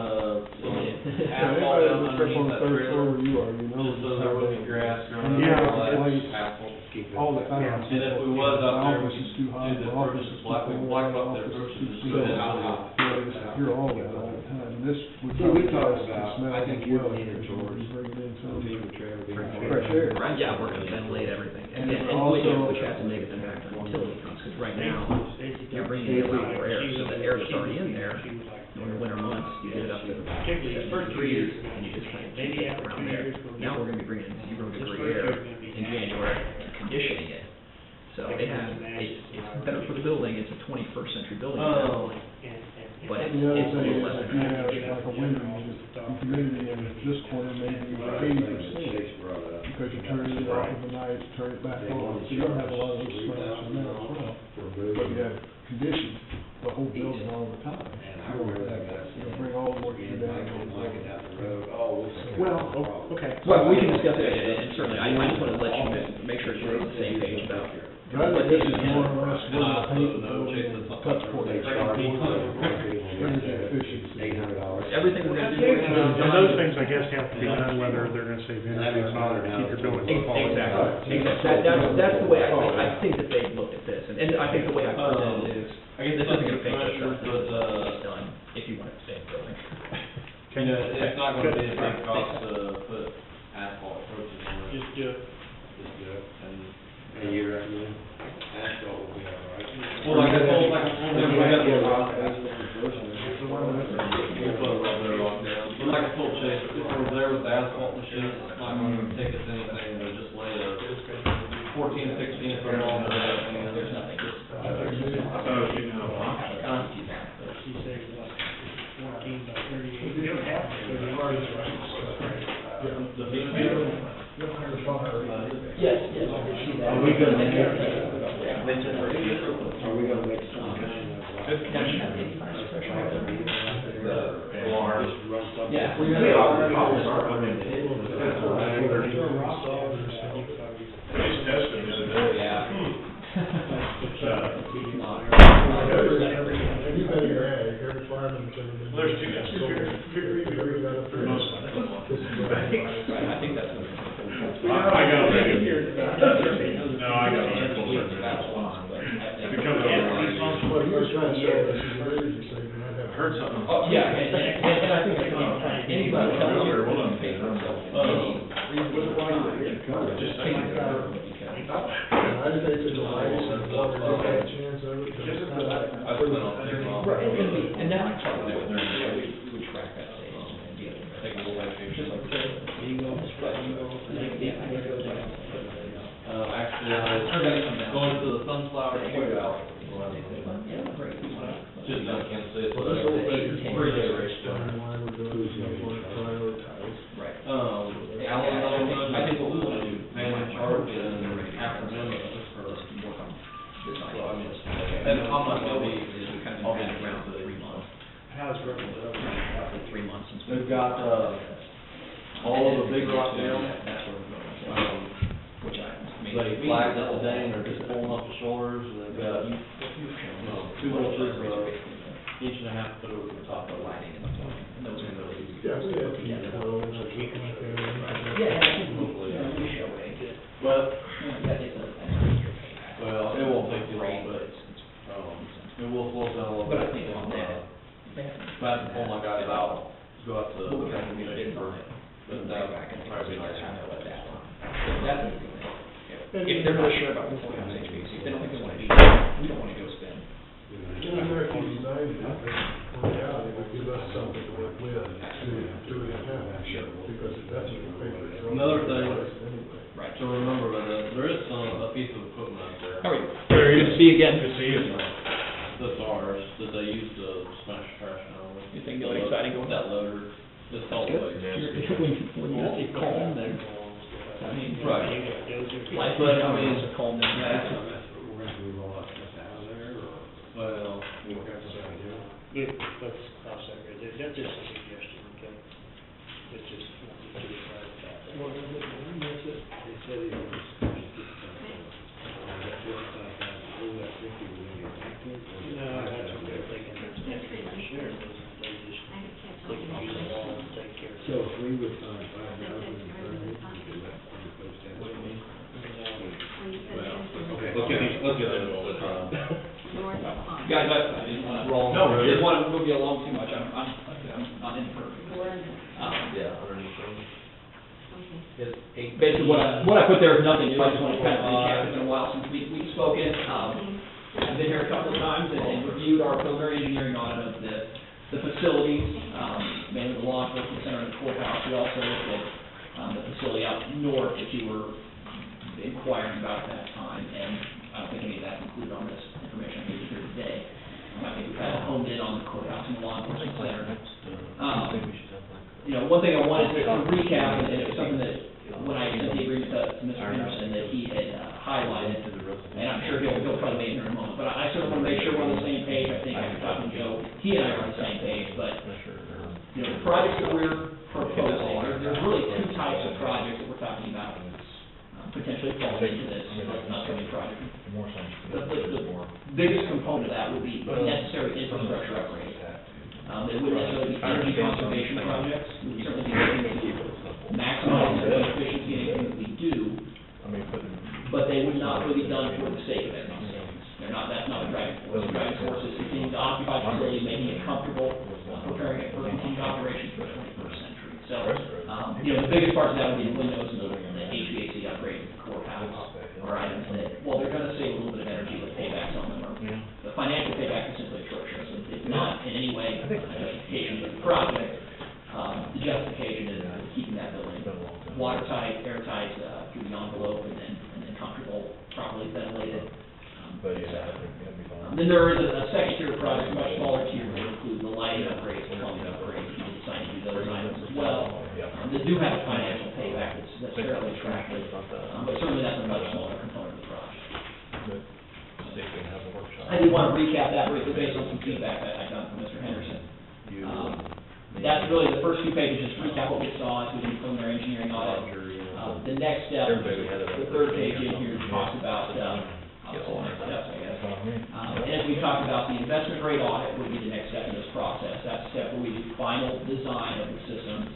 Yeah. asphalt down underneath that Third floor trailer. where you are, you know. Just so there wouldn't be grass growing Yeah. up, all that asphalt. All the time. Yeah. And if we was out there, we Office is could too hot, do the the office approaches, is too black, we cold, black up the office is approaches too and do it cold. out. You're all that all the time, and this would See, we probably talked cost about, us smell I think as you're well, leaning because towards you bring in some Fresh fresh air. Right, yeah, we're gonna ventilate everything, and And then, also- which has a negative impact on utility costs, because right now, you're bringing in a lot more air, so the air that's already in there, in the winter months, you get it up to Particularly the 70 first 2 degrees, years. and you just kind of Maybe keep it after around 2 there. years, we'll Now we're gonna be bringing in 0 degree air in January, and conditioning it. So they have, it's better for the building, it's a 21st century building at that point, but it's, The other it's a thing little is, less if you than have like a window unit, humidity in this corner maybe 80%, because you turn it off in the night, turn it back on, so you don't have a lot of those smells in there as well. But you have conditioned the whole building all the time. You'll bring all the moisture down. Well, okay. Well, we can discuss it, and certainly, I just wanna let you make sure you're on the same page about. But I think this is more or less And what also, the paint no, Chase building said something touch about point. Energy efficiency. Everything we're gonna do. And those things, I guess, have to be done whether they're gonna save energy or not, or keep your building from falling. Exactly, that's the way I think that they've looked at this, and I think the way I presented it is, I guess this isn't gonna pay for pressure, itself, it's done, if you want to stay in the building. You know, it's not gonna be a big cost to put asphalt approaches on it. Just do it. And you recommend? Asphalt will be all right. Well, like I told them, we got the rock, we'll put a little bit of rock down. But like I told Chase, if we're there with the asphalt machine, it's not gonna take us anything to just lay a 14, 16 foot long. There's nothing, She said what, 14 by 38. You don't have to. The heat meter, yes, yes. Are we gonna make some kind of, alarm. Yeah. There's two guys. I think that's what. I got it right here. No, I got it. Well, he was trying to say this is energy saving, I'd have Heard something. Oh, yeah, and I think, anybody tells you, pay for themselves, just taking power. I didn't think there's a light, water, you had a chance of it. I spent all day long. Right, and that's part of it, we would track that data and be able to take a little vacation. Actually, I was going to the sunflower cookout. Just down in Kansas City, it's a three-day race down. Right. Alan, I think what we want to do, family park and afternoon. So, I mean, And how much will be, we kind of been around for 3 months. How's it working? For 3 months since. We've got, all of the big rock dams, That's where we're going. Which I mean. they flagged at the dam, they're just pulling up the shores, and they've got, 2 inches, each and a half foot over the top of the Lighting and stuff, and those are really. Yeah, we have people, Yeah, I think we show it. But, Yeah, it's a. well, it won't take too long, but, it will slow down a little bit. But I think on that. If I have to pull my guys out, go out to, We'll kind of get it on it. but Go that, back and probably be nice. what that's on. That's a good thing. If they're not sure about what's going on with HVAC, if they don't think they want to be, we don't want to go spend. in the 1990s, yeah, it would give us something to work with. Another thing, to remember, there is a piece of equipment out there. How are you? Good to see you again. Good to see you. That's ours, that they use to smash trash down with. You think you'll exciting going? That loader, it's all the way. When you say calm, then, I mean, Right. like, But, I mean, it's a calm down. We're gonna move all that stuff out of there, or Well, what kind of stuff do? I'll say, that's just a suggestion, okay? It's just, to be right about that. What is it, they said it was that 55,000, oh, that 50 was gonna get back to it, or? No, that's what they're thinking, it's definitely the sheriff, they just, I could catch they on can to use that. it all and take care of it. So if we would find 5,000 in permit, we could let them post that. What do you mean? When you said well, fence, okay, let's get into it, north of pond. Guys, I didn't want to, Wrong. no, I didn't want to move you along too much, I'm not in for, We're in the- Yeah, underneath them. Okay. basically what I put there is nothing new, I just want to kind of recap, it's been a while since we've spoken. I've been here a couple of times and reviewed our preliminary engineering audit of the facilities, mainly the law enforcement center and the courthouse. We also looked at, the facility out north that you were inquiring about at that time, and I don't think any of that's included on this information I gave you here today. I think we've kind of honed in on the courthouse and the law enforcement center. You know, one thing I wanted to recap, and it was something that, when I sent the agreement to Mr. Henderson, that he had highlighted, and I'm sure he'll probably make it in a moment, but I sort of want to make sure we're on the same page. I think after talking to Joe, he and I are on the same page, but, you know, the projects that we're proposing, there's really two types of projects that we're talking about, potentially falling into this upcoming project. The biggest component of that would be necessary infrastructure upgrades. They wouldn't necessarily be energy conservation projects, we would certainly be looking to maximize the efficiency in anything that we do, but they would not really be done for the sake of energy savings. They're not, that's not a driving force. The driving force is continuing to occupy the facility, making it comfortable, preparing it for continued operations for the 21st century. So, you know, the biggest parts of that would be the windows and the HVAC upgrade of the courthouse, or items that, well, they're gonna save a little bit of energy, but paybacks on them are, the financial payback is simply atrocious. It's not in any way a justification of the project. The justification is keeping that building watertight, airtight, through the envelope, and then comfortable, properly ventilated. Then there is a second tier of projects, much smaller tier, that include the lighting upgrades, the plumbing upgrades, you decide to do those items as well. They do have a financial payback that's fairly attractive, but certainly that's a much smaller component of the project. I did want to recap that briefly based on some feedback that I got from Mr. Henderson. That's really the first few pages, just recap what we saw as we did preliminary engineering audit. The next step, the third page in here talks about, next steps, I guess. And as we talked about, the investment grade audit would be the next step in this process. That's the step where we do final design of the system.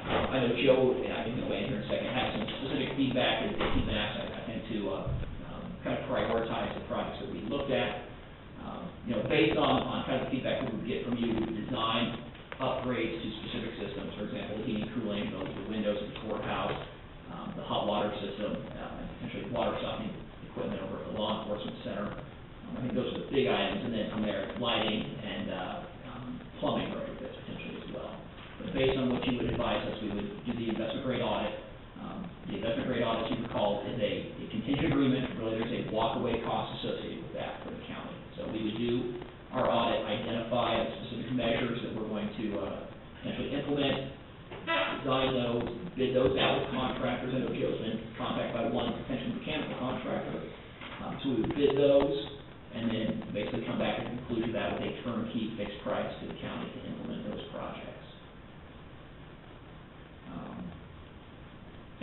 I know Joe, and I can go in here in a second, had some specific feedback that he's asked, I think, to kind of prioritize the projects that we looked at. You know, based on kind of the feedback we would get from you, we would design upgrades to specific systems, for example, the heating, cooling, the windows of the courthouse, the hot water system, and potentially water softening equipment over at the law enforcement center. I think those are the big items, and then from there, lighting and plumbing retrofits potentially as well. But based on what you would advise us, we would do the investment grade audit. The investment grade audit, as you recall, is a contingent agreement. Really, there's a walk-away cost associated with that for the county. So we would do our audit, identify the specific measures that we're going to potentially implement, design those, bid those out with contractors. I know Joe's been contacted by one potential mechanical contractor. So we would bid those, and then basically come back to the conclusion of that with a turnkey fixed price to the county to implement those projects.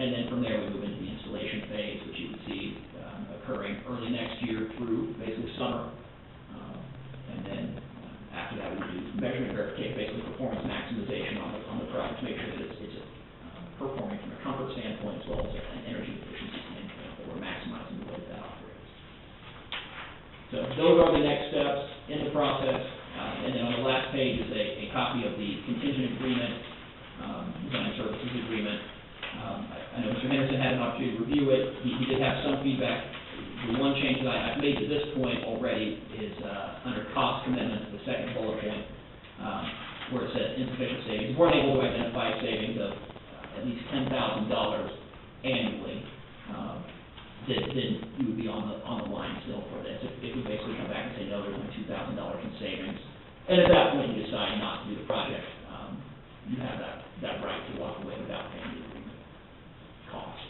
And then from there, we move into the installation phase, which you would see occurring early next year through basically summer. And then after that, we do measurement verification, basically performance maximization on the project to make sure that it's performing from a comfort standpoint as well as an energy efficiency standpoint, that we're maximizing the way that operates. So those are the next steps in the process. And then on the last page is a copy of the contingent agreement, design services agreement. I know Mr. Henderson had an opportunity to review it. He did have some feedback. The one change that I've made to this point already is under cost commitments, the second bullet point, where it says insufficient savings. if we're unable to identify savings of at least $10,000 annually, then you would be on the line still for this. If we basically come back and say, no, there's only $2,000 in savings, and at that point you decide not to do the project, you have that right to walk away without paying the agreement cost.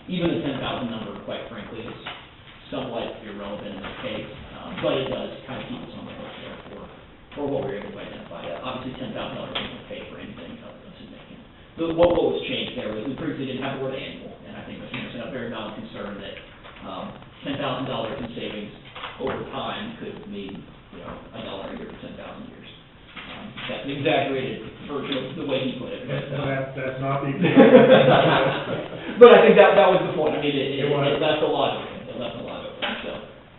Even the $10,000 number, quite frankly, is somewhat irrelevant in this case, but it does kind of keep us on the hook there for what we're able to identify. Obviously, $10,000 isn't pay for anything other than significant. What was changed there was we previously didn't have the word annual, and I think Mr. Anderson had a very valid concern that $10,000 in savings over time could mean, $1 a year for 10,000 years. That's an exaggerated version of the way he put it. That's not the. But I think that was the point. I mean, it left a lot open. It left a lot open. So,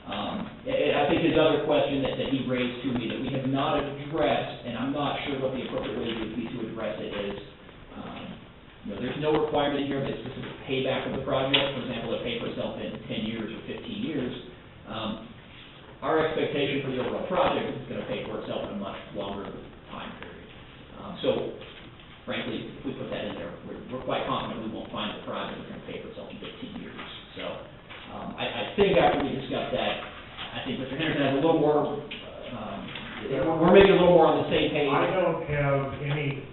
I think his other question that he raised to me that we have not addressed, and I'm not sure what the appropriate way would be to address it is, there's no requirement here of a specific payback of the project. For example, it pay for itself in 10 years or 15 years. Our expectation for the overall project is it's going to pay for itself in a much longer time period. So, frankly, if we put that in there, we're quite confident we won't find the project is going to pay for itself in 15 years. So, I think after we discuss that, I think Mr. Henderson has a little more, we're maybe a little more on the same page. I don't have any,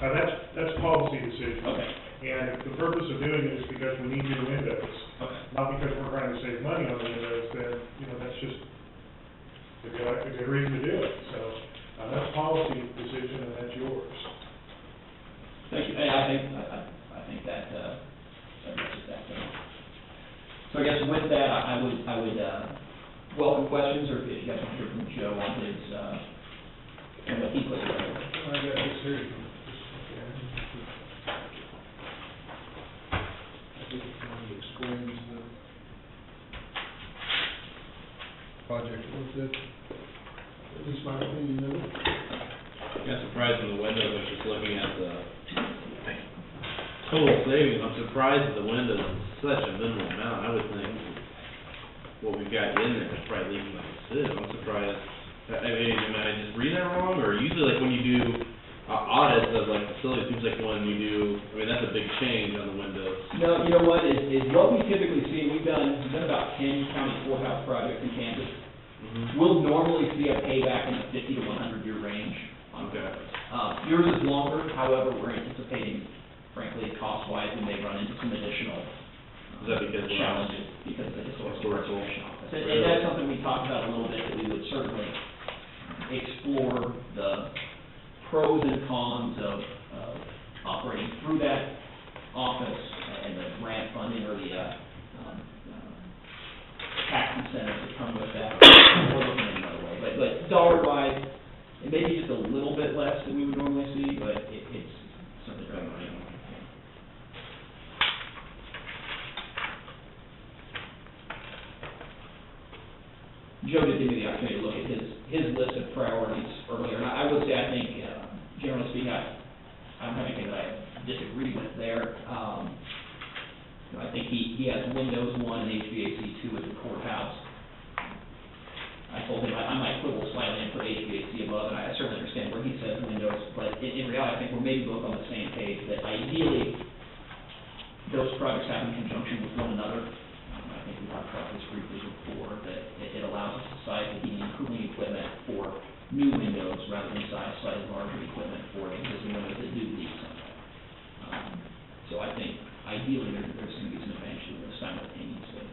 that's policy decision. Okay. And if the purpose of doing it is because we need new windows, Okay. not because we're trying to save money on the windows, then, that's just a good reason to do it. So, that's policy decision and that's yours. Thank you. And I think that addresses that. So I guess with that, I would welcome questions, or if you guys want to hear from Joe on his, and what he put together. I got this here. I think it kind of explains the project a little bit, at least my opinion of it. Got surprised in the windows, I was just looking at the total savings, I'm surprised that the windows is such a minimal amount. I would think what we've got in there is probably leaving like a sieve. I'm surprised. I mean, am I just reading that wrong? Or usually like when you do audits of like facilities, it seems like when you do, I mean, that's a big change on the windows. No, you know what, is what we typically see, we've done about 10 county courthouse projects in Kansas. Mm-hmm. We'll normally see a payback in the 50 to 100 year range. Okay. Yours is longer, however, we're anticipating, frankly, cost-wise, we may run into some additional Is that because challenges because of the historical preservation office. And Really? that's something we talked about a little bit, that we would certainly explore the pros and cons of operating through that office and the grant funding or the tax incentives that come with that. We're looking at another way, but dollar-wise, it may be just a little bit less than we would normally see, but it's something very much. Joe did give me the opportunity to look at his list of priorities earlier, and I would say, I think, generally speaking, I don't have anything that I disagree with there. I think he has Windows 1 and HVAC 2 at the courthouse. I told him I might quibble slightly and put HVAC above, and I certainly understand where he says Windows, but in reality, I think we're maybe both on the same page, that ideally, those projects happen in conjunction with one another. I think we talked about this briefly before, that it allows us to size the heating and cooling equipment for new windows rather than size slightly larger equipment for existing windows that do leak sometimes. So I think ideally there's going to be some advantage to this simultaneously.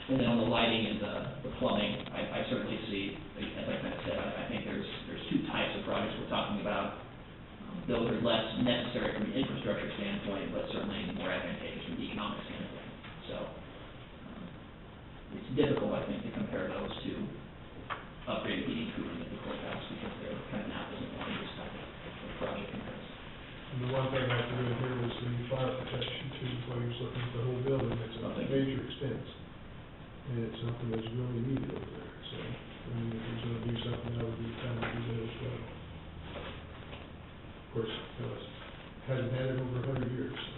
And then on the lighting and the plumbing, I certainly see, as I kind of said, I think there's two types of projects we're talking about. Those are less necessary from an infrastructure standpoint, but certainly more advantageous from the economic standpoint. So it's difficult, I think, to compare those to upgraded heating and cooling at the courthouse because they're kind of an apples and oranges type of project comparison. And the one thing I threw in here was the fire protection too, while you're looking at the whole building, it's a major expense. And it's something that's really needed over there, so, I mean, if he's gonna do something, that would be time to do that as well. Of course, hasn't had it over 100 years, so.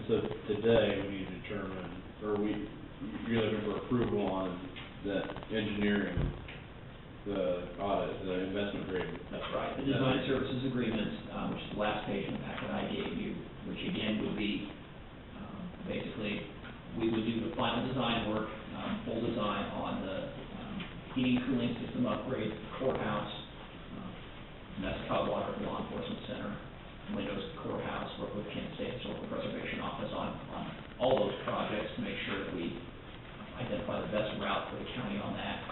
So today, we need to determine, you're looking for approval on that engineering, the audit, the investment grade. That's right, the design services agreement, which is the last page in the packet I gave you, which again would be, basically, we would do the final design work, full design on the heating and cooling system upgrade, courthouse, Mescott Water Law Enforcement Center, windows to the courthouse, work with Kansas State Historical Preservation Office on all those projects to make sure that we identify the best route for the county on that.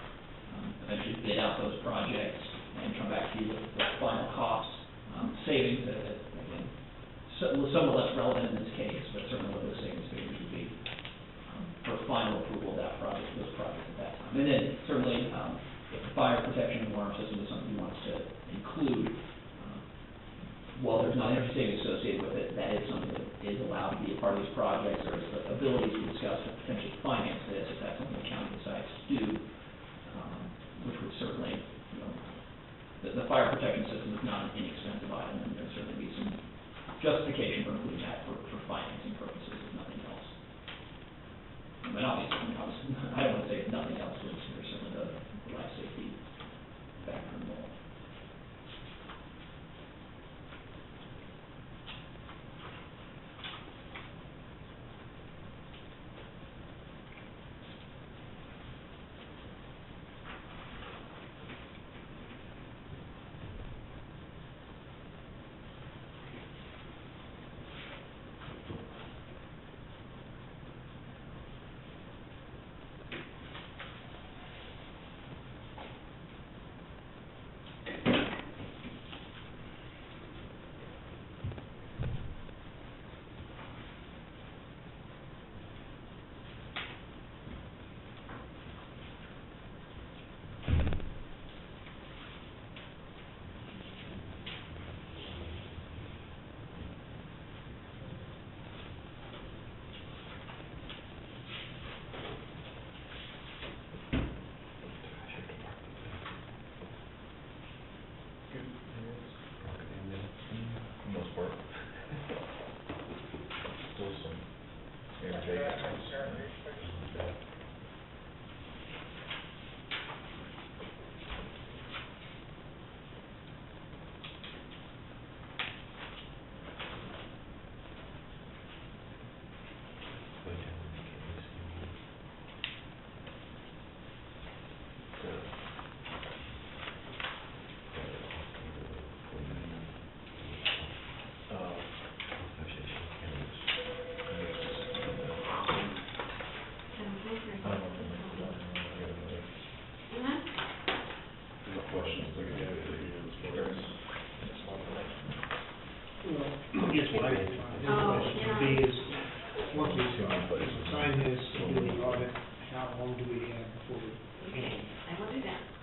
Eventually bid out those projects and come back to you with the final costs, savings that, again, somewhat less relevant in this case, but certainly what those savings figures would be for final approval of that project, those projects at that time. And then certainly, if the fire protection and alarm system is something you want us to include, while there's not energy savings associated with it, that is something that is allowed to be a part of these projects. There's the ability to discuss to potentially finance this if that's something the county decides to do, which would certainly, the fire protection system is not an inexpensive item, and there'd certainly be some justification for including that for financing purposes, if nothing else. And obviously, I don't want to say if nothing else, but there's certainly the life safety factor involved.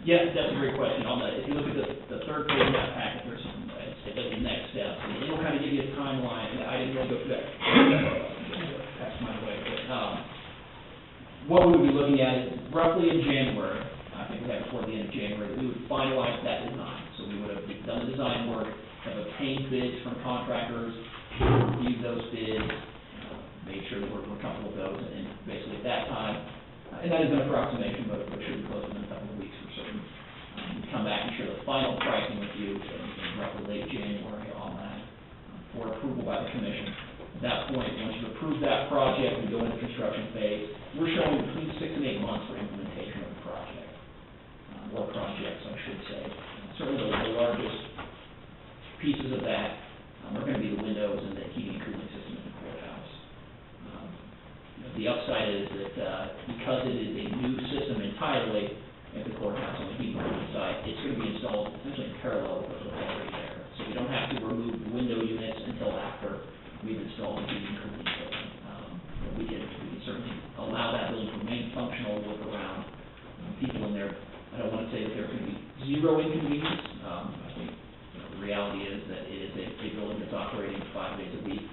Yeah, that's a great question. If you look at the third page of that packet, there's some, it does the next steps, and it'll kind of give you a timeline. I didn't really go through that. That's my way, but, what we would be looking at is roughly in January, I think we have toward the end of January, we would finalize that design. So we would have done the design work, have obtained bids from contractors, reviewed those bids, made sure that we're comfortable with those, and basically at that time, and that is an approximation, but it should be close within a couple of weeks for certain. Come back and share the final pricing with you in roughly late January on that for approval by the commission. At that point, once you've approved that project, we go into the construction phase. We're showing between 6 and 8 months for implementation of the project, or projects, I should say. Certainly the largest pieces of that are going to be the windows and the heating and cooling system at the courthouse. The upside is that because it is a new system entirely at the courthouse on the heating and cooling side, it's going to be installed essentially in parallel with what's already there. So we don't have to remove the window units until after we've installed the heating and cooling system. We can certainly allow that building to remain functional, work around people in there. I don't want to say that there can be zero inconvenience. I think the reality is that it is a building that's operating 5 days a week.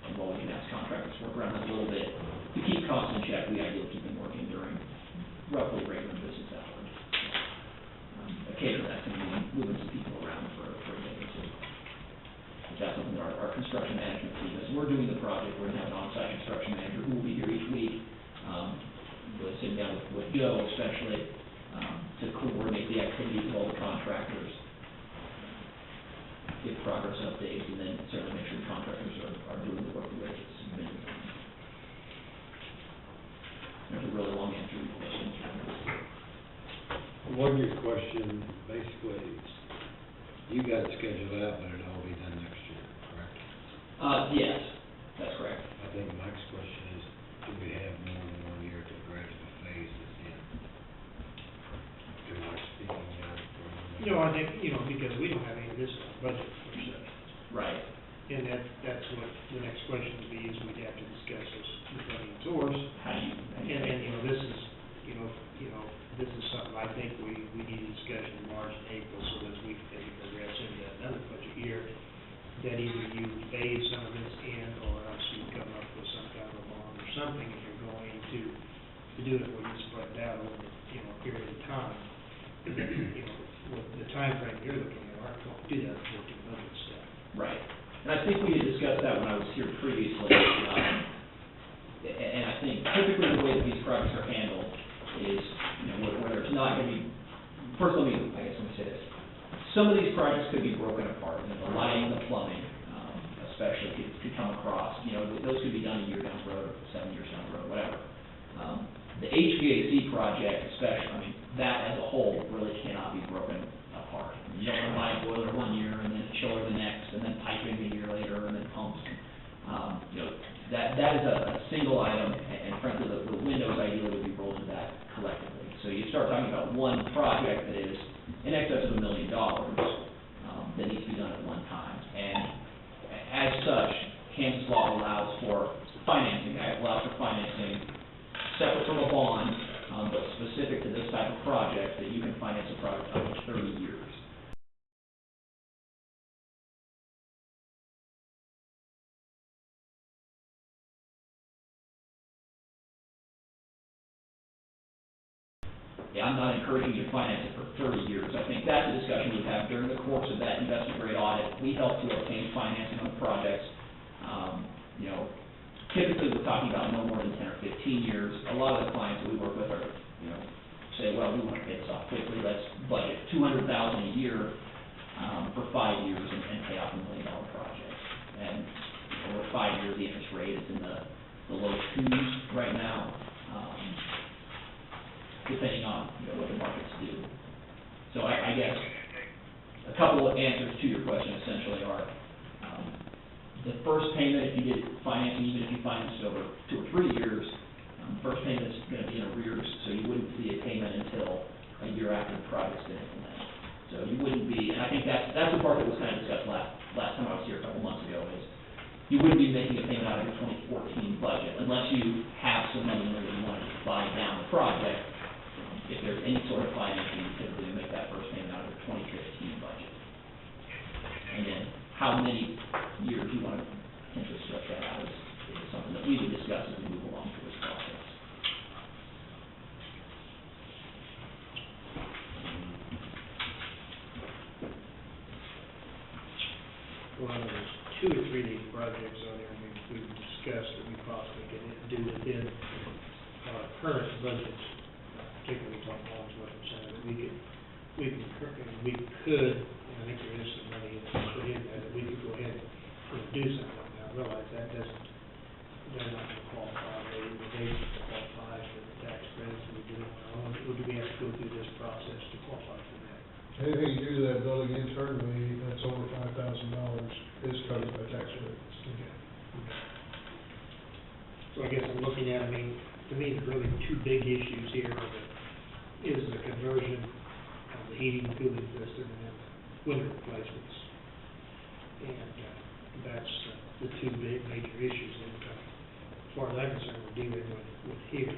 And while we can ask contractors to work around that a little bit, to keep costs in check, we ideally keep them working during roughly regular business hours. Occasionally, that's going to be moving some people around for a day or two. that's something that our construction management team is. We're doing the project, we're gonna have an on-site construction manager who will be here each week, really sitting down with Joe especially, to coordinate the activities of all the contractors, give progress updates, and then certainly make sure the contractors are doing the work the way it's submitted. There's a really long answer to your question. One of your question, basically, you got it scheduled out, but it'll all be done next year, correct? Yes, that's correct. I think Mike's question is, do we have more than 1 year to gradually phase this in? Am I speaking out from? No, I think, because we don't have any of this in our budget per se. Right. And that's what the next question would be, is we'd have to discuss this with funding source. How do you? And this is, this is something I think we need a discussion in March and April, so that we can progress into another budget year, that either you phase some of this in, or else you come up with some kind of a bond or something, if you're going to do it where you spread it out over, a period of time. With the timeframe you're looking at, aren't going to do that with the budget stuff. Right. And I think we had discussed that when I was here previously. And I think typically the way that these projects are handled is, where there's not going to be, first let me say this. Some of these projects could be broken apart, the lighting, the plumbing, especially could come across, those could be done a year down the road, or 7 years down the road, whatever. The HVAC project especially, that as a whole really cannot be broken apart. You don't want to buy a boiler 1 year and then a chiller the next, and then piping a year later, and then pumps. That is a single item, and frankly, the windows ideally would be rolled into that collectively. So you start talking about one project that is in excess of $1 million, that needs to be done at one time. And as such, Kansas law allows for financing, separate from a bond, but specific to this type of project, that you can finance a project up to 30 years. I'm not encouraging you to finance it for 30 years. I think that's a discussion we have during the course of that investment grade audit. We help to obtain financing on projects. Typically we're talking about no more than 10 or 15 years. A lot of the clients that we work with are, say, well, we want to pay this off quickly. Let's budget $200,000 a year for 5 years and pay off $1 million project. And over 5 years, the interest rate is in the low 2s right now. Depending on what the markets do. So I guess a couple of answers to your question essentially are, the first payment, if you did financing, even if you financed over 2 or 3 years, first payment is going to be in arrears, so you wouldn't see a payment until a year after the project's been implemented. So you wouldn't be, and I think that's the part that was kind of discussed last time I was here a couple months ago, is you wouldn't be making a payment out of your 2014 budget unless you have some money that you wanted to buy down the project. If there's any sort of financing, you typically make that first payment out of your 2015 budget. And then how many years you want to potentially stretch that out is something that we would discuss as we move along through this process. Well, there's 2 or 3 of these projects on there we've discussed that we possibly could do within our current budget, particularly on Wadsworth Center, that we could, and I think there is some money put in there, that we could go ahead and do something. Now, I realize that they're not going to qualify, they qualify for the tax credits, and we do it on our own, or do we have to go through this process to qualify for that? Anything you do to that building internally, that's over $5,000 is covered by tax credits. Okay. So I guess I'm looking at, to me, the really 2 big issues here is the conversion of the heating and cooling system and window replacements. And that's the 2 big major issues that, as far as I'm concerned, we're dealing with here.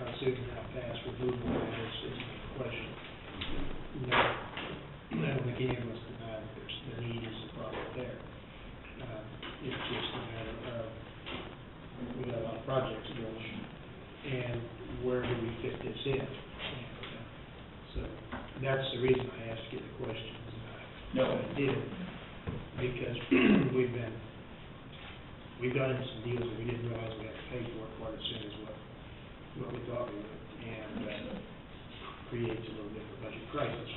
How soon and how fast we're moving on is my question. No, I don't think any of us deny that the need is a problem there. It's just a matter of, we've got a lot of projects going, and where do we fit this in? And, so that's the reason I asked you the questions I did. because we've got into some deals that we didn't realize we had to pay for it quite as soon as what we thought we would, and creates a little bit of a budget crisis.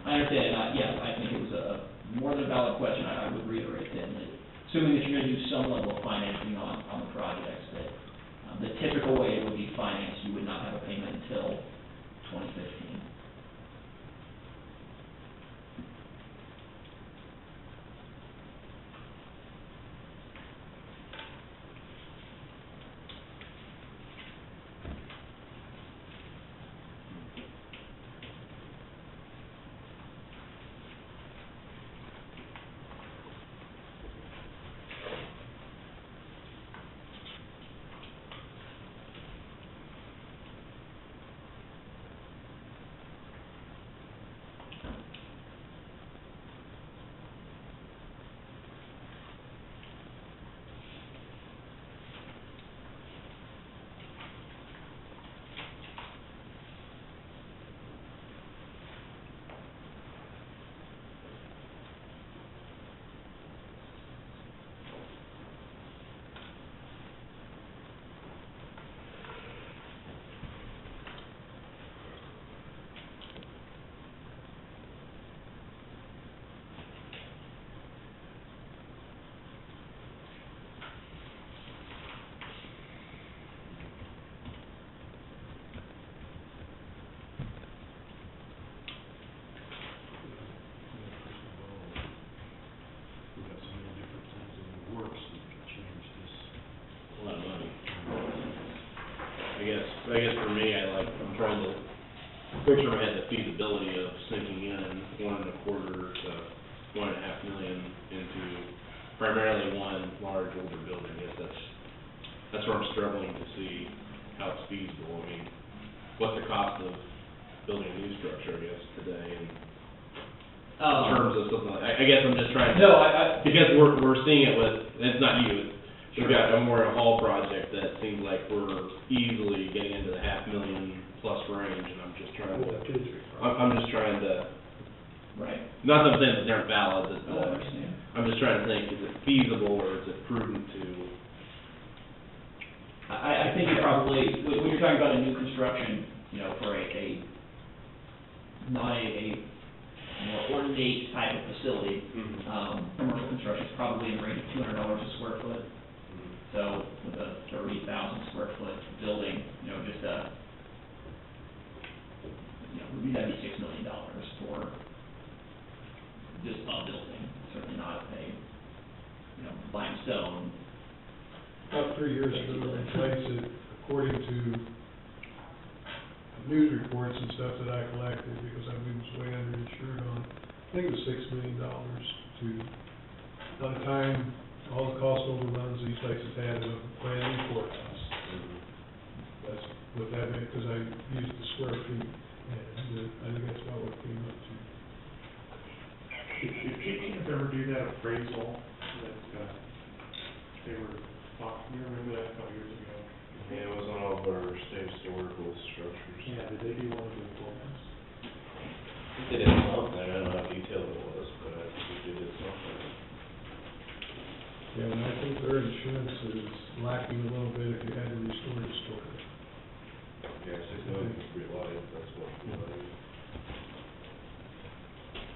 I understand, yes, I think it was a more than a valid question. I would reiterate then that assuming that you're gonna do some level of financing on the projects, that the typical way it would be financed, you would not have a payment until 2015. I guess for me, I'm trying to picture in my head the feasibility of sinking in $1.25 to $1.5 million into primarily one large older building. I guess that's where I'm struggling to see how it's feasible. I mean, what's the cost of building a new structure, I guess, today, and in terms of something like, I guess I'm just trying to. No, because we're seeing it with, and it's not you, we've got a Memorial Hall project that seems like we're easily getting into the $500,000 plus range, and I'm just trying to. I'm just trying to. Right. Not that I'm saying that they're valid, but I understand. I'm just trying to think, is it feasible or is it prudent to? I think it probably, when you're talking about a new construction, you know, for not a more ornate type of facility, commercial construction is probably in the range of $200 a square foot. So with a 30,000 square foot building, you know, just that'd be $6 million for just a building, certainly not a, limestone. About 3 years ago, in place, according to news reports and stuff that I collected, because I was way underinsured on, I think it was $6 million to, by the time all the cost overruns these places had, a brand new courthouse. That's what that meant, because I used the square feet, and I think that's about what it came up to. Did you ever do that appraisal that, they were, you remember that a couple years ago? Yeah, it was on all of our state historical structures. Yeah, did they do one of the courthouse? They did something, I don't know how detailed it was, but I think they did something. Yeah, and I think their insurance is lacking a little bit if you had to restore the store. Yeah, $6 million is pretty light, that's what we like.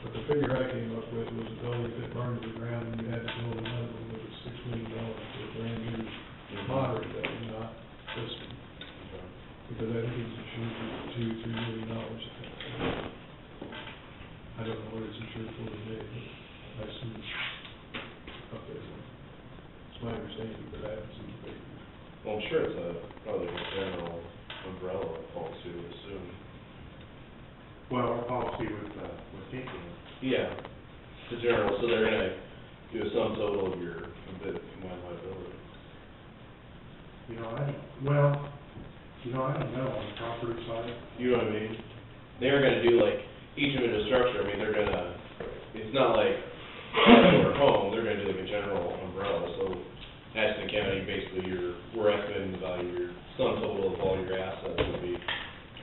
But the figure I came up with was a building if it burned to the ground and you had to build another one, it was $6 million for a brand new moderate building, not this one. Because I think it's insured for $2-3 million, I think. I don't know what it's insured for today, but I assume it's up there. It's my understanding, but I haven't seen the papers. Well, I'm sure it's probably a general umbrella policy, I would assume. Well, our policy with Tinker. Yeah, the general, so they're gonna do a sum total of your, bit of combined liability. I don't know on the property side. You know what I mean? They're gonna do like, each individual structure, I mean, they're gonna, it's not like your home, they're gonna do like a general umbrella, so Ashland County, basically we're estimating the value of your sum total of all your assets would be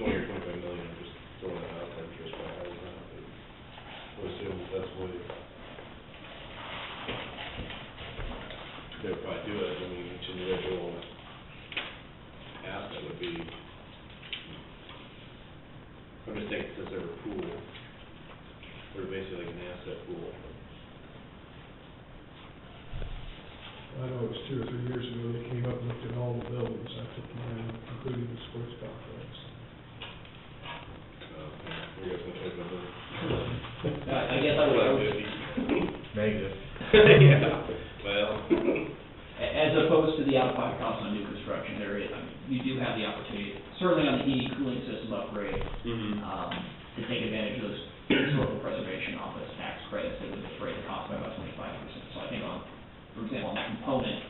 20 or 25 million, I'm just throwing that out there, just by how it's not, but I would assume that's what I'm just thinking since they're a pool, they're basically like an asset pool. I know it was 2 or 3 years ago, they came up and looked at all the buildings after plan, including the sports complex. I guess we'll check that out. I guess I would, Negative. Yeah, well. as opposed to the out-of-pocket costs on new construction, there is, I mean, you do have the opportunity, certainly on the heating cooling system upgrade, to take advantage of those historical preservation office tax credits that would defray the cost by about 25%. So I think on, for example, on that component,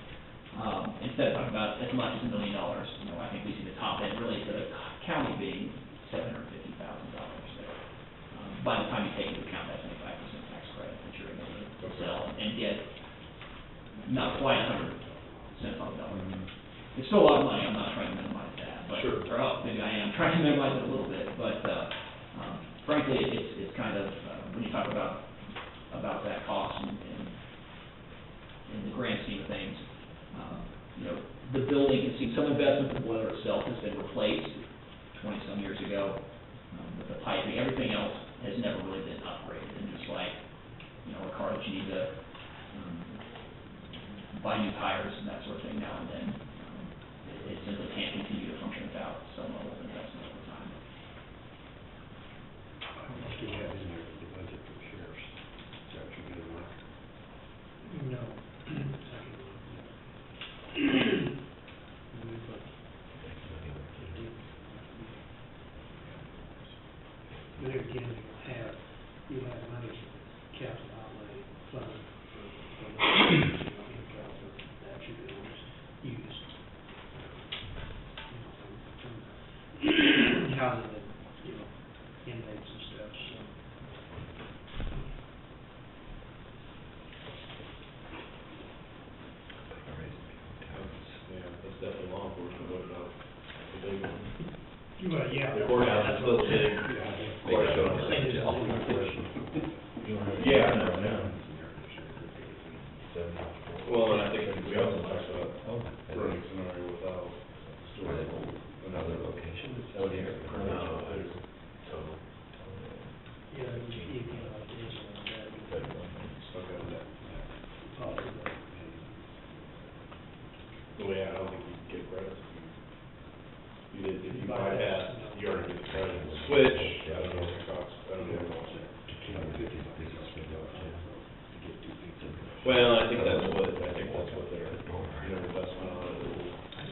instead of talking about as much as $1 million, I think we see the top end really for the county being $750,000 there. By the time you take into account that 25% tax credit that you're able to sell and get not quite 100 cents on the dollar. It's still a lot of money, I'm not trying to minimize that, but, Sure. or maybe I am trying to minimize it a little bit, but, frankly, it's kind of, when you talk about that cost and in the grand scheme of things, the building has seen some investment, the boiler itself has been replaced 20-some years ago, but the piping, everything else has never really been upgraded, and just like, a car that you need to, buy new tires and that sort of thing now and then, it simply can't continue to function without some level of investment over time. How much do you have in there for the budget for the sheriffs? Is that what you're getting like? No. But again, you have money capital outlay fund for income that should be used. From housing and, inmates and stuff, so. Yeah, that's definitely law enforcement, what about the big one? Well, yeah. The courthouse is still big. Yeah. Well, and I think we also talked about running scenario without Another location? Oh, yeah. Yeah, you can like this one, that, possible. The way I don't think you can get credit. You did, if you bypass, you already get the credit. Switch, I don't know what it costs, I don't know what it costs. Well, I think that's what their, investment on it will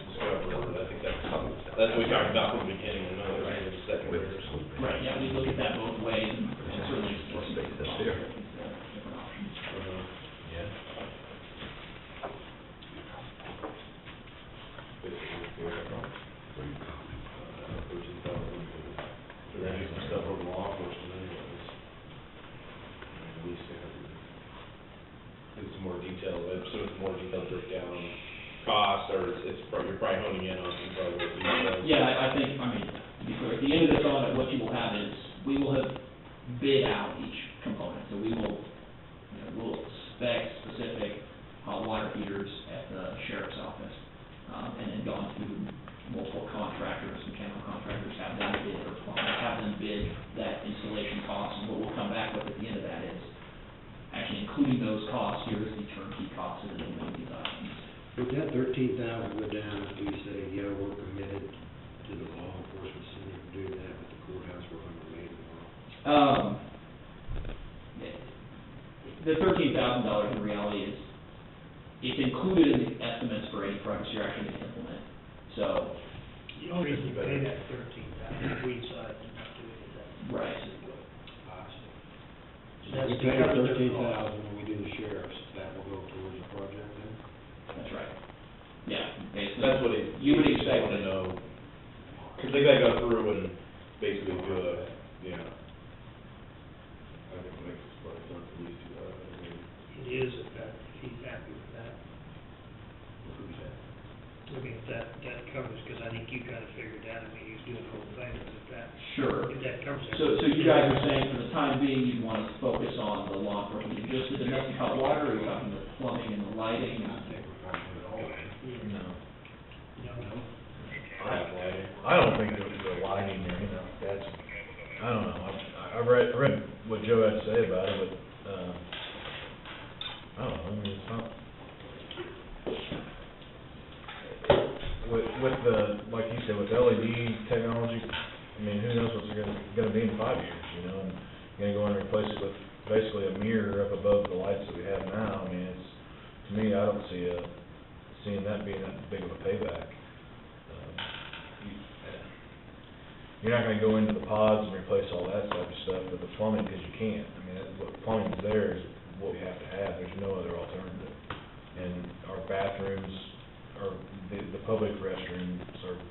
discover, I think that's what we talked about from the beginning, another, right, the second years. Right, yeah, we look at that both ways, and certainly explore some different options. There may be some stuff over law enforcement anyways. At least it's more detailed, so it's more detailed breakdown cost, or you're probably honing in on some probably more details. Yeah, I think, to be clear, at the end of this audit, what you will have is, we will have bid out each component, so we will, we'll spec specific hot water heaters at the sheriff's office, and then gone to multiple contractors, mechanical contractors, have them bid, or plumbers, have them bid that installation cost, and what we'll come back with at the end of that is, actually including those costs, here's the turnkey cost of doing these items. Would that 13,000 go down if we say, yeah, we're committed to the law enforcement center to do that, but the courthouse we're going to leave tomorrow? The $13,000 in reality is, it's included in the estimates for any projects you're actually going to implement. So, The only reason you pay that 13,000, we decide not to do that. right, So we pay the 13,000 when we do the sheriff's, that will go towards the project then? that's right. Yeah, basically. That's what you would want expect to it. know, because they gotta go through and basically do a, I think it makes us probably not at least It is, if he's happy with that. I mean, if that covers, because I think you kind of figured out, he's doing the whole thing, but Sure. if that covers it. So you guys are saying for the time being, you want to focus on the law enforcement, just the domestic hot water, or are you talking the plumbing and the lighting? No. I don't think there's a lighting there, that's I read what Joe had to say about it, but, I don't know, I mean, it's not. With the, like you said, with LED technology, I mean, who knows what's gonna be in 5 years, you know? And you're gonna go in and replace it with basically a mirror up above the lights that we have now. I mean, it's, to me, I don't seeing that being that big of a payback. You're not gonna go into the pods and replace all that type of stuff, but the plumbing, because you can't. I mean, what plumbing's there is what we have to have. There's no other alternative. And our bathrooms, or the public restrooms are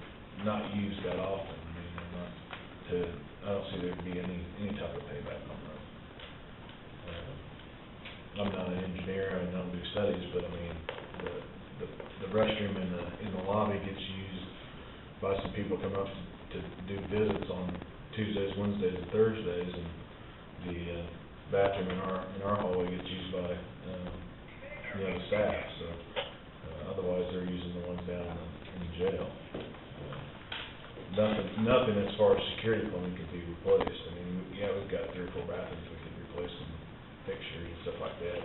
not used that often. I mean, they're not I don't see there'd be any type of payback on that. I'm not an engineer, I don't do studies, but I mean, the restroom in the lobby gets used by some people come up to do visits on Tuesdays, Wednesdays, and Thursdays, and the bathroom in our hallway gets used by the staff. So otherwise, they're using the ones down in the jail. Nothing as far as security plumbing could be replaced. I mean, yeah, we've got 3 or 4 bathrooms we could replace some fixtures and stuff like that.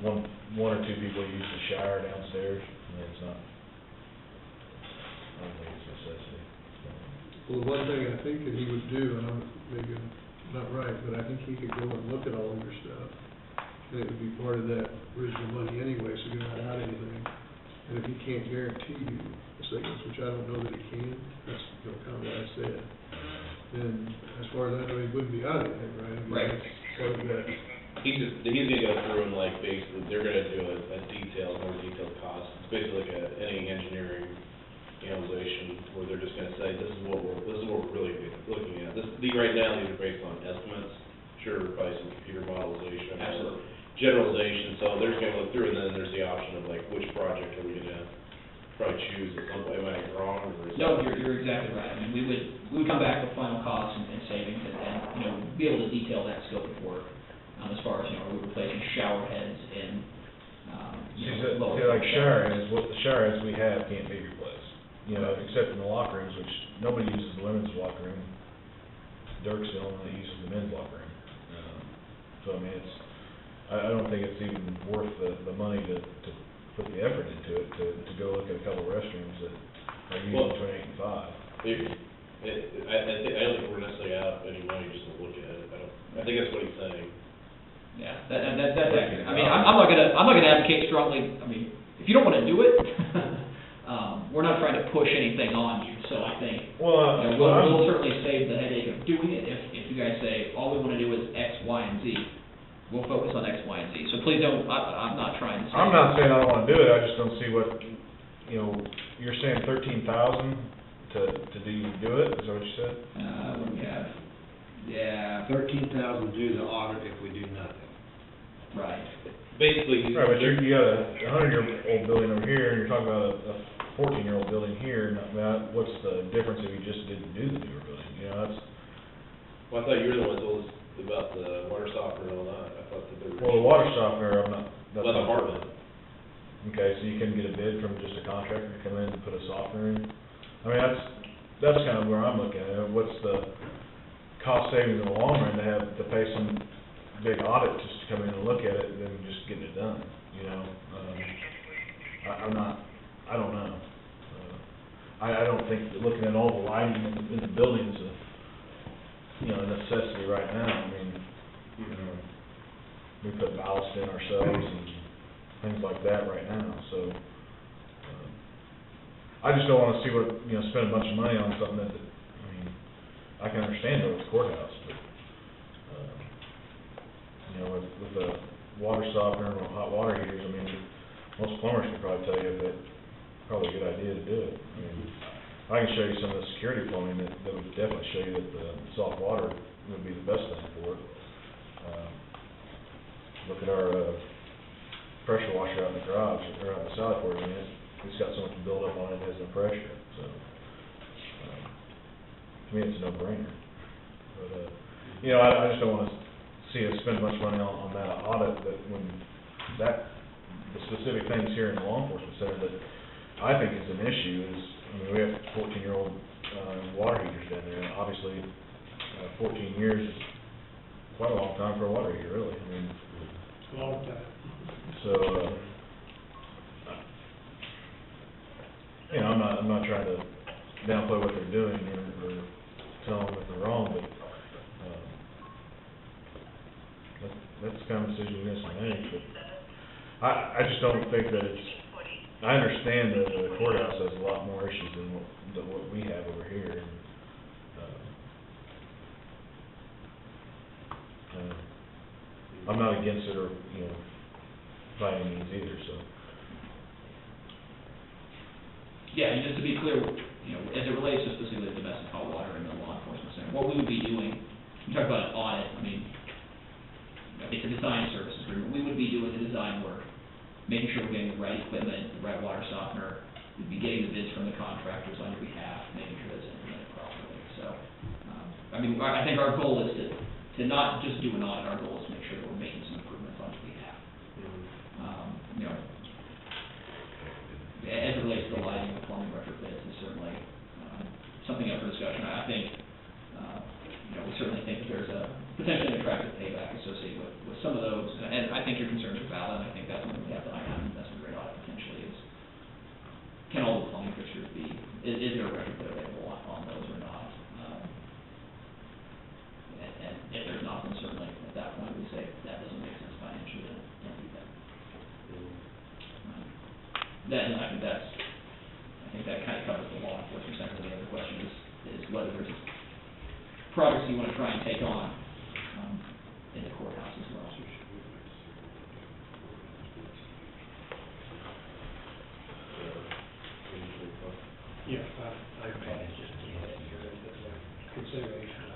One or two people use the shower downstairs, and it's not. I don't think it's a necessity. Well, one thing I think that he would do, and I'm maybe not right, but I think he could go and look at all of your stuff. And it would be part of that original money anyway, so you're not out anything. And if he can't guarantee you the signals, which I don't know that he can, that's, kind of what I said, then as far as I know, he wouldn't be out of anything, right? I mean, Right. that's part of that. He's gonna go through and like basically, they're gonna do a more detailed cost. It's basically like any engineering analyzation where they're just gonna say, this is what we're really looking at. Right now, these are based on estimates, sure, probably some computer modelization. Absolutely. Generalization, so they're just gonna look through, and then there's the option of like, which project are we gonna probably choose at some point? Am I wrong, or is No, that- you're exactly right. I mean, we would come back with final costs and savings and, be able to detail that scope of work, as far as, are we replacing shower heads and, lower. Like shower heads, what the shower heads we have can't be replaced, except in the locker rooms, which nobody uses the women's locker room. Dirk's the only one that uses the men's locker room. So I mean, I don't think it's even worth the money to put the effort into it, to go look at a couple of restrooms that are usually between 8 and 5. I don't think we're necessarily out any money just to look at it. I think that's what he's saying. Yeah, that's accurate. I mean, I'm not gonna advocate strongly, I mean, if you don't wanna do it, we're not trying to push anything on you, so I think, we'll certainly save the headache of doing it if you guys say, all we wanna do is X, Y, and Z. We'll focus on X, Y, and Z, so please don't, I'm not trying to say. I'm not saying I don't wanna do it, I just don't see what, you're saying 13,000 to do it, is that what you said? What do we have? Yeah, 13,000 to do the audit if we do nothing. right. Basically, Right, but you got a 100-year-old building over here, and you're talking about a 14-year-old building here, now, what's the difference if you just didn't do the newer building, that's. Well, I thought you were the one that told us about the water softener and all that. I thought that there were. Well, the water softener, I'm not, that's Well, the not. hard one. Okay, so you couldn't get a bid from just a contractor to come in and put a softener in? I mean, that's kind of where I'm looking at it, what's the cost savings in the long run to pay some big audit just to come in and look at it than just getting it done, I don't know. I don't think that looking at all the lighting in the buildings is a necessity right now. I mean, we put ballast in ourselves and things like that right now, so, I just don't wanna see spend a bunch of money on something that, I can understand though, it's courthouse, but, with the water softener and hot water heaters, most plumbers can probably tell you that probably a good idea to do it. I can show you some of the security plumbing that would definitely show you that the soft water would be the best thing for it. Look at our, pressure washer out in the garage, or out in the side port, it's got so much build up on it, it has no pressure, so, to me, it's a no-brainer. But, I just don't wanna see us spend much money on that audit, that when the specific things here in the law enforcement center that I think is an issue is, we have 14-year-old, water heaters down there, and obviously, 14 years is quite a long time for a water heater, really. I mean, Long time. so, you know, I'm not trying to downplay what they're doing or tell them that they're wrong, but, that's the kind of decision you have to make, but I just don't think that it's, I understand that the courthouse has a lot more issues than what we have over here, and, I'm not against it or, you know, by any means either, so. Yeah, and just to be clear, you know, as it relates to specifically domestic hot water and the law enforcement center, what we would be doing, you talk about an audit, I mean, it's a design services agreement, we would be doing the design work, making sure we're getting the right equipment, the right water softener, we'd be getting the bids from the contractors on your behalf, making sure that's implemented properly, so, I mean, I think our goal is to not just do an audit, our goal is to make sure that we're making some improvements on your behalf. You know, as it relates to the lighting and plumbing retrofits, is certainly, something up for discussion. I think, you know, we certainly think that there's a potentially an attractive payback associated with some of those, and I think your concerns are valid, and I think that's something we have to iron out in investment grade audit potentially is, can all the plumbing fixtures be, is there a retrofit available on those or not? And if there's not, then certainly at that point we say that doesn't make sense financially, then don't do that. Then I think that kind of covers the law enforcement center. The other question is whether there's projects you want to try and take on in the courthouse as well. Yeah, I probably just consideration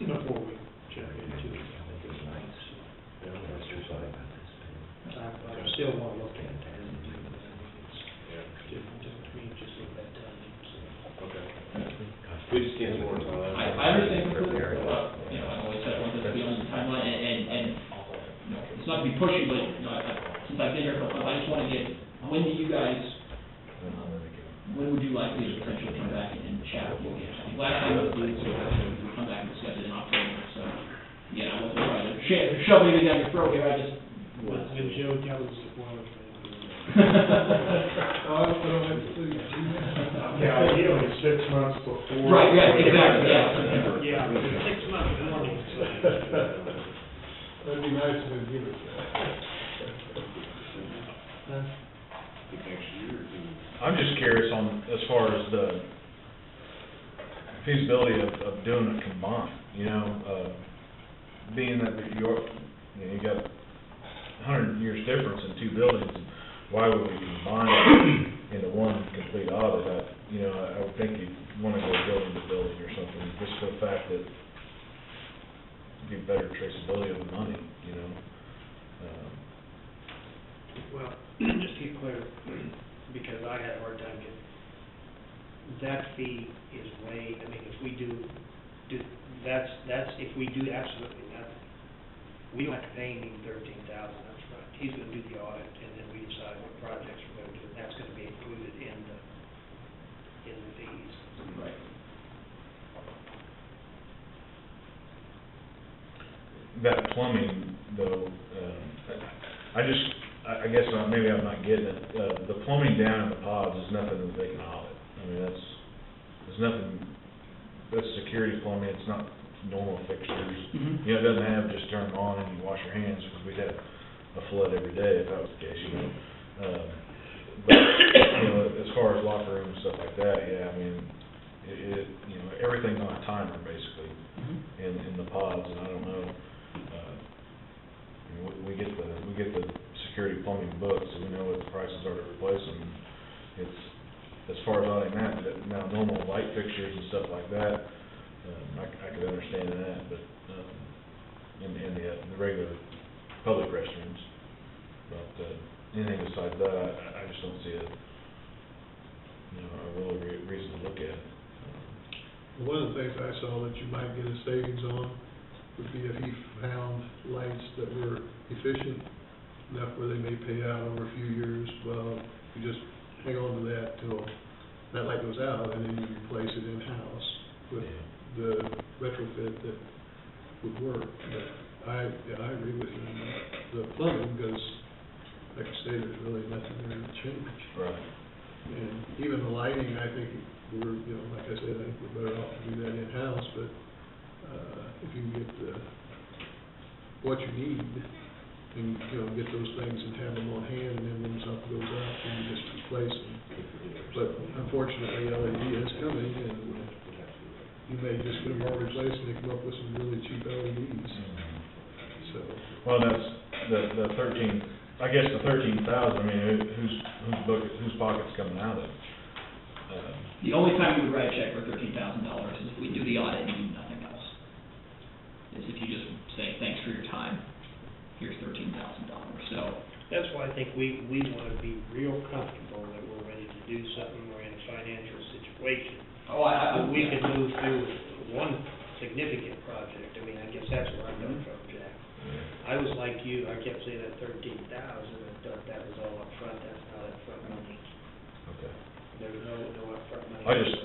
before we jump into it. I still want to look at it, and to me, just look at timing, so. Okay. We just can't work on that. I understand completely, you know, I always said I want this to be on the timeline, and, you know, it's not to be pushy, but, you know, since I've been here for a while, I just want to get, when do you guys, when would you like me to potentially come back and chat with you again? I think last time we come back and discuss it in October, so, yeah, I wasn't trying to shove anything down your throat here, I just. When Joe tells us to forward. Yeah, ideally 6 months before. Right, yeah, exactly, yeah. Yeah, 6 months warning, so. That'd be nice to give it. I'm just curious on, as far as the feasibility of doing it combined, you know, being that you got 100 years difference in two buildings, why would we combine it into one complete audit? I would think you'd want to go building to building or something, just for the fact that it'd be better traceability of the money, you know? Well, just to be clear, because I had a hard time getting, that fee is way, I mean, if we do, if we do absolutely nothing, we don't have to pay him $13,000 up front. He's gonna do the audit, and then we decide what projects we're gonna do, and that's gonna be included in the fees. Right. That plumbing, though, I guess maybe I'm not getting it. The plumbing down in the pods is nothing that they can audit. I mean, there's nothing, that's security plumbing, it's not normal fixtures. Mm-hmm. You know, it doesn't have just turn them on and you wash your hands, because we'd have a flood every day if that was the case, you know. But, you know, as far as locker room and stuff like that, yeah, I mean, you know, everything's on a timer, basically, in the pods, and I don't know. We get the security plumbing books, so we know what the prices are to replace them. It's, as far as auditing that, now normal light fixtures and stuff like that, I could understand that, but, in the regular public restrooms. But, anything besides that, I just don't see a real reason to look at it. One of the things I saw that you might get a savings on would be if he found lights that were efficient enough where they may pay out over a few years. Well, you just hang on to that till that light goes out, and then you replace it in-house with the retrofit retrofit that would work, but I agree with you on that. The plumbing goes, like I say, there's really nothing there to change. Right. And even the lighting, I think we're, you know, like I said, I think we're better off to do that in-house, but, if you can get what you need, and, you know, get those things and have them on hand, and then when something goes out, then you just replace them. But unfortunately, LED is coming, and you may just get them all replaced, and they come up with some really cheap LEDs, so. Well, that's, the 13, I guess the 13,000, I mean, whose pocket's coming out of it? The only time you would write a check for $13,000 is if we do the audit and do nothing else. Is if you just say, thanks for your time, here's $13,000, so. That's why I think we wanna be real comfortable that we're ready to do something, we're in a financial situation. Oh, We can move through one significant project, I mean, I guess that's where I'm coming from, Jack. I was like you, I kept saying that 13,000, I thought that was all upfront, that's not upfront money. Okay. There's no upfront money.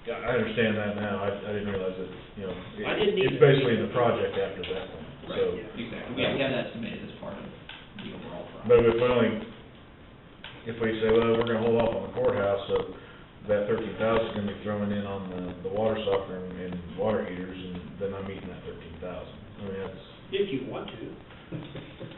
Yeah, I understand that now, I didn't realize that, you know, I didn't it's either. basically in the project after that point, so. Right, yeah, exactly, we have that estimated as part of the overall project. But if we say, well, we're gonna hold off on the courthouse, so that 13,000 is gonna be thrown in on the water softener and water heaters, and then I'm meeting that 13,000. I mean, that's. If you want to.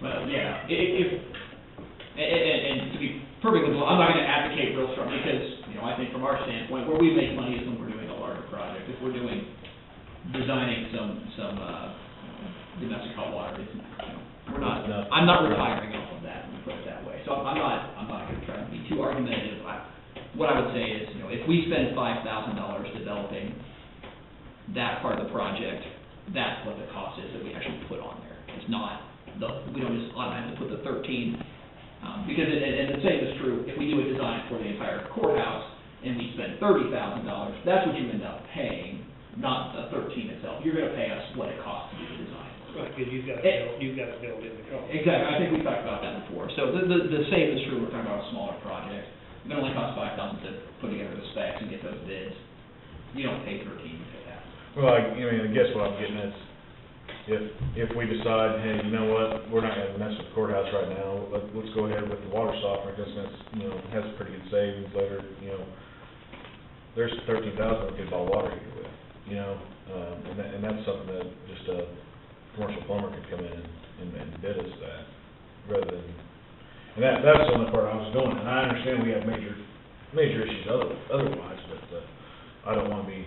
Well, yeah, and to be perfectly blunt, I'm not gonna advocate real strong, because, you know, I think from our standpoint, where we make money is when we're doing a larger project. If we're designing some domestic hot water, it's, you know, I'm not retiring off of that, let me put it that way. So I'm not gonna try to be too argumentative. What I would say is, you know, if we spend $5,000 developing that part of the project, that's what the cost is that we actually put on there. It's not, we don't just automatically put the 13, because, and the same is true, if we do a design for the entire courthouse and we spend $30,000, that's what you end up paying, not the 13 itself. You're gonna pay us what it costs to do the design. Right, because you've got to build in the cost. Exactly, I think we talked about that before. So the same is true, we're talking about a smaller project. It only costs $5,000 to put together the specs and get those bids. You don't pay 13, you pay that. Well, I mean, I guess what I'm getting at is, if we decide, hey, you know what, we're not gonna mess with the courthouse right now, let's go ahead with the water softener, because it's, you know, has pretty good savings later, you know, there's 13,000 we could buy water heater with, you know, and that's something that just a commercial plumber could come in and bid us that, rather than, and that's the only part I was doing, and I understand we have major issues otherwise, but, I don't wanna be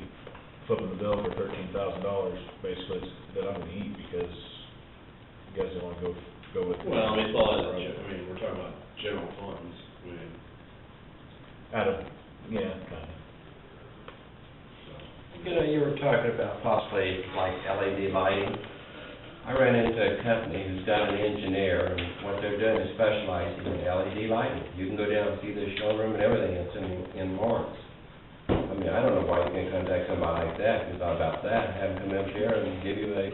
flipping the bill for $13,000 basically that I'm gonna eat because you guys don't wanna go with. Well, I mean, it's all, I mean, we're talking about general funds, I mean. Yeah, kinda. You know, you were talking about possibly like LED lighting. I ran into a company who's got an engineer, and what they're doing is specializing in LED lighting. You can go down and see the showroom and everything, it's in Lawrence. I mean, I don't know why you can't contact somebody like that, if you thought about that, have them come up here and give you let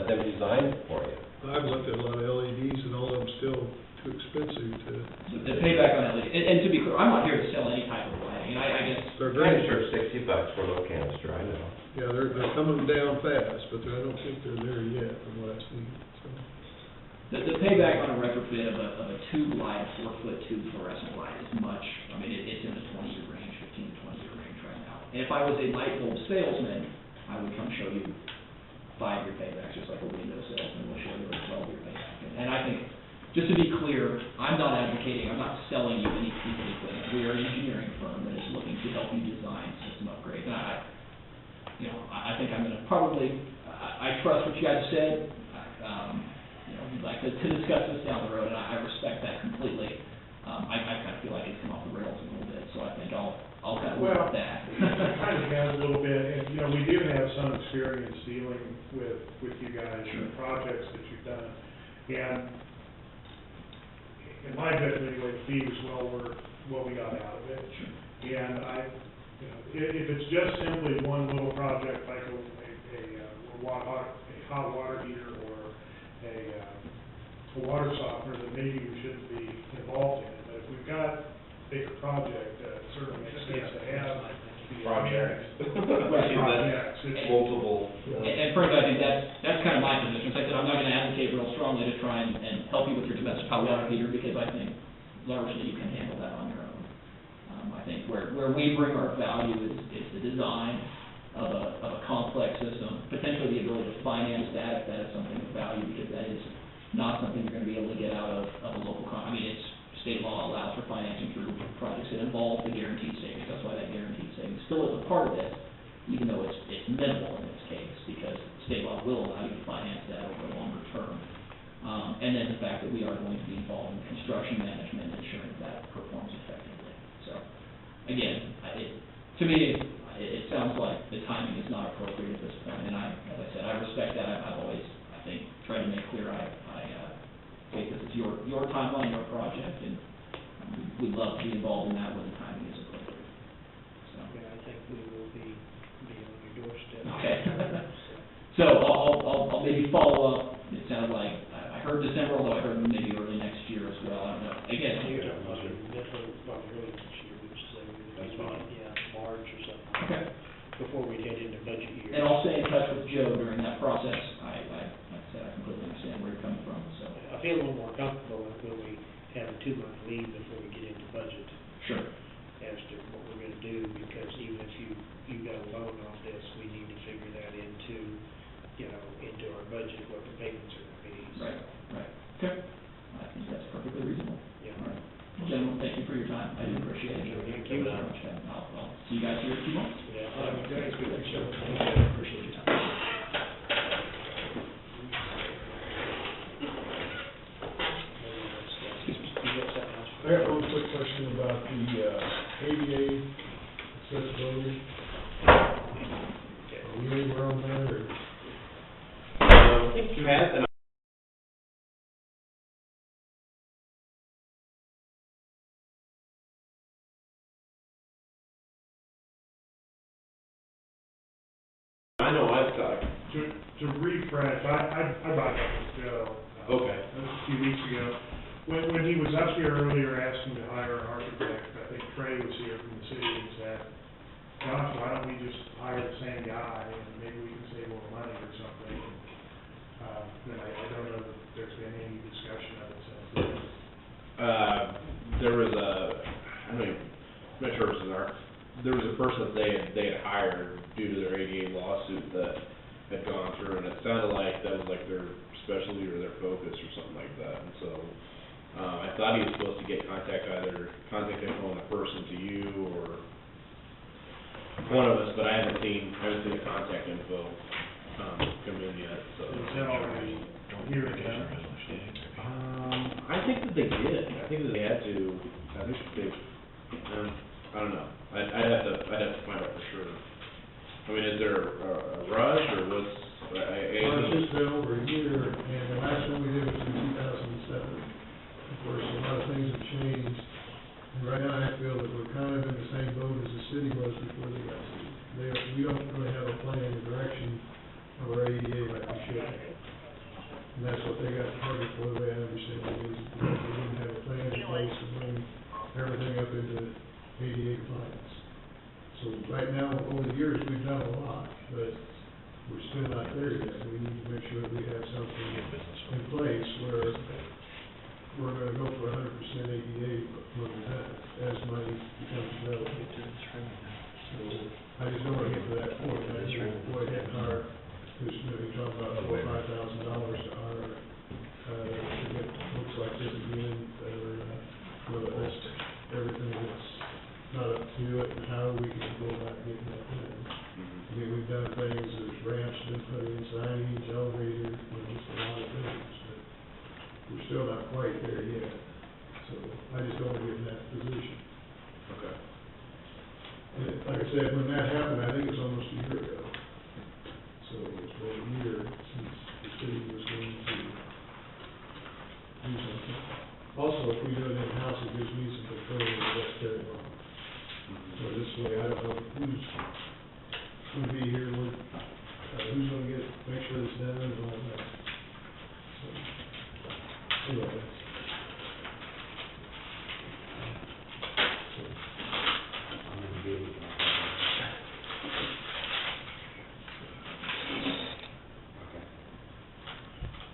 them design it for you. I've looked at a lot of LEDs, and all of them still too expensive to. The payback on LED, and to be clear, I'm not here to sell any type of lighting, and I guess. They're very. Canister $60 for a little canister, I know. Yeah, they're coming down fast, but I don't think they're there yet, from what I've seen, so. The payback on a retrofit of a tube light, a 4-foot tube fluorescent light is much, I mean, it's in the 20-year range, 15 to 20-year range right now. And if I was a light bulb salesman, I would come show you 5-year paybacks, just like a window salesman will show you a 12-year payback. And I think, just to be clear, I'm not advocating, I'm not selling you any piece of equipment. We are an engineering firm that is looking to help you design system upgrades. And I think I'm gonna probably, I trust what you guys said. You know, we'd like to discuss this down the road, and I respect that completely. I kind of feel like it's come off the rails a little bit, so I think I'll kind of work with that. Kind of has a little bit, and, you know, we do have some experience dealing with you guys and the projects that you've done. And in my judgment, anyway, the fee was well worth what we got out of it. And you know, if it's just simply one little project, like a hot water heater or a water softener, then maybe we shouldn't be involved in it. But if we've got a bigger project, it certainly makes sense to have project. Right. Projects, it's- Multiple. And Frank, I think that's kind of my position. Like I said, I'm not gonna advocate real strongly to try and help you with your domestic hot water heater, because I think largely you can handle that on your own. I think where we bring our value is the design of a complex system, potentially the ability to finance that if that is something of value, because that is not something you're gonna be able to get out of a local I mean, it's, state law allows for financing through projects that involve the guaranteed savings. That's why that guaranteed savings still is a part of it, even though it's minimal in this case, because state law will allow you to finance that over a longer term. And then the fact that we are going to be involved in construction management and ensuring that performs effectively. So, again, to me, it sounds like the timing is not appropriate at this point, and as I said, I respect that. I've always, I think, tried to make clear I think this is your timeline, your project, and we'd love to be involved in that when the timing is appropriate. So. Yeah, I think we will be on your doorstep. Okay. So I'll maybe follow up. It sounds like, I heard December, although I heard maybe early next year as well. I don't know. Again, Probably early next year, which is That's fine. Yeah, March or something. Okay. Before we head into budget year. And I'll stay in touch with Joe during that process. Like I said, I completely understand where you're coming from, so. I feel a little more comfortable when we have a 2-month lead before we get into budget. Sure. As to what we're gonna do, because even if you got a loan on this, we need to figure that into our budget, what the payments are gonna be. So. Right. Okay. I think that's perfectly reasonable. Yeah. All right. Well, gentlemen, thank you for your time. I do appreciate it. Thank you. I'll see you guys here in 2 months. Yeah. Thanks for the show. Appreciate your time. I got one quick question about the ADA accessibility. Are we anywhere on that, or? I think you had, and I know I've got. To refresh, I brought that with Joe. Okay. A few weeks ago. When he was up here earlier asking to hire an architect, I think Trey was here from the city and said, gosh, why don't we just hire the same guy and maybe we can save a little money or something. Then I don't know that there's been any discussion of it since then. There was I'm not sure if it was there was a person that they had hired due to their ADA lawsuit that had gone through, and it sounded like that was like their specialty or their focus or something like that, and so, I thought he was supposed to get contact info on the person to you or one of us, but I haven't seen the contact info, come in yet, so. Is that already here again? I think that they did. I think that they had to. I think they. I don't know. I'd have to find out for sure. I mean, is there a rush or what's? It's just been over a year, and the last one we did was in 2007. Of course, a lot of things have changed, and right now I feel that we're kind of in the same boat as the city was before they got sued. We don't really have a plan or direction of our ADA like we should. And that's what they got targeted for, the way I understand it, is because they didn't have a plan in place to bring everything up into ADA compliance. So right now, over the years, we've done a lot, but we're still not there yet. We need to make sure that we have something in place where we're gonna go for 100% ADA when we're done, as money becomes available. So I just don't wanna get to that point. I just want to go ahead and hire, who's maybe talking about $4,000 or $5,000 to hire, to get folks like this again, that are, well, that's everything that's not up to it, and how we can go about getting that done. I mean, we've done things, there's ramps been put in, signage, elevators, just a lot of things, but we're still not quite there yet. So I just don't want to get in that position. Okay. And like I said, when that happened, I think it was almost a year ago. So it's been a year since the city was going to do something. Also, if we do it in-house, it gives me some control over what's carried on. So this way, I don't know who's gonna be here, who's gonna make sure it's done and all that. So, anyway,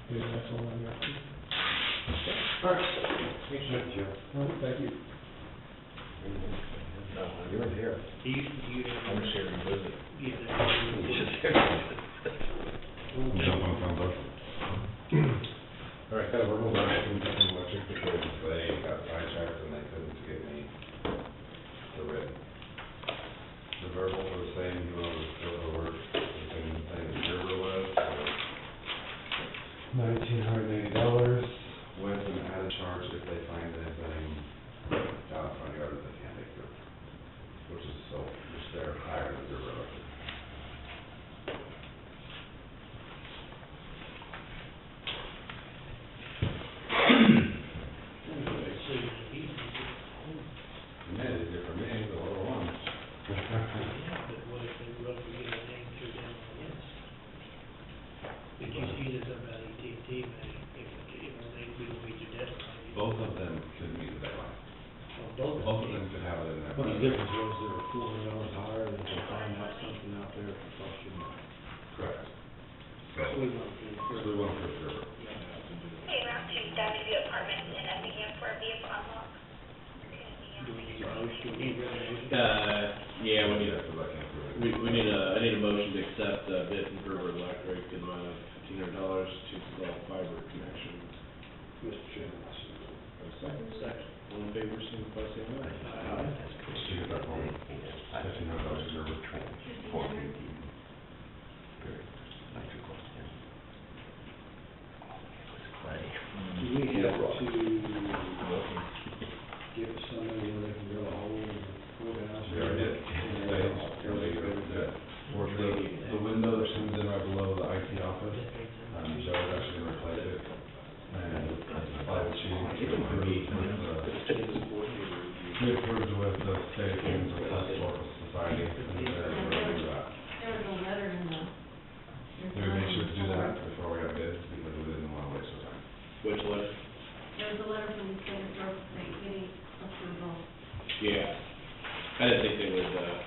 Yeah, that's all I got. All right. Thanks, Joe. Thank you. No, you weren't here. I'm just here to visit. Jump on the phone. All right, we're moving on to electric because they got sidetracked and they couldn't get me the written. The verbal was the same, you know, the word, the same thing as the river was, $1,980 with an added charge if they find anything down in front yard that they can't take through, which is so, which they're higher than the river electric. Both of them could meet the deadline. Both of them could have it in there. But the difference was they were $400 higher, and they find out something out there for cost you money. Correct. So, We went for we went for the river. Hey, route two, W apartment in Effingham for a vehicle unlock. Do we need a motion? Do we need a resolution? Yeah, we need, Yeah, so that came through. I need a motion to accept, bid from Gerber Electric in the amount of $1,500 to install fiber connection. Mr. Chairman, I see. Second. All in favor, signify by saying aye. Let's see if that one, $1,500 river. Do we have to get somebody where they can drill a hole in the courthouse? We already did. The window that comes in right below the IT office, Joe is actually gonna replace it. And apply the chief, we approved with the state of Kansas Historical Society, and they're gonna do that. There was a letter in the. We made sure to do that before we got bids, because we didn't wanna waste our time. Which letter? There was a letter from the state of Georgia State getting approval. Yeah. I didn't think they would, I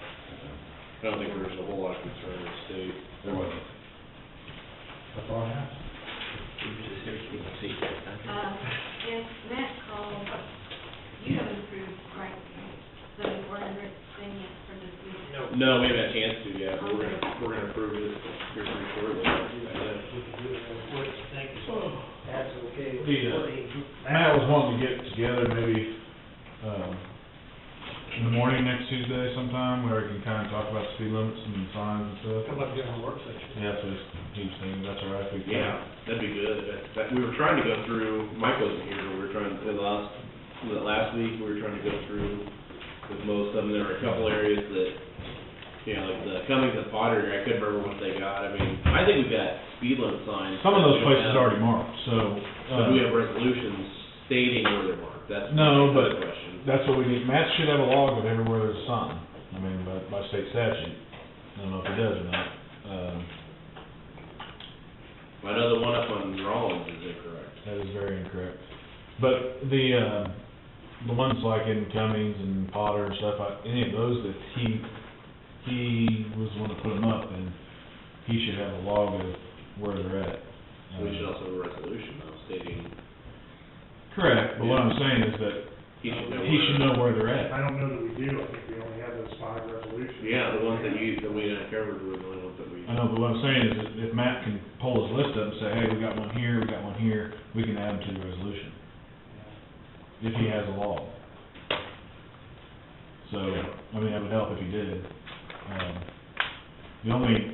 don't think there was a whole lot of concern in the state. There wasn't. That's all I have. If Matt called, you haven't approved, right, 7,400 thing yet for this week? No, we haven't had a chance to yet, but we're gonna approve it here pretty shortly. That's okay. Matt was wanting to get together maybe, in the morning next Tuesday sometime, where we can kind of talk about speed limits and signs and stuff. Come up here on work session. Yeah, so he was thinking, that's all right, if we can. Yeah, that'd be good. We were trying to go through, Mike wasn't here, but we were trying, last week, we were trying to go through with most of them. There were a couple areas that, you know, like the Cummings and Potter, I couldn't remember what they got. I mean, I think we've got speed limit signs. Some of those that we don't places have. are already marked, so. But do we have resolutions stating where they're marked? That's No, the but question. that's what we need. Matt should have a log of everywhere there's a sign. I mean, by state statute. I don't know if he does or not. I know the one up on Rollins is incorrect. That is very incorrect. But the ones like in Cummings and Potter and stuff, any of those that he was the one that put them up, and he should have a log of where they're at. We should also have a resolution though stating. Correct, but what I'm saying is that He should know where they're at. I don't know that we do, I think we only have those 5 resolutions. Yeah, the ones that we didn't cover were the only ones that we. I know, but what I'm saying is that if Matt can pull his list up and say, hey, we got one here, we can add them to the resolution. If he has a log. So, I mean, that would help if he did. The only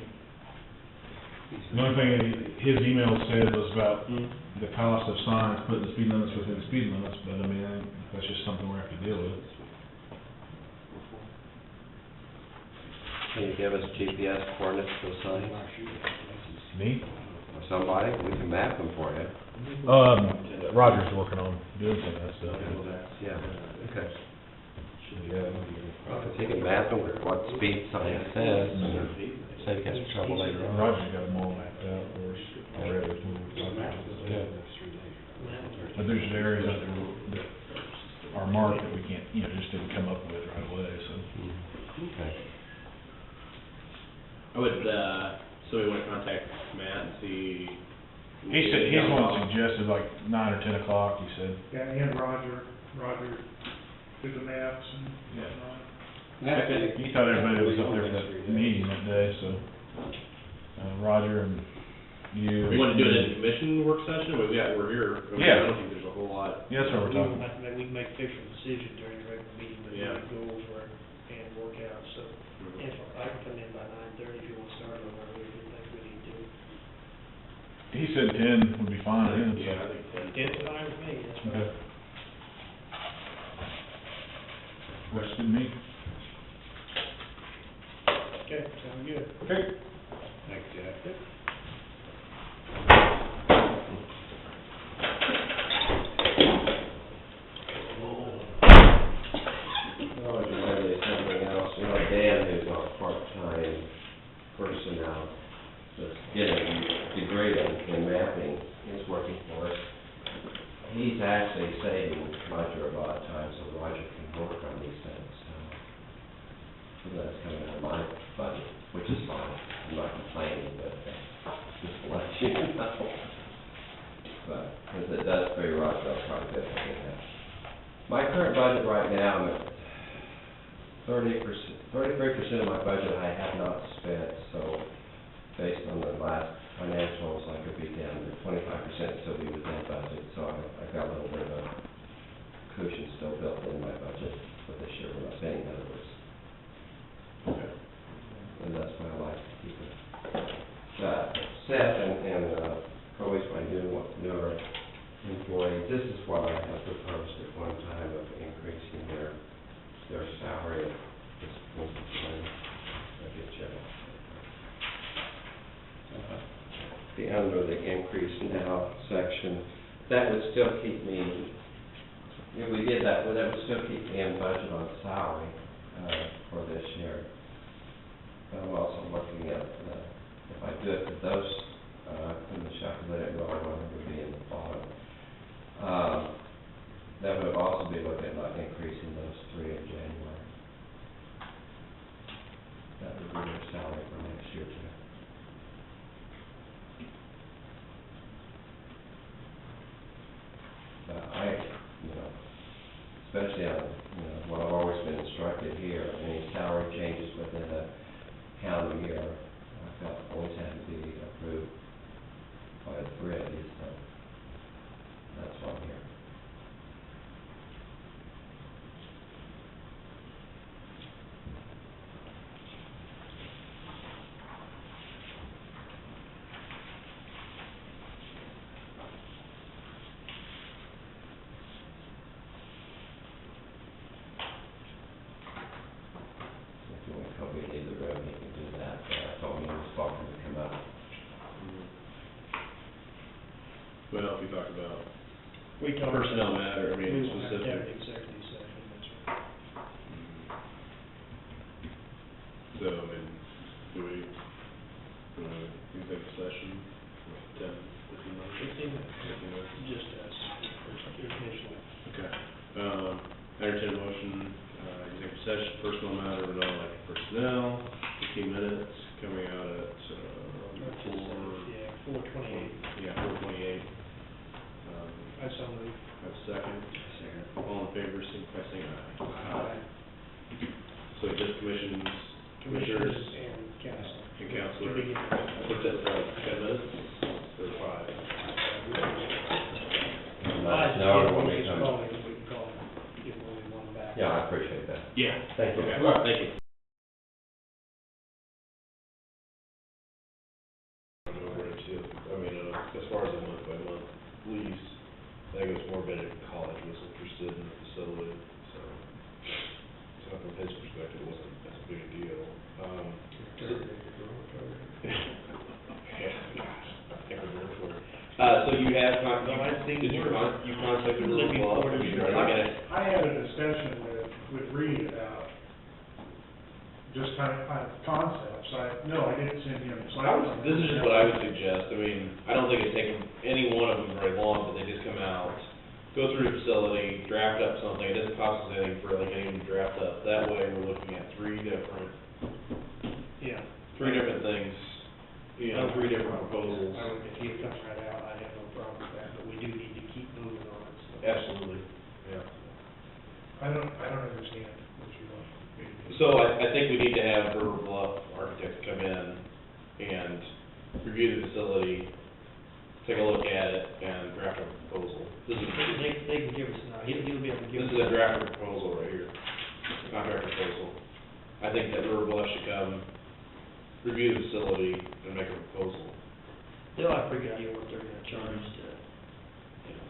thing that his email said was about the cost of signs, putting the speed limits within the speed limits, but I mean, that's just something we have to deal with. Can you give us GPS coordinates for the signs? Me? Or somebody, we can map them for you. Roger's working on doing some of that stuff. Yeah, okay. Well, if you can map them with what speed sign says, save you some trouble later on. Roger's got them all mapped out for us already. Yeah. But there's areas out there that are marked that we can't, just didn't come up with right away, so. Okay. I would, so we want to contact Matt and see He said, he's one that suggested like 9 or 10 o'clock, he said. Yeah, and Roger did the maps and whatnot. He thought everybody was up there for that meeting that day, so, Roger and you. We wanna do it in a commission work session, we're here. I mean, Yeah. I don't think there's a whole lot. Yeah, that's what we're We talking don't about. have to make, we can make official decision during the regular meeting, but we Yeah. can go over it and work out, so. If I can come in by 9:30 if you want to start a little earlier, if you think we need to. He said 10 would be fine, yeah. Yeah, I think 10. It's fine with me, that's fine. Okay. Works good to me. Okay, sound good. Okay. Thanks, Jack. I was reminded of something else, Dan, who's our part-time personnel, that's getting a degree in mapping, is working for us. He's actually saving Roger a lot of time, so Roger can work on these things, so that's coming out of my budget, which is fine, I'm not complaining, but just to let you know. But, because it does pay Roger up quite a bit, I think that. My current budget right now, I'm at 33% of my budget I have not spent, so based on the last financials, I could be down to 25%, still be within budget, so I've got a little bit of a cushion still built in my budget for this year, we're not spending, in other words. Okay. And that's why I like to keep it. Seth and Chloe's my newer employees, this is what I have proposed at one time of increasing their salary. This was I get you. The under the increase now section, that would still keep me, if we did that, that would still keep me in budget on salary, for this year. But I'm also looking at, if I do it for those, in the calculate it wrong, what would be in the bottom. That would also be looking at like increasing those 3 in January. That would be their salary for next year too. But especially on, what I've always been instructed here, any salary changes within a calendar year, I felt always had to be approved by the 3 of these, so that's why I'm here. If you want to come in either room, you can do that, but I told him he was welcome to come up. Well, if we talk about We talked. personnel matter, I mean, We will have to have specific. an executive session, that's right. So, I mean, do we, executive session, 10, 15 minutes? 15 minutes. 15 minutes. Just us, initially. Okay. Entertain a motion, executive session, personal matter, but not like personnel, 15 minutes, coming out at, Yeah, 4:28. Yeah, 4:28. I so moved. Have a second. All in favor, signify by saying aye. Aye. So just commissioners And council. and counselor. To begin. What's that, for 10 minutes or 5? No, when we Just come. call it, we can call it, give when we want them back. Yeah, I appreciate that. Yeah. Thank you. Okay, thank you. Over into, I mean, as far as a month-by-month lease, I think it was more Benedict College was interested in the facility, so from his perspective, it wasn't as big a deal. Yeah, gosh, I can't remember for it. So you have, did you contact the Little Club? I mean, are they gonna? I had a discussion with Reed about just kind of concepts. I didn't send him slides. This is just what I would suggest, I mean, I don't think it'd take any one of them very long, but they just come out, go through the facility, draft up something, it doesn't cost us anything for like anyone to draft up, that way we're looking at three different Yeah. things you know, 3 different proposals. I would, if you come right out, I'd have no problem with that, but we do need to keep moving on it, so. Absolutely, yeah. I don't understand what you want me to do. So I think we need to have River Bluff Architects come in and review the facility, take a look at it, and draft a proposal. This is, They can give us, he'll be able to give this us. is a draft proposal right here, contract proposal. I think that River Bluff should come, review the facility, and make a proposal. They'll have a pretty good idea what they're gonna charge to, you know.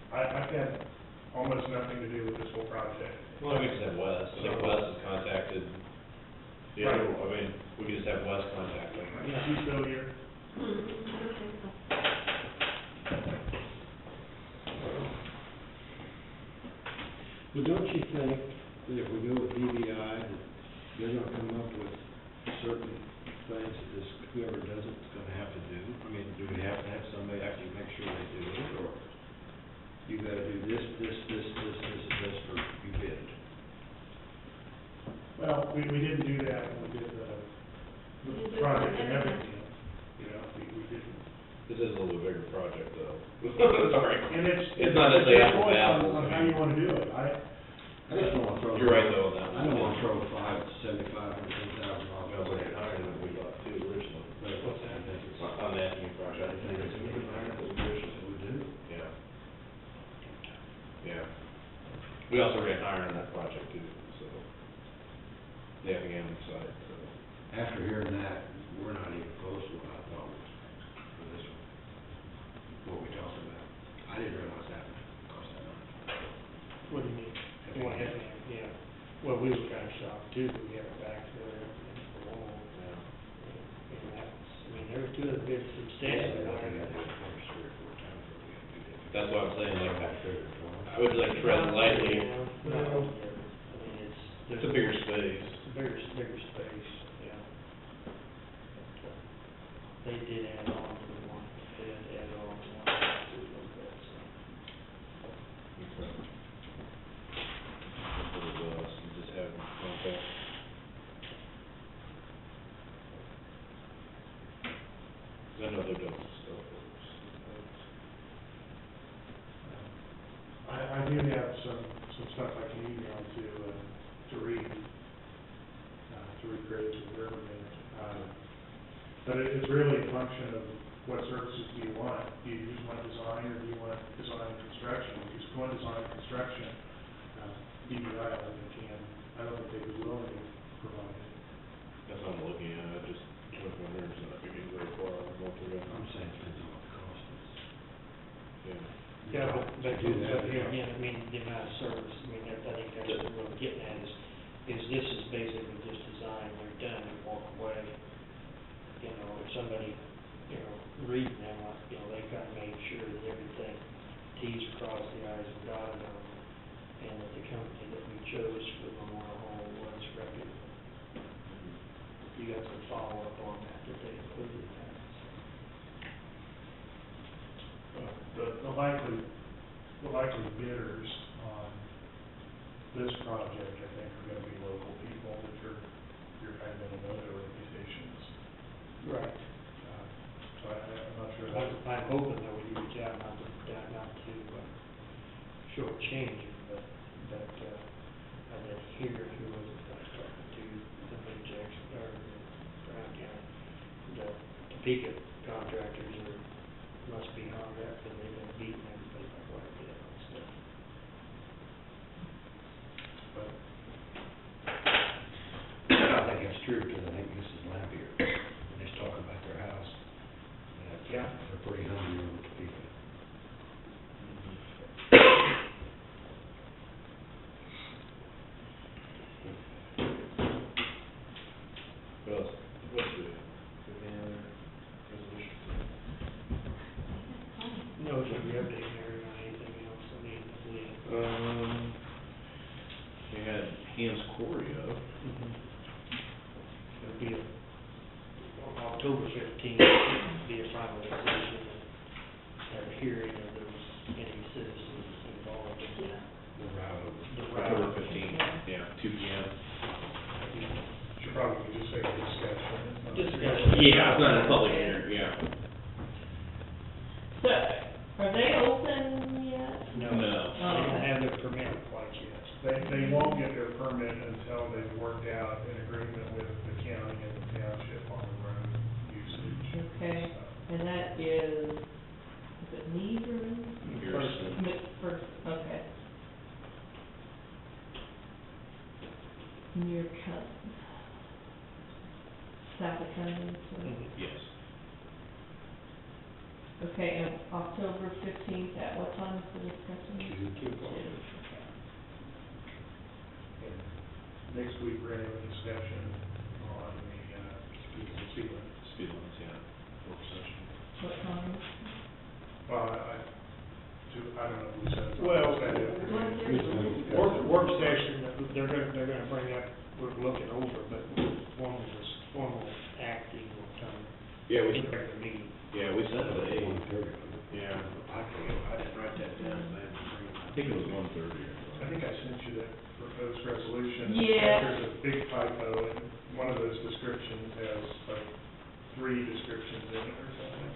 I've had almost nothing to do with this whole project. Well, we just have Wes, I think Wes has contacted, the other, I mean, we could just have Wes contact them. Is he still here? Well, don't you think that if we go with DBI, that they're gonna come up with certain things that this, whoever does it is gonna have to do? I mean, do we have to have somebody actually make sure they do it, or you gotta do this, and this for you bid? Well, we didn't do that when we did the project and everything, you know, we didn't. This is a little bit bigger project though. Sorry. And It's not necessarily your apples to choice apples. on how you wanna do it. I just don't wanna throw. You're right though, on that one. I don't wanna throw $75,000, $110,000 Well, we're higher than we thought too originally. What's that? On that new project. I think it's a little bit higher than we originally. We do. Yeah. Yeah. We also ran higher on that project too, so. The Effingham side, so. After hearing that, we're not even close to what I thought was for this one, what we talked about. I didn't realize that cost that much. What do you mean? What happened, yeah. Well, we were kind of shocked too, we had our backs there and the wall. Yeah. And that was, I mean, there were two of the big substantial. That's what I'm saying, like, I would like tread lightly. No, I mean, It's a bigger space. It's a bigger space, yeah. They did add on to the one, they had to add on to one, a little bit, so. Okay. What it was, you just have them contact. I know they've done some stuff for us. I do have some stuff I can email to read, to recreate to the Riverbend. But it's really a function of what services do you want? Do you just want design, or do you want design and construction? Because if you want design and construction, DBI, I don't think they would be willing to provide it. That's what I'm looking at, I just, took my nerves not to get very far, I'm going through it. I'm saying it depends on what the cost is. Yeah. Yeah, but again, I mean, the amount of service, I mean, I think that's what we're getting at is this is basically just design, they're done, and walk away. You know, if somebody, you know, reading them, you know, they kind of made sure that everything, T's crossed, the I's were dotted on, and that the company that we chose for Memorial Hall was reputable. You got some follow-up on that they included that. The likely bidders on this project, I think, are gonna be local people that you're kind of gonna know their reputations. Right. So I'm not sure that's. I'm hoping that we do a job not to shortchange it, but, I did hear who was it I was talking to, somebody Jackson, or Brown County, the Topeka contractors must be hung up, and they've been beating everybody by quite a bit on stuff. But I think that's true, because I think Mrs. Lampier, when they talk about their house, Yeah. they're pretty hungry over Topeka. What else? What's the, any other resolution? No, should we update Mary on anything else, I mean, we. We had Hans Corey up. It'll be on October 15th, be a final decision, and a hearing of those, any citizens involved in that. The route of. The route. October 15th, yeah, 2 P.M. probably could just say discussion. It's not- Yeah, it's not a public hearing, yeah. So, are they open yet? No. No. They don't have their permit quite yet. They won't get their permit until they've worked out an agreement with the county and the township on the road usage. Okay, and that is it Mead or? Pearson. McPherson, okay. Near south of Cummings, so. Yes. Okay, and October 15th, at what time is the discussion? Two o'clock. And next week, we're gonna have a discussion on the speed limit. Speed limits, yeah, work session. What time? I don't know who said it. Well, Work session, they're gonna bring up, we're looking over, but formal acting will come. Yeah, we- in the regular meeting. Yeah, we sent it at 8. 1:30. Yeah. I didn't write that down, but I had to bring it I think it was 1:30 or I think I sent you that proposed resolution. Yeah. There's a big typo, and one of those descriptions has like 3 descriptions in it or something.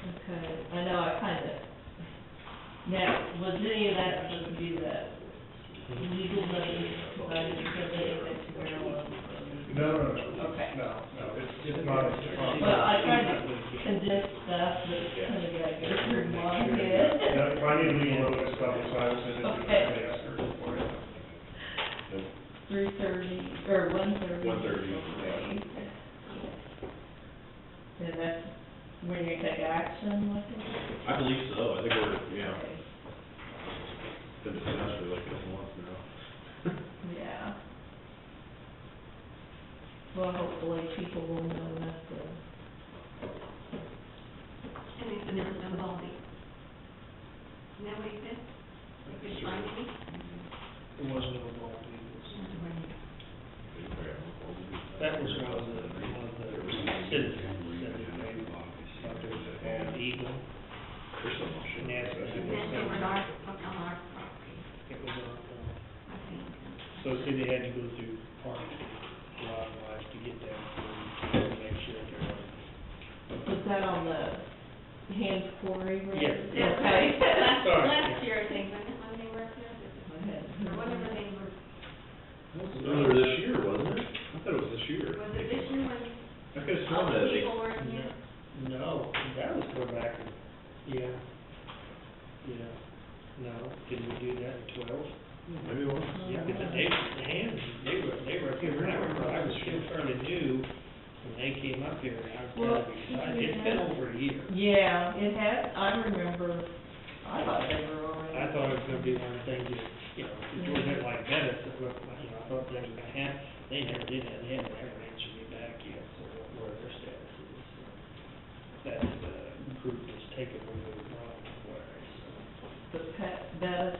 Okay, I know, I kind of, now, was any of that supposed to be the legal money, I didn't send anything to Maryland? No. Okay. No, it's not. Well, I tried to condense stuff, but it's kind of got to go through my head. No, if I need to leave a little bit stuff, so I will send it to you. Okay. For you. 3:30, or 1:30? 1:30, Okay. And that's when you take action with it? I believe so, I think we're, yeah, Okay. been discussed for like a couple months now. Yeah. Well, hopefully people will know enough to. And they said there was no voting. Isn't that what he said? They couldn't find any? There was no involved That was one of the citizens that they made, thought there was a bald eagle. And that's, That's over on our property, it was on, I think. so see, they had to go through park, wildlife to get that, to make sure they're. Was that on the Hands Quarry Road? Yes. Okay. Last year, I think, when they were up there, or whatever they were, Earlier this year, wasn't it? I thought it was this year. was it this year when I could have all sworn the that. people were in here? No, that was go back, yeah. No, did we do that in 12? Maybe it was. Yeah, because the hands, they were up here, I remember, I was still fairly new when they came up here, and I was Well, kind of excited, it's been over a year. Yeah, it had, I remember, I thought they were already. I thought it was gonna be one of the things that, you know, if you were like Venice, that looked like, you know, I thought things were gonna happen, they never did that, they haven't ever answered me back yet, so where their status is, so. That, group is taking a little while, so, The pet, that's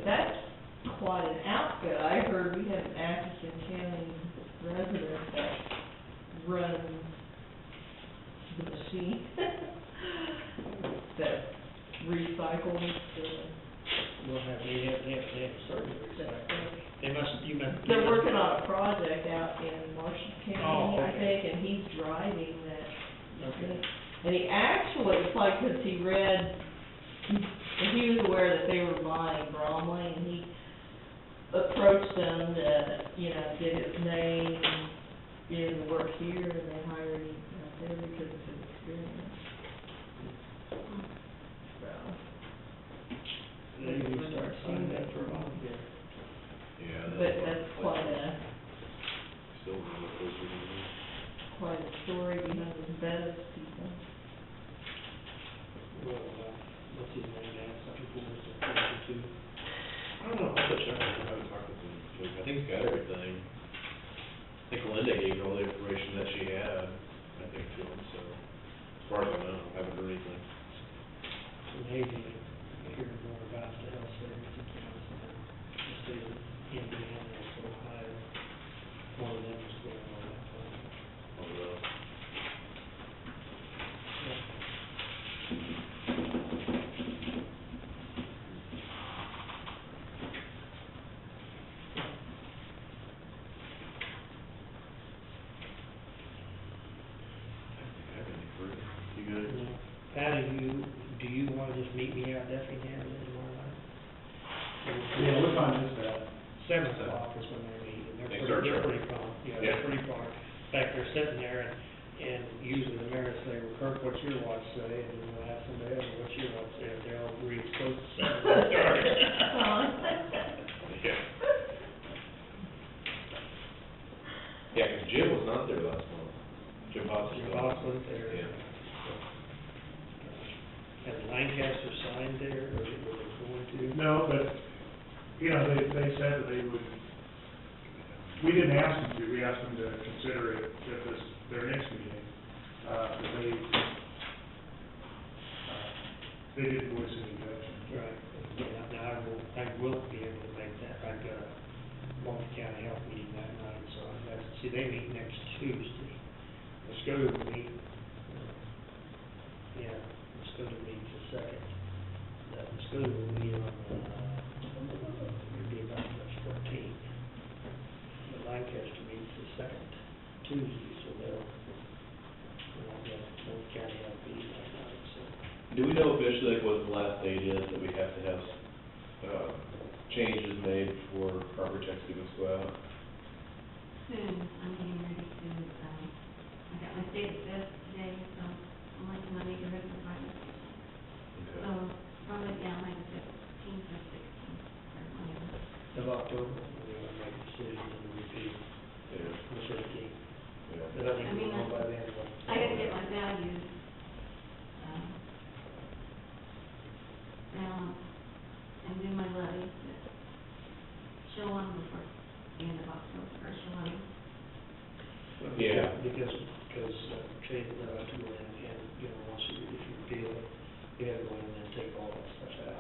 that's, quite an outfit. I heard we have an Atchison County resident that runs the machine that recycles the. they have certain recycling. They're working on a project out in Marshall County, Oh, I okay. think, and he's driving that. Okay. And he actually, it's like, 'cause he read, and he was aware that they were buying Bromley, and he approached them to, you know, get his name, and work here, and they hired him out there because of his experience. So. Maybe we start signing that for a while here. Yeah. But that's quite a, Still remember what those were gonna be. quite a story behind the Bettis people. Well, what's his name now, something for us to, I don't know, I'll have to check, I haven't talked with him, so I think he's got everything. I think Linda gave her all the information that she had, I think, to him, so, as far as I know, I haven't heard anything. amazing, hearing more about the health service in Kansas, the state of Indiana, and Ohio, more than that was going on that time. Oh, really? good. Patty, do you wanna just meet me out Duffy now and then tomorrow night? Yeah, what time is that? 7 o'clock is when they're meeting, They they're start pretty, they're sharp. pretty prompt, yeah, Yeah. they're pretty prompt. In fact, they're sitting there and usually the mayor will say, well, Kirk, what's your watch say? And then we'll ask somebody else, what's your watch say? If they all agree it's close to 7, they'll start. Yeah. Yeah, 'cause Jim was not there last month. Jim Boss was Your there. boss wasn't there. Yeah. Has Lancaster signed there, or were they going to? No, but, you know, they said that they would, we didn't ask them to, we asked them to consider it at their next meeting. But they didn't voice any objection. Right, yeah, now I will be able to make that, I've got a multi-county health meeting that night, so see, they meet next Tuesday. The school will meet, the school meets the second. The school will meet on, it'll be about the 14th. The Lancaster meets the second Tuesday, so they'll get multi-county health meeting that night, so. Do we know officially like, what the last date is that we have to have, changes made before property tax statements go out? Soon, I'm getting ready to, I got my state assessed today, so I'm letting my neighborhood provide it. Okay. So, probably down like the 15th or 16th, or whatever. Of October, we're gonna make a decision and repeat Yeah. the 15th. Yeah. But I think we'll know by then. I gotta get my values, balance, and do my levies, but show them before the end of October, or show them. Yeah. Because, Trade, I have to go in and, once you, if you repeal it, you have to go in and then take all that stuff out.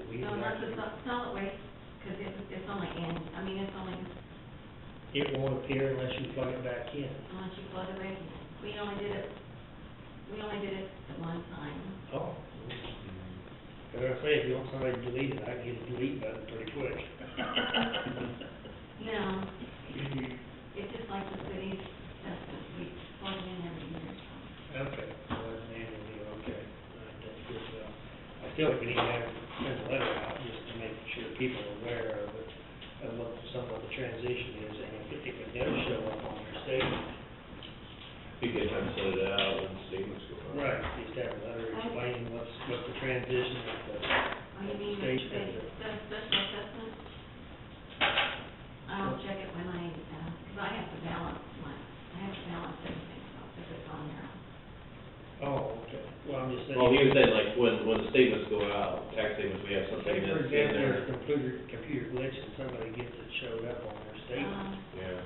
We No, not the actually- solid waste, cause it's only it's only, It won't appear unless you plug it back in. unless you plug it back in. We only did it at one time. Oh. As I say, if you want somebody to delete it, I can get a delete button pretty quick. No, it's just like the city's assessment, we plug it in every year, so. Okay, well, that's an annual deal, okay. All right, that's good, I feel like we need to send a letter out just to make sure people are aware of it, of what some of the transition is, and if it does show up on their statement. Be a good time to send it out when statements go out. Right, just have a letter explaining what's the transition of the Oh, you mean the station. special assessment? I'll check it when cause I have to balance everything, so if it's on there. Oh, okay, well, I'm just saying. Well, he was saying like when the statements go out, tax statements, we have something Say, for that's in example, there. there's a computer glitch and somebody gets it showed up on their statement Yeah.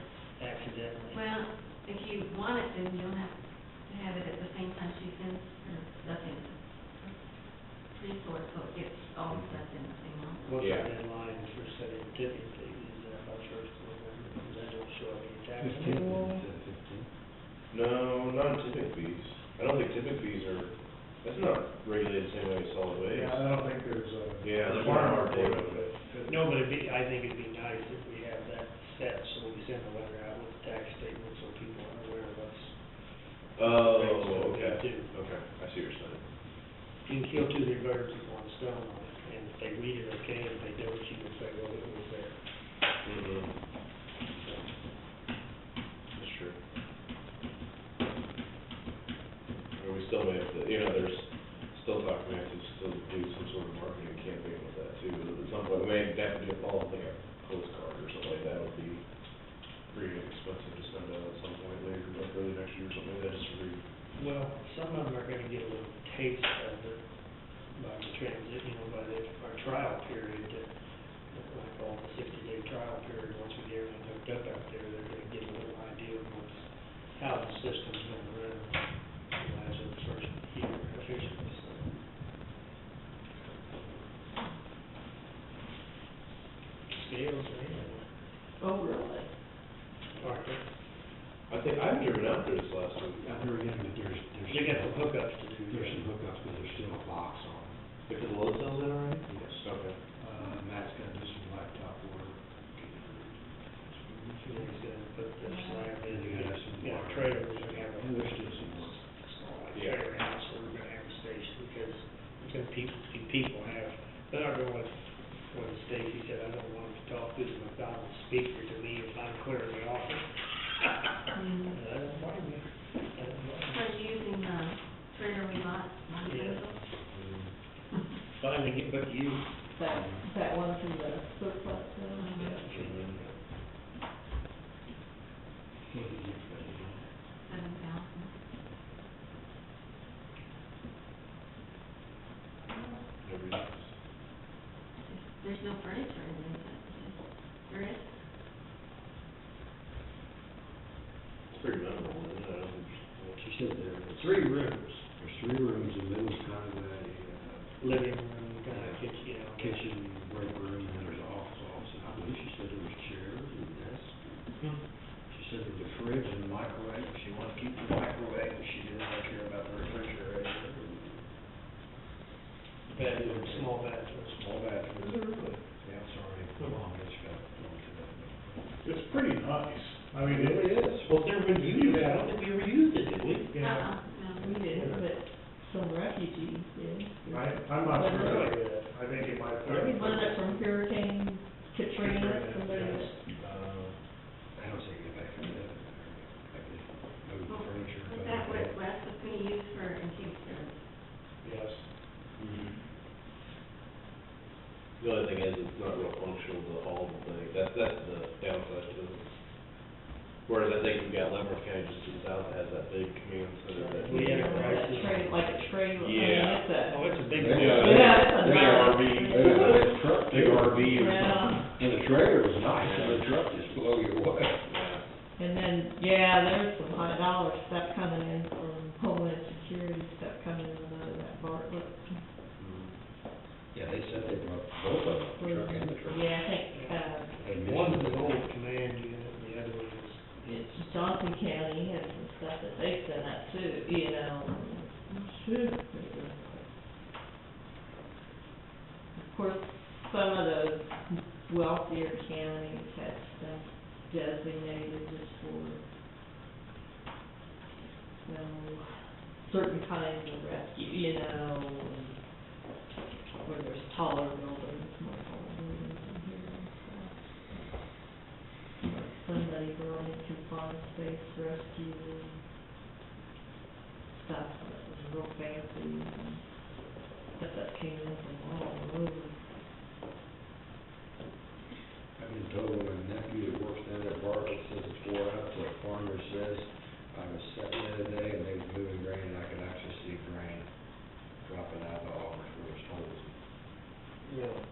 accidentally. Well, if you want it, then you'll have to have it at the same time she sends her stuff in. Resort, so it gets all the stuff in the same one. What's Yeah. the deadline for setting tipping fees, is that by first of November, because that don't show up any tax? 15th. No, not tipping fees. I don't think tipping fees are, that's not regulated the same way as solid waste. Yeah, I don't think there's a. Yeah, there's not a hard date requirement on for it. No, but I think it'd be nice if we have that set, so we send a letter out with the tax statement, so people are aware of what's. Oh, okay, Too. okay, I see what you're saying. You can kill two birds with one stone on it, and if they read it okay, if they don't, you can say, well, it was there. Mm-hmm. That's true. Or we still may have to, there's still talk, we have to still do some sort of marketing campaign with that too. At some point, we may have to do a follow, like a postcard or something like that would be pretty expensive to send out at some point later, like early next year or something like that, just to read. Well, some of them are gonna get a little taste of it by the by our trial period, what I call the 60-day trial period. Once we get everything hooked up out there, they're gonna get a little idea of how the system's gonna run, as of the first year officially, so. Scales, Oh, really? aren't they? I think, I've driven out there this last week. I've never been, but there's They got some hookups to do. there's some hookups, but there's still a box on it. They put the load cells in already? Yes. Okay. Matt's gotta do some laptop work. He's gonna put the slab in, Yeah, some yeah, water. trailers, and have a. And there's still some work. Trailer house, so up to you. That one from the surplus, There's no furniture in there, there is? It's pretty minimal, isn't it? She said there are 3 rooms. There's 3 rooms, and then there's kind of a, Living room, kind of kitchen, you know. kitchen, break room, and then there's an office, and I believe she said there was chairs and desks. She said there's a fridge and a microwave, if she wanted to keep the microwave, and she didn't care about the refrigerator. Bedroom, small bathroom. Small bathroom. Yeah, sorry, long, it's got long to that. It's pretty nice. I mean, It really is. Well, if everybody used it, I don't think we ever used it, did we? No, we didn't, but some refugees did. I'm not familiar with it. I think it might. Was it from Hurricane Katrina, somebody Yes. I don't see it back in there. Like they moved the furniture. Is that what Wes was gonna use for in case there? Yes. The only thing is, it's not real functional, the hall thing, that's the downside to it. Whereas I think we've got Leavenworth County just to the south that has that big command center that. We have a Tray, like a tray, I mean, Yeah. it's a. Oh, it's a big. Yeah, it's a Big nice- RV. Big RV or something. And the trailer was nice, and the truck just blow you away. And then, yeah, there's some high dollar stuff coming in from Homeland Security, stuff coming in out of that Bartlett. Yeah, they said they brought both of them, the truck and the trailer. Yeah, I think, One's an old command unit, and the other one is. it's Johnson County has some stuff that they sent out too, you know. Shoot. Of course, some of those wealthier counties had stuff designated just for, you know, certain kinds of rescue, you know, where there's taller buildings, more taller buildings in here and stuff. Somebody brought in confined space rescue stuff that was real fancy, and stuff that came in from all over. I've been told my nephew that works down at Bartlett says it's wore out, so a farmer says, I was sitting the other day and they was moving grain and I could actually see grain dropping out of the augers where there's holes. Really?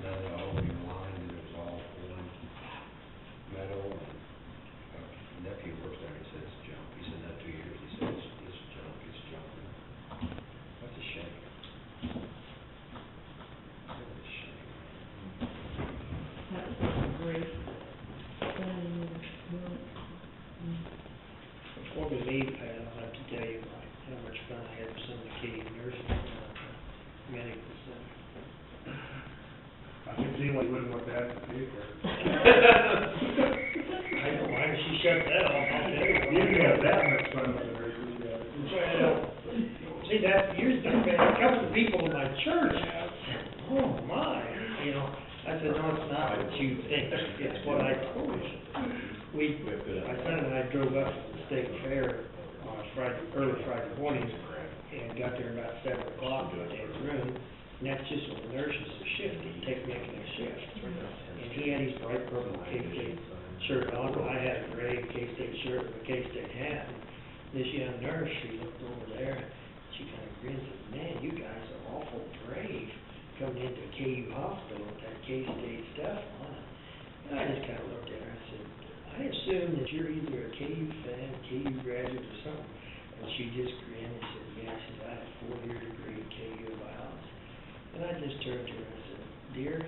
Now the auger line and it was all orange metal and nephew works there and he says it's junk. He said that 2 years. He says it's junk, it's junk. That's a shame. That's a shame. That was great. Before we leave, Pat, I'd like to tell you how much fun I had with some of the KU nurses down at the medical center. I can see why you wouldn't want that in the paper. I know, why did she shut that off? I'll tell you. You didn't have that much fun with the nurses, yeah. Well, see, that, years ago, man, a couple of people in my church, oh my, you know, I said, no, it's not what you think, it's what I told you. My son and I drove up to the state fair on early Friday morning, and got there about 7 o'clock to take a room, and that's just when the nurses are shifting, making their shift. And he had his bright purple K-State shirt on, and I had a gray K-State shirt with a K-State hat. This young nurse, she looked over there, she kind of grinned and said, man, you guys are awful brave coming into KU hospital with that K-State stuff on. And I just kind of looked at her and said, I assume that you're either a KU fan, KU graduate or something. And she just grinned and said, yeah, she said, I have a 4-year degree in KU biology. And I just turned to her and I said, dear,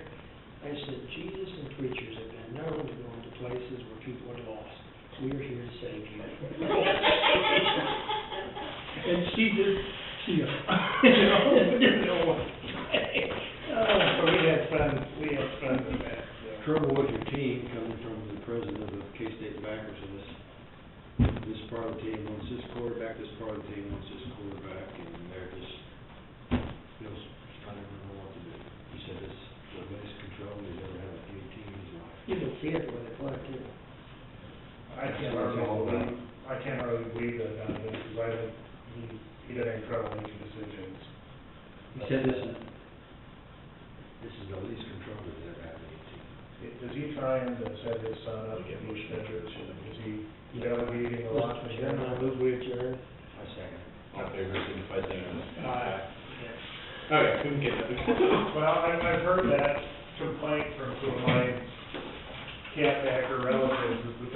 I said, Jesus and preachers have been known to go into places where people are lost. We're here to save you. And she just, you know, didn't know what to say. So we had fun with that. Trouble with your team coming from the president of K-State backers and this part of the team wants this quarterback, this part of the team wants this quarterback, and they're just, you know, I don't know what to do. He said it's the best control he's ever had with any team in his life. You can see it when they play too. I can't really believe that, because I think he doesn't have trouble making decisions. He said this is the least control we've ever had in AT&T. Is he trying to set his son up to be scheduled? Is he delegating a lot to him? I second. All in favor, signify by saying aye. Aye. Okay, we can get that. Well, I've heard that complaint from some of my catbacker relatives, is the